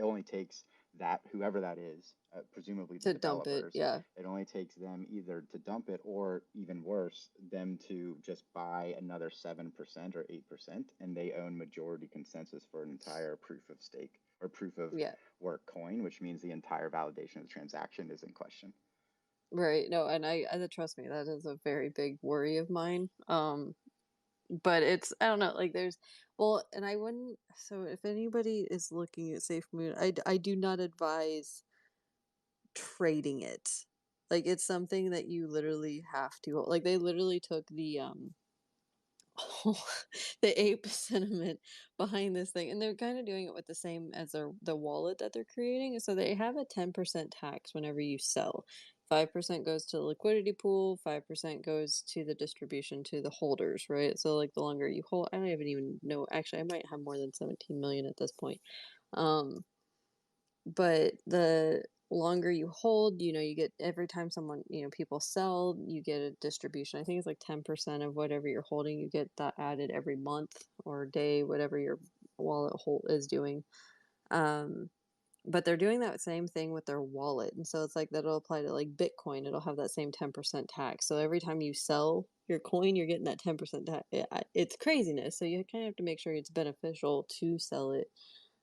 only takes that, whoever that is, presumably the To dump it. developers, Yeah. it only takes them either to dump it or, even worse, them to just buy another 7% or 8%, and they own majority consensus for an entire proof of stake or proof of Yeah. work coin, which means the entire validation of the transaction is in question. Right. No, and I trust me, that is a very big worry of mine. But it's, I don't know, like there's, well, and I wouldn't, so if anybody is looking at SafeMoon, I do not advise trading it. Like it's something that you literally have to, like they literally took the the ape sentiment behind this thing, and they're kind of doing it with the same as the wallet that they're creating. So they have a 10% tax whenever you sell. 5% goes to the liquidity pool, 5% goes to the distribution to the holders, right? So like the longer you hold, I don't even know, actually I might have more than 17 million at this point. But the longer you hold, you know, you get every time someone, you know, people sell, you get a distribution. I think it's like 10% of whatever you're holding, you get that added every month or day, whatever your wallet hold is doing. But they're doing that same thing with their wallet. And so it's like that'll apply to like Bitcoin. It'll have that same 10% tax. So every time you sell your coin, you're getting that 10% tax. It's craziness. So you kind of have to make sure it's beneficial to sell it.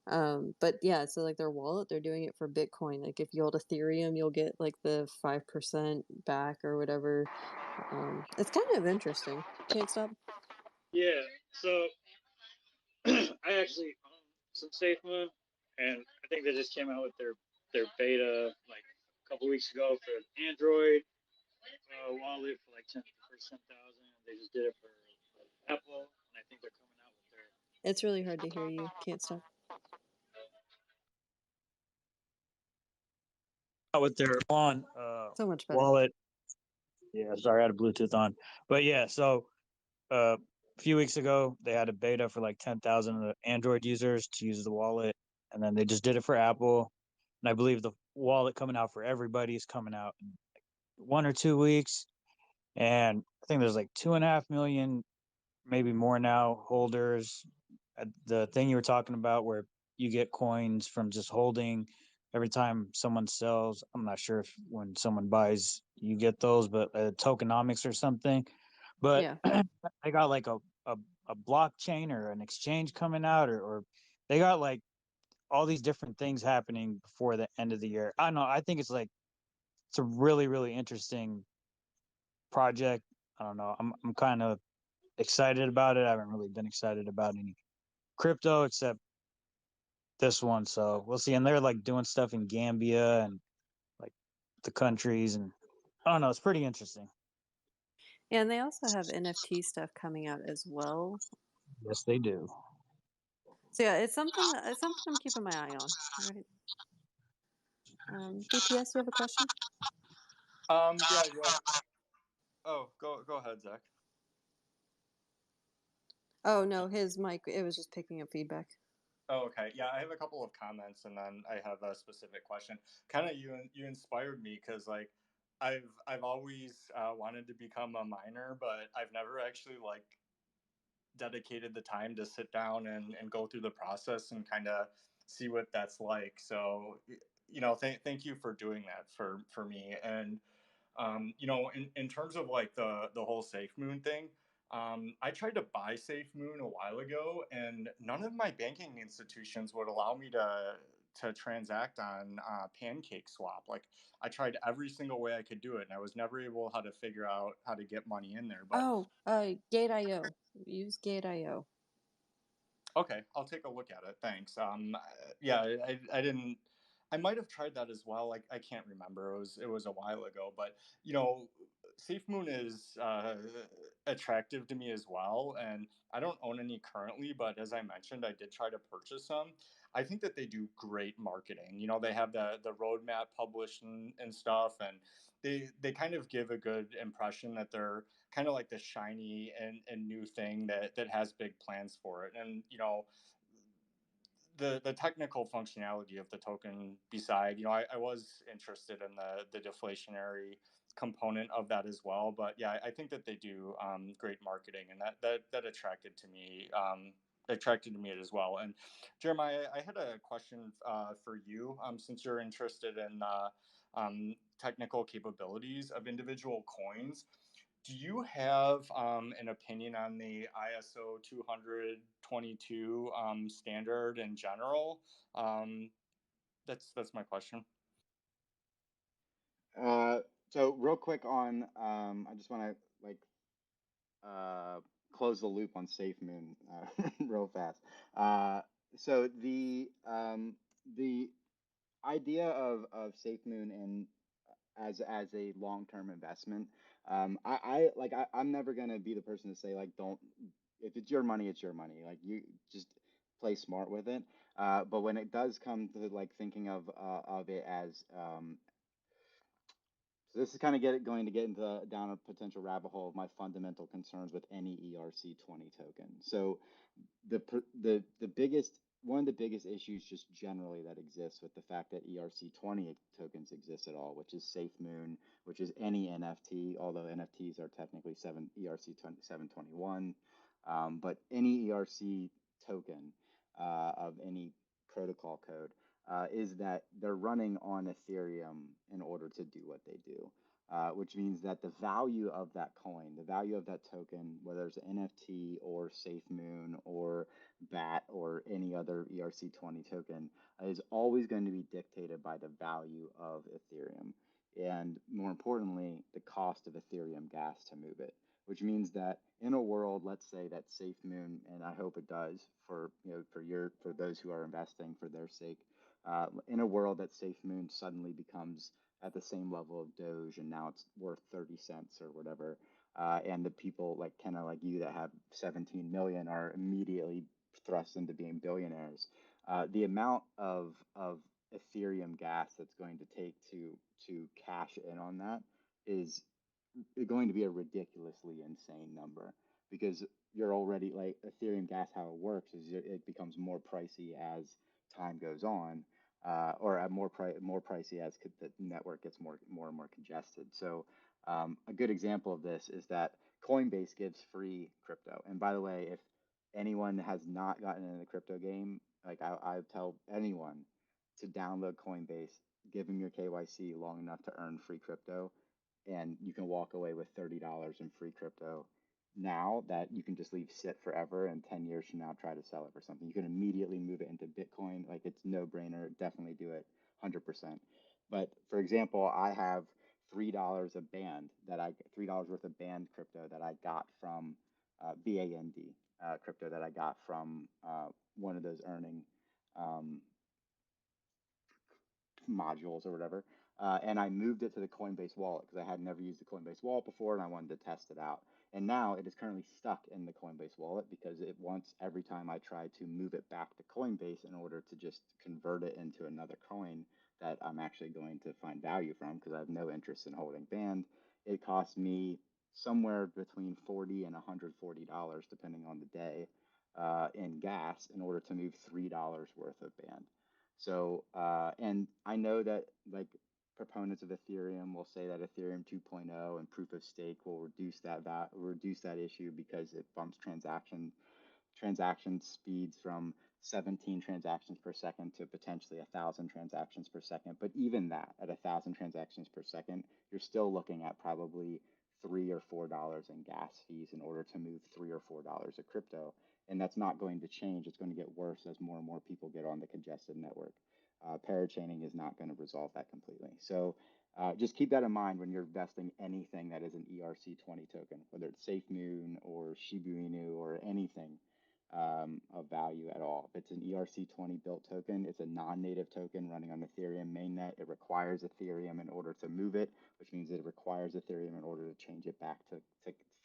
But yeah, so like their wallet, they're doing it for Bitcoin. Like if you hold Ethereum, you'll get like the 5% back or whatever. It's kind of interesting. Can't stop. Yeah. So I actually own some SafeMoon, and I think they just came out with their beta like a couple weeks ago for Android wallet for like 10 for 10,000. They just did it for Apple, and I think they're coming out with their It's really hard to hear you. Can't stop. with their on So much better. wallet. Yeah, sorry, I had a Bluetooth on, but yeah. So a few weeks ago, they had a beta for like 10,000 Android users to use the wallet, and then they just did it for Apple. And I believe the wallet coming out for everybody is coming out in like 1 or 2 weeks. And I think there's like 2.5 million, maybe more now, holders. The thing you were talking about where you get coins from just holding every time someone sells. I'm not sure if when someone buys you get those, but tokenomics or something. But Yeah. they got like a blockchain or an exchange coming out, or they got like all these different things happening before the end of the year. I don't know. I think it's a really, really interesting project. I don't know. I'm kind of excited about it. I haven't really been excited about any crypto except this one. So we'll see. And they're like doing stuff in Gambia and like the countries, and I don't know. It's pretty interesting. Yeah, and they also have NFT stuff coming out as well. Yes, they do. So yeah, it's something I'm keeping my eye on. Right. DPS, you have a question? Yeah. Oh, go ahead, Zach. Oh no, his mic, it was just picking up feedback. Oh, okay. Yeah, I have a couple of comments, and then I have a specific question. Kind of, you inspired me because like I've always wanted to become a miner, but I've never actually like dedicated the time to sit down and go through the process and kind of see what that's like. So, thank you for doing that for me. And in terms of like the whole Safe Moon thing, I tried to buy Safe Moon a while ago, and none of my banking institutions would allow me to transact on Pancake Swap. Like I tried every single way I could do it, and I was never able how to figure out how to get money in there. But Oh, Gate.io. Use Gate.io. okay, I'll take a look at it. Thanks. Yeah, I didn't. I might have tried that as well. Like I can't remember. It was a while ago. But SafeMoon is attractive to me as well. And I don't own any currently, but as I mentioned, I did try to purchase some. I think that they do great marketing. They have the roadmap published and stuff, and they kind of give a good impression that they're kind of like the shiny and new thing that has big plans for it. And the technical functionality of the token beside, I was interested in the deflationary component of that as well. But yeah, I think that they do great marketing, and that attracted to me as well. And Jeremiah, I had a question for you, since you're interested in technical capabilities of individual coins. Do you have an opinion on the ISO 222 standard in general? That's my question. So real quick on, I just want to like close the loop on SafeMoon real fast. So the idea of SafeMoon and as a long-term investment, I'm never gonna be the person to say like don't, if it's your money, it's your money. Like you just play smart with it. But when it does come to like thinking of it as so this is kind of going to get into down a potential rabbit hole of my fundamental concerns with any ERC20 token. So the biggest one of the biggest issues just generally that exists with the fact that ERC20 tokens exist at all, which is SafeMoon, which is any NFT, although NFTs are technically ERC 721, but any ERC token of any protocol code is that they're running on Ethereum in order to do what they do. Which means that the value of that coin, the value of that token, whether it's an NFT or SafeMoon or BAT or any other ERC20 token, is always going to be dictated by the value of Ethereum. And more importantly, the cost of Ethereum gas to move it, which means that in a world, let's say that SafeMoon, and I hope it does for those who are investing for their sake, in a world that SafeMoon suddenly becomes at the same level of Doge, and now it's worth 30 cents or whatever. And the people like kind of like you that have 17 million are immediately thrust into being billionaires. The amount of Ethereum gas that's going to take to cash in on that is going to be a ridiculously insane number, because you're already like Ethereum gas, how it works is it becomes more pricey as time goes on, or at more pricey as the network gets more and more congested. So a good example of this is that Coinbase gives free crypto. And by the way, if anyone has not gotten into the crypto game, like I tell anyone to download Coinbase, give them your KYC long enough to earn free crypto, and you can walk away with $30 in free crypto now that you can just leave sit forever, and 10 years from now try to sell it for something. You can immediately move it into Bitcoin. Like it's no brainer. Definitely do it 100%. But for example, I have $3 of band $3 worth of band crypto that I got from BAND crypto that I got from one of those earning um, modules or whatever. And I moved it to the Coinbase wallet because I had never used the Coinbase wallet before and I wanted to test it out. And now it is currently stuck in the Coinbase wallet because it wants every time I try to move it back to Coinbase in order to just convert it into another coin that I'm actually going to find value from, because I have no interest in holding band. It costs me somewhere between $40 and $140, depending on the day, in gas in order to move $3 worth of band. So, and I know that like proponents of Ethereum will say that Ethereum 2.0 and proof of stake will reduce that issue because it bumps transaction speeds from 17 transactions per second to potentially 1,000 transactions per second. But even that, at 1,000 transactions per second, you're still looking at probably $3 or $4 in gas fees in order to move $3 or $4 of crypto. And that's not going to change. It's going to get worse as more and more people get on the congested network. Parachaining is not going to resolve that completely. So just keep that in mind when you're investing anything that is an ERC20 token, whether it's SafeMoon or Shiba Inu or anything of value at all. If it's an ERC20 built token, it's a non-native token running on Ethereum mainnet. It requires Ethereum in order to move it, which means it requires Ethereum in order to change it back to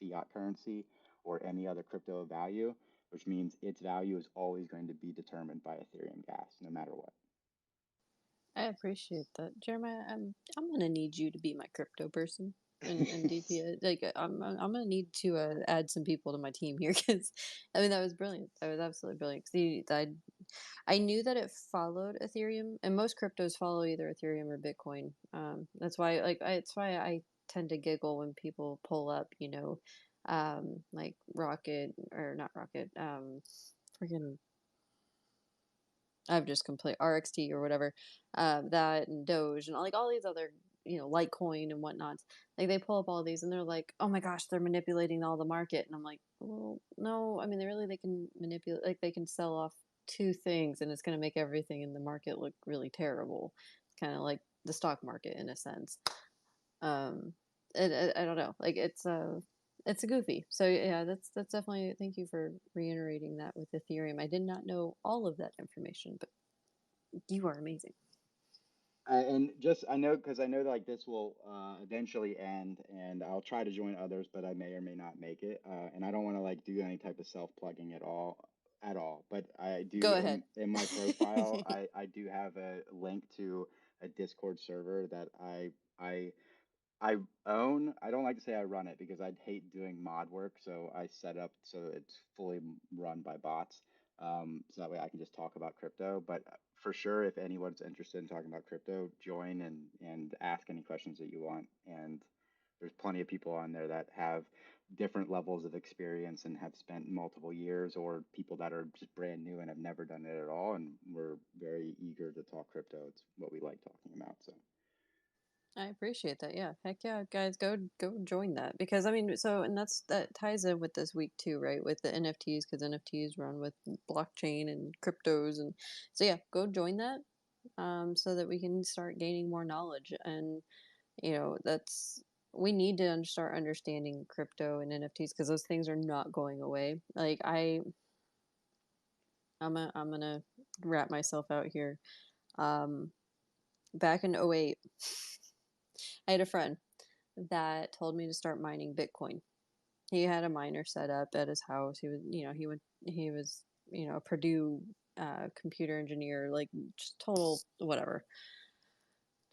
fiat currency or any other crypto of value, which means its value is always going to be determined by Ethereum gas, no matter what. I appreciate that, Jeremiah. I'm gonna need you to be my crypto person and DP. Like I'm gonna need to add some people to my team here because I mean that was brilliant. That was absolutely brilliant. See, I knew that it followed Ethereum, and most cryptos follow either Ethereum or Bitcoin. That's why it's why I tend to giggle when people pull up, like Rocket or not Rocket, freaking I've just complete RXT or whatever, that and Doge and like all these other, Litecoin and whatnot. Like they pull up all these and they're like, oh my gosh, they're manipulating all the market. And I'm like, well, no, I mean, they can manipulate, like they can sell off two things and it's going to make everything in the market look really terrible. It's kind of like the stock market in a sense. Um, I don't know, like it's a goofy. So yeah, that's definitely, thank you for reiterating that with Ethereum. I did not know all of that information, but you are amazing. And just I know because I know like this will eventually end, and I'll try to join others, but I may or may not make it. And I don't want to like do any type of self-plugging at all. But I do Go ahead. in my profile, I do have a link to a Discord server that I own. I don't like to say I run it because I'd hate doing mod work, so I set up so it's fully run by bots. So that way I can just talk about crypto. But for sure, if anyone's interested in talking about crypto, join and ask any questions that you want. And there's plenty of people on there that have different levels of experience and have spent multiple years, or people that are just brand new and have never done it at all. And we're very eager to talk crypto. It's what we like talking about. So. I appreciate that. Yeah. Heck yeah, guys, go join that because I mean, so and that ties in with this week too, right? With the NFTs because NFTs run with blockchain and cryptos, and so yeah, go join that so that we can start gaining more knowledge and that's we need to start understanding crypto and NFTs because those things are not going away. Like I'm gonna wrap myself out here. Back in '08. I had a friend that told me to start mining Bitcoin. He had a miner set up at his house. He was, a Purdue computer engineer, like just total whatever.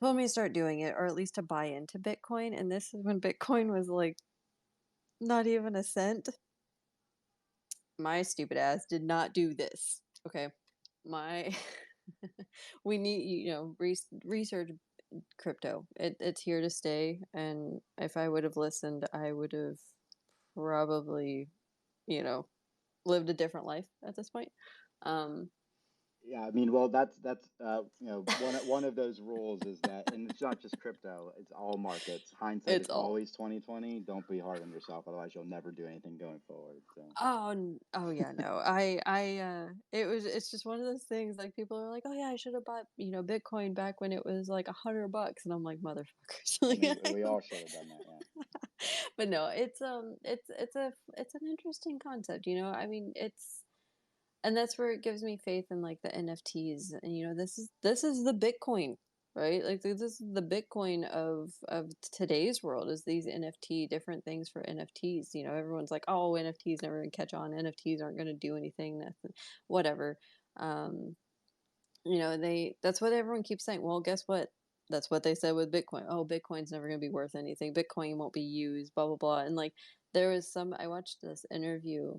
Told me to start doing it, or at least to buy into Bitcoin. And this is when Bitcoin was like not even a cent. My stupid ass did not do this. Okay, my we need research crypto. It's here to stay, and if I would have listened, I would have probably, lived a different life at this point. Yeah, I mean, well, that's one of those rules is that, and it's not just crypto; it's all markets. Hindsight It's is all. always 2020. Don't be hard on yourself, otherwise you'll never do anything going forward. So, Oh yeah, no. It's just one of those things like people are like, "Oh yeah, I should have bought, Bitcoin back when it was like $100." And I'm like, "Motherfuckers." I Like, mean, we all should have done that. Yeah. but no, it's an interesting concept, I mean, and that's where it gives me faith in like the NFTs and this is the Bitcoin, right? Like this is the Bitcoin of today's world is these NFT different things for NFTs. Everyone's like, oh, NFTs never gonna catch on. NFTs aren't gonna do anything. Nothing, whatever. Um, that's what everyone keeps saying. Well, guess what? That's what they said with Bitcoin. Oh, Bitcoin's never gonna be worth anything. Bitcoin won't be used. Blah blah blah. And like I watched this interview.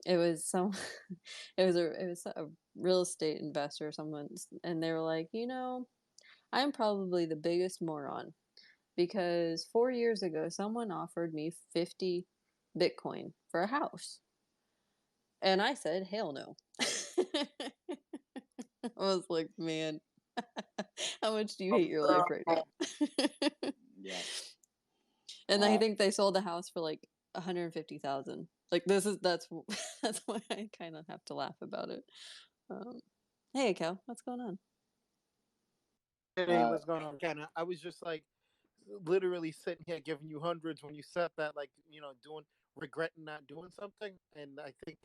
It was some it was a real estate investor or someone and they were like, I'm probably the biggest moron because 4 years ago, someone offered me 50 Bitcoin for a house. And I said, hell no. I was like, man, how much do you hate your life right now? Yeah. And I think they sold the house for like 150,000. Like that's why I kind of have to laugh about it. Hey, Cal, what's going on? Hey, what's going on, Ken? I was just like literally sitting here giving you hundreds when you said that, like, regretting not doing something. And I think,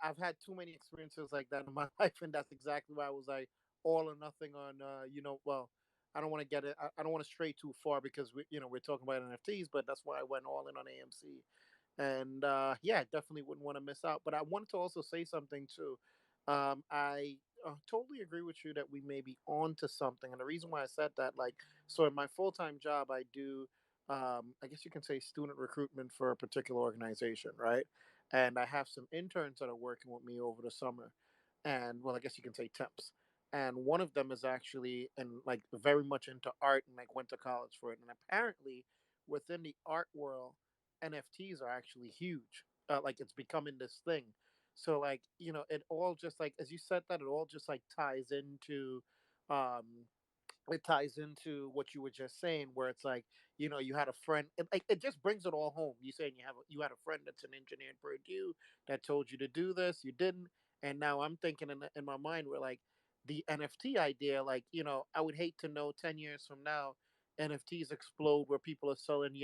I've had too many experiences like that in my life, and that's exactly why I was like all or nothing on, well, I don't want to get it. I don't want to stray too far because we're talking about NFTs, but that's why I went all in on AMC. And yeah, definitely wouldn't want to miss out. But I wanted to also say something too. I totally agree with you that we may be on to something. And the reason why I said that, like, so in my full time job, I do, I guess you can say, student recruitment for a particular organization, right? And I have some interns that are working with me over the summer. And, well, I guess you can say temps. And one of them is actually and like very much into art and like went to college for it. And apparently, within the art world, NFTs are actually huge. Like it's becoming this thing. So like it all just like as you said that it all just like um, ties into what you were just saying, where it's like you had a friend. It just brings it all home. You saying you had a friend that's an engineer in Purdue that told you to do this, you didn't, and now I'm thinking in my mind we're like the NFT idea. Like I would hate to know 10 years from now NFTs explode where people are selling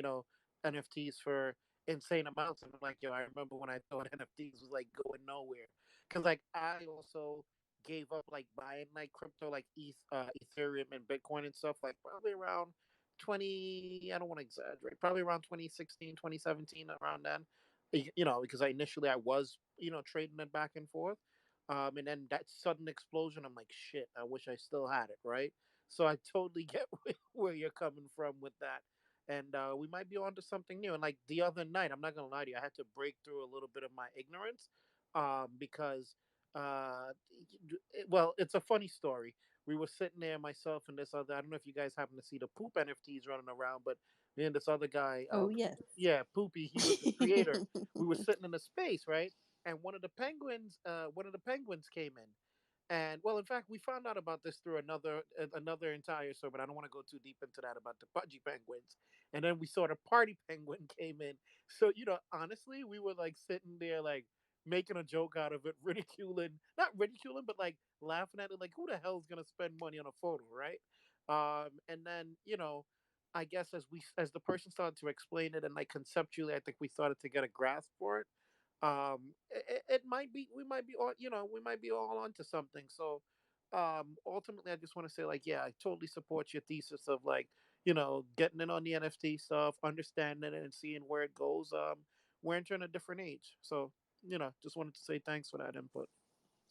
NFTs for insane amounts. And I'm like, yo, I remember when I thought NFTs was like going nowhere. Cause like I also gave up like buying like crypto like Ethereum and Bitcoin and stuff like probably around 20, I don't want to exaggerate, probably around 2016, 2017, around then. Because I was, trading it back and forth. And then that sudden explosion, I'm like, shit, I wish I still had it, right? So I totally get where you're coming from with that, and we might be on to something new. And like the other night, I'm not gonna lie to you, I had to break through a little bit of my ignorance, because, uh, well, it's a funny story. We were sitting there, myself and this other. I don't know if you guys happen to see the poop NFTs running around, but me and this other guy, Oh, yes. yeah, Poopy, he was the creator. We were sitting in a space, right? And one of the penguins came in, and well, in fact, we found out about this through another entire story, but I don't want to go too deep into that about the pudgy penguins. And then we saw the party penguin came in. So honestly, we were like sitting there like making a joke out of it, not ridiculing, but like laughing at it, like who the hell's gonna spend money on a photo, right? And then I guess as the person started to explain it and like conceptually, I think we started to get a grasp for it. It might be we might be all onto something. So ultimately I just want to say like, yeah, I totally support your thesis of like getting in on the NFT stuff, understanding it and seeing where it goes. We're entering a different age, so just wanted to say thanks for that input.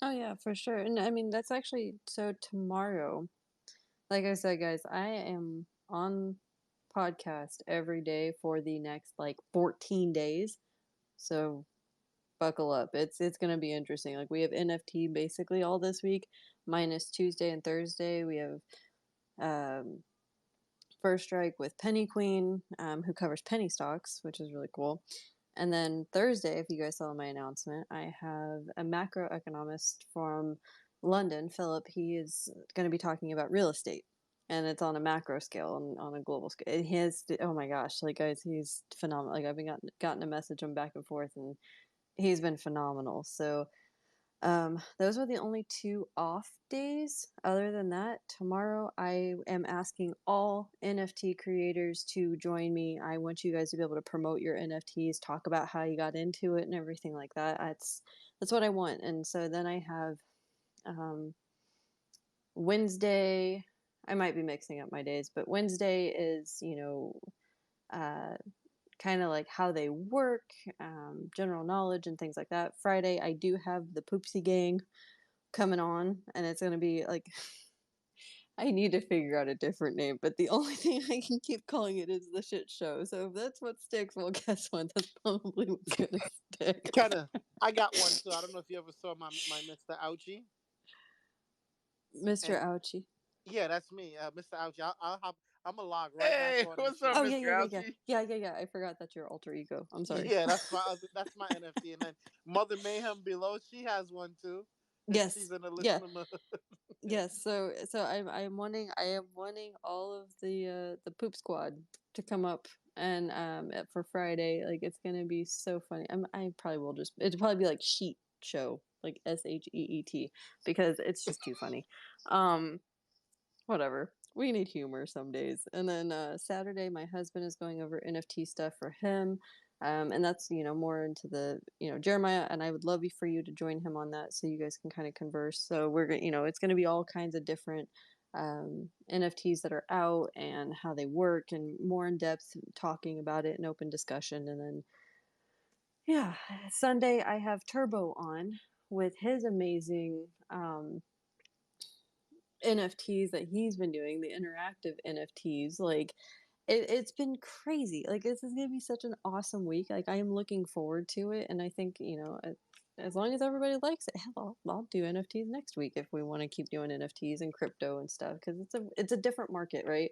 Oh, yeah, for sure. And I mean, that's actually so tomorrow. Like I said, guys, I am on podcast every day for the next like 14 days. So buckle up. It's going to be interesting. Like we have NFT basically all this week, minus Tuesday and Thursday. We have um, First Strike with Penny Queen, who covers penny stocks, which is really cool. And then Thursday, if you guys saw my announcement, I have a macroeconomist from London, Philip. He is going to be talking about real estate, and it's on a macro scale and on a global scale. And he has, oh my gosh, like guys, he's phenomenal. Like I've been gotten a message him back and forth, and he's been phenomenal. So those are the only 2 off days. Other than that, tomorrow I am asking all NFT creators to join me. I want you guys to be able to promote your NFTs, talk about how you got into it and everything like that. That's what I want. And so then I have Wednesday. I might be mixing up my days, but Wednesday is, kind of like how they work, general knowledge and things like that. Friday, I do have the Poopsie Gang coming on, and it's going to be like, I need to figure out a different name, but the only thing I can keep calling it is the shit show. So if that's what sticks, well, guess what? That's probably what's going to stick. I got one too. I don't know if you ever saw my Mr. Ouchie. Mr. Ouchie. Yeah, that's me, Mr. Ouchie. I'm a log right back Hey, on what's into up, Oh it. yeah, Mr. yeah, yeah, yeah, Ouchie? yeah. I forgot that's your alter ego. I'm sorry. Yeah, that's my NFT. And then Mother Mayhem below, she has one too, and she's Yes. in the Yeah. listener mode. Yes. So I am wanting all of the poop squad to come up and for Friday. Like it's gonna be so funny. I probably will just it'll probably be like sheet show, like SHEET, because it's just too funny. Um Whatever. We need humor some days. And then Saturday, my husband is going over NFT stuff for him. And that's, more into the, Jeremiah, and I would love for you to join him on that so you guys can kind of converse. So we're going to, it's going to be all kinds of different NFTs that are out and how they work and more in depth talking about it and open discussion. And then, yeah, Sunday I have Turbo on with his amazing NFTs that he's been doing, the interactive NFTs. Like it's been crazy. Like this is gonna be such an awesome week. Like I am looking forward to it, and I think as long as everybody likes it, hell, I'll do NFTs next week if we want to keep doing NFTs and crypto and stuff because it's a different market, right?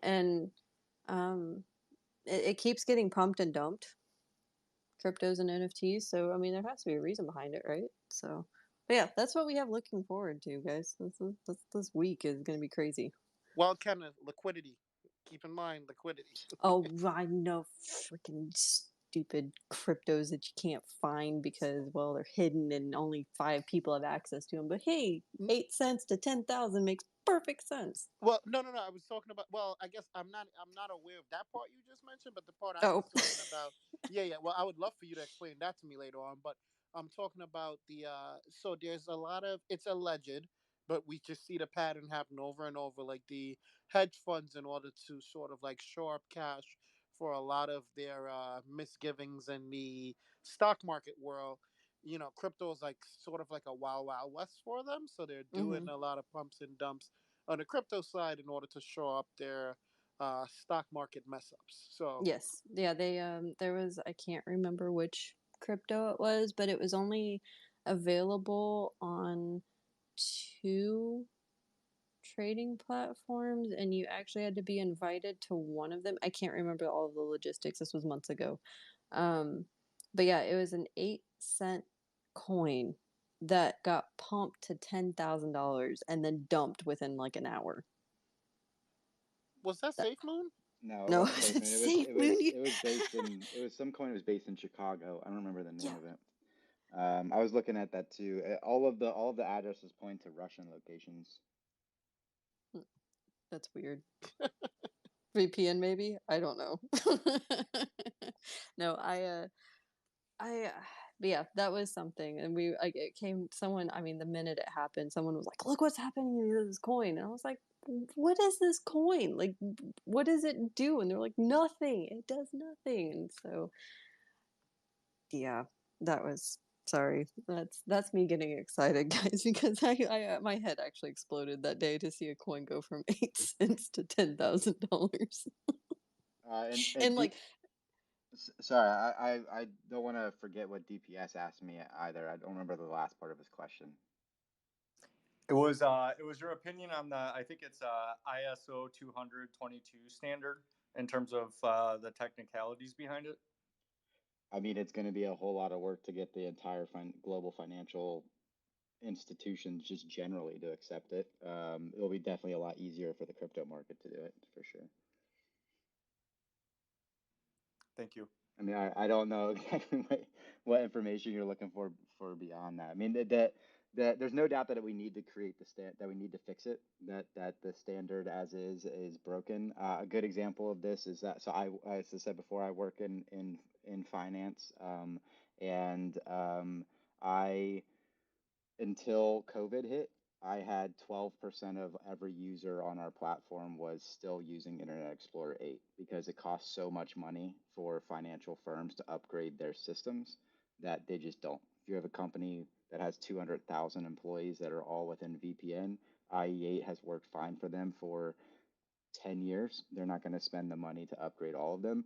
And um, it keeps getting pumped and dumped, cryptos and NFTs. So I mean, there has to be a reason behind it, right? So. But yeah, that's what we have looking forward to, guys. This week is going to be crazy. Well, Kenneth, liquidity. Keep in mind liquidity. Oh, I know freaking stupid cryptos that you can't find because, well, they're hidden and only 5 people have access to them. But hey, 8 cents to 10,000 makes perfect sense. Well, no. I was talking about. Well, I guess I'm not aware of that part you just mentioned, but the part I Oh, was talking about. Yeah, yeah. Well, I would love for you to explain that to me later on. But I'm talking about the. So there's a lot of. It's alleged, but we just see the pattern happen over and over. Like the hedge funds, in order to sort of like shore up cash for a lot of their misgivings in the stock market world. Crypto is like sort of like a wild wild west for them. So they're doing hmm a lot of pumps and dumps on the crypto side in order to show up their stock market mess ups. So yes, yeah. They there was I can't remember which crypto it was, but it was only available on 2 trading platforms, and you actually had to be invited to one of them. I can't remember all of the logistics. This was months ago. Um, but yeah, it was an 8 cent coin that got pumped to $10,000 and then dumped within like an hour. was that That, Safe Moon? No, it no, wasn't Safe Moon. It was safe it was Moon. it was based in it was some coin was based in Chicago. I don't remember the name Yeah, of it. I was looking at that too. All of the addresses point to Russian locations. that's weird. VPN maybe? I don't know. No, but yeah, that was something, and we like it came. Someone, I mean, the minute it happened, someone was like, "Look what's happening to this coin," and I was like, "What is this coin? Like, what does it do?" And they're like, "Nothing. It does nothing." And so, yeah, that was sorry. That's me getting excited, guys, because I my head actually exploded that day to see a coin go from 8 cents to $10,000, And and like sorry, I don't want to forget what DPS asked me either. I don't remember the last part of his question. It was your opinion on the, I think it's ISO 20022 standard in terms of the technicalities behind it. I mean, it's going to be a whole lot of work to get the entire global financial institutions just generally to accept it. It'll be definitely a lot easier for the crypto market to do it for sure. Thank you. I mean, I don't know exactly what information you're looking for beyond that. I mean, there's no doubt that we need to create that we need to fix it, that the standard as is broken. A good example of this is that, so as I said before, I work in finance, and I until COVID hit, I had 12% of every user on our platform was still using Internet Explorer 8 because it costs so much money for financial firms to upgrade their systems that they just don't. If you have a company that has 200,000 employees that are all within VPN, IE8 has worked fine for them for 10 years. They're not going to spend the money to upgrade all of them.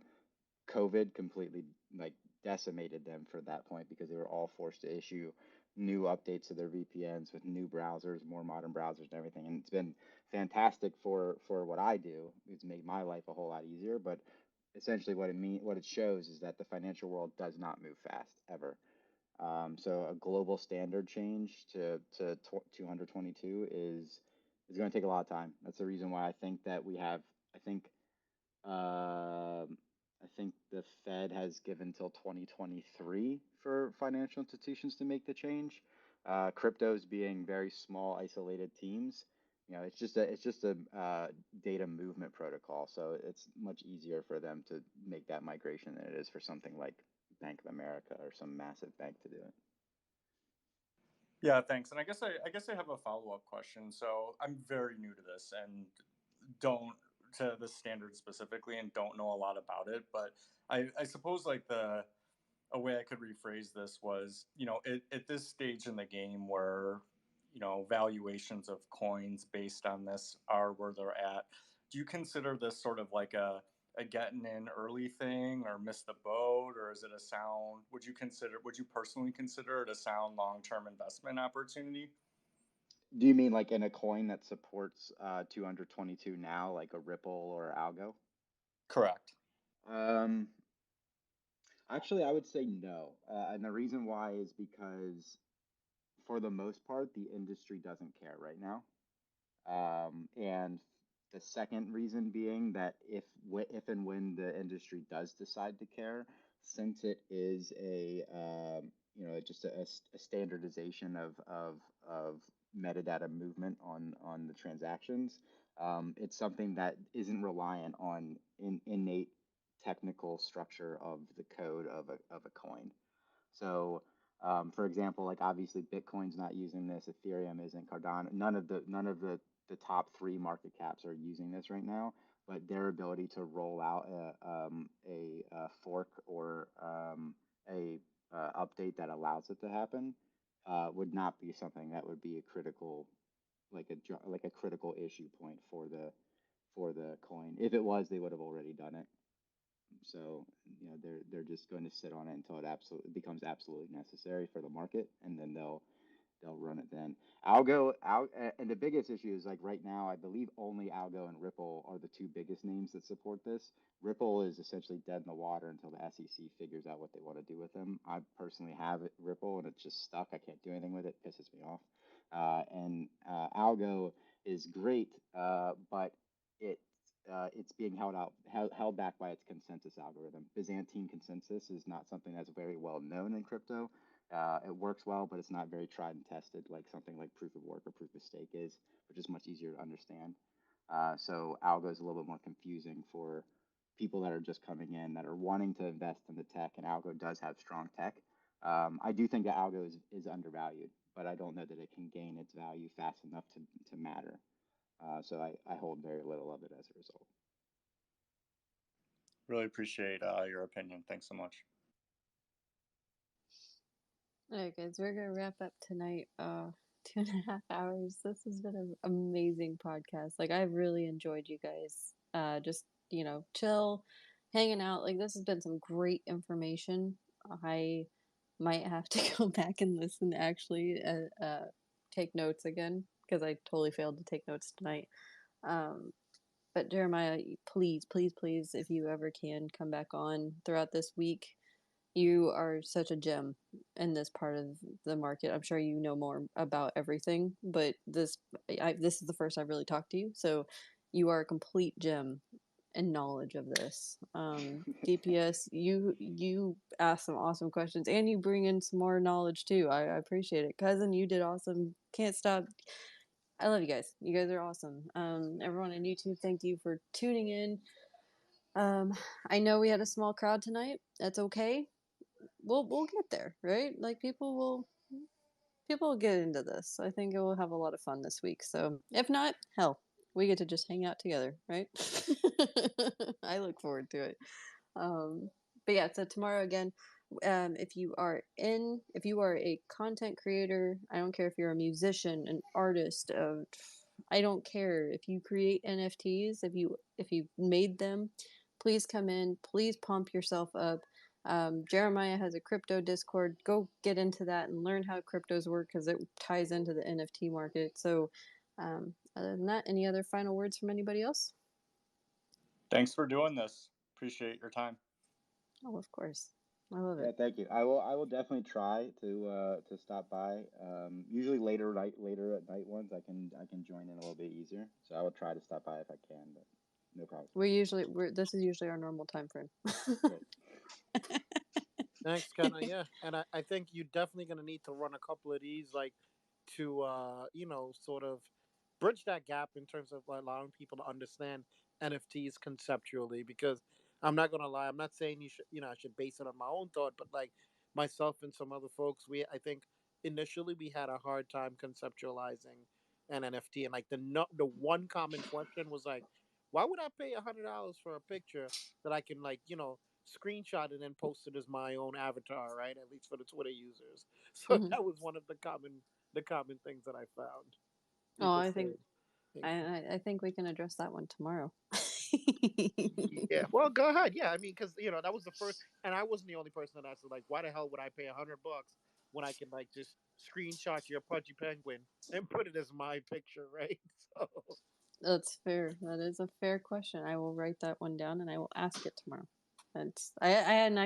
COVID completely like decimated them for that point because they were all forced to issue new updates to their VPNs with new browsers, more modern browsers and everything. And it's been fantastic for what I do. It's made my life a whole lot easier. But essentially, what it shows is that the financial world does not move fast ever. So a global standard change to 222 is going to take a lot of time. That's the reason why I think that we have. Um, I think the Fed has given till 2023 for financial institutions to make the change. Cryptos being very small, isolated teams, it's just a data movement protocol. So it's much easier for them to make that migration than it is for something like Bank of America or some massive bank to do it. Yeah, thanks. And I guess I have a follow-up question. So I'm very new to this and don't to the standard specifically and don't know a lot about it. But I suppose like a way I could rephrase this was, at this stage in the game where, valuations of coins based on this are where they're at, do you consider this sort of like a getting in early thing or miss the boat, or is it would you personally consider it a sound long-term investment opportunity? Do you mean like in a coin that supports 222 now, like a Ripple or Algo? Correct. Um, Actually, I would say no. And the reason why is because for the most part, the industry doesn't care right now. And the second reason being that if and when the industry does decide to care, since it is just a standardization of metadata movement on the transactions, it's something that isn't reliant on innate technical structure of the code of a coin. So, for example, like obviously Bitcoin's not using this, Ethereum isn't, Cardano, none of the top three market caps are using this right now. But their ability to roll out a fork or a update that allows it to happen would not be something that would be a critical like a critical issue point for the coin. If it was, they would have already done it. So, they're just going to sit on it until it becomes absolutely necessary for the market, and then they'll run it then. And the biggest issue is like right now, I believe only Algo and Ripple are the two biggest names that support this. Ripple is essentially dead in the water until the SEC figures out what they want to do with them. I personally have Ripple and it's just stuck. I can't do anything with it. It pisses me off. And Algo is great, but it it's being held back by its consensus algorithm. Byzantine consensus is not something that's very well known in crypto. It works well, but it's not very tried and tested like something like proof of work or proof of stake is, which is much easier to understand. So Algo is a little bit more confusing for people that are just coming in that are wanting to invest in the tech, and Algo does have strong tech. I do think that Algo is undervalued, but I don't know that it can gain its value fast enough to matter. So I hold very little of it as a result. Really appreciate your opinion. Thanks so much. All right, guys, we're gonna wrap up tonight. 2.5 hours. This has been an amazing podcast. Like I've really enjoyed you guys. Just chill, hanging out. Like this has been some great information. I might have to go back and listen actually, take notes again because I totally failed to take notes tonight. But Jeremiah, please, please, please, if you ever can come back on throughout this week. You are such a gem in this part of the market. I'm sure you know more about everything, but this is the first I've really talked to you. So you are a complete gem in knowledge of this. DPS, you ask some awesome questions and you bring in some more knowledge too. I appreciate it. Cousin, you did awesome. Can't stop. I love you guys. You guys are awesome. Everyone on YouTube, thank you for tuning in. I know we had a small crowd tonight. That's okay. We'll get there, right? Like people will get into this. I think it will have a lot of fun this week. So if not, hell, we get to just hang out together, right? I look forward to it. But yeah, so tomorrow again, if you are a content creator, I don't care if you're a musician, an artist, I don't care if you create NFTs, if you made them, please come in, please pump yourself up. Jeremiah has a crypto Discord. Go get into that and learn how cryptos work because it ties into the NFT market. So, other than that, any other final words from anybody else? Thanks for doing this. Appreciate your time. Oh, of course. I love Yeah, it. thank you. I will definitely try to stop by. Usually later at night ones I can join in a little bit easier. So I will try to stop by if I can, but no problem. This is usually our normal time frame. Great. Thanks, Kenna. Yeah, and I think you're definitely gonna need to run a couple of these, like, to sort of bridge that gap in terms of allowing people to understand NFTs conceptually. Because I'm not gonna lie, I'm not saying you should, I should base it on my own thought, but like myself and some other folks, I think initially we had a hard time conceptualizing an NFT, and like the one common question was like, why would I pay $100 for a picture that I can screenshot and then post it as my own avatar, right? At least for the Twitter users. So Mm-hmm. that was one of the common things that I found. Oh, People I think say, I think we can address that one tomorrow. yeah, well, go ahead. Yeah, I mean, because that was the first, and I wasn't the only person that asked. Like, why the hell would I pay $100 when I can like just screenshot your pudgy penguin and put it as my picture, right? So That's fair. That is a fair question. I will write that one down and I will ask it tomorrow. I hadn't actually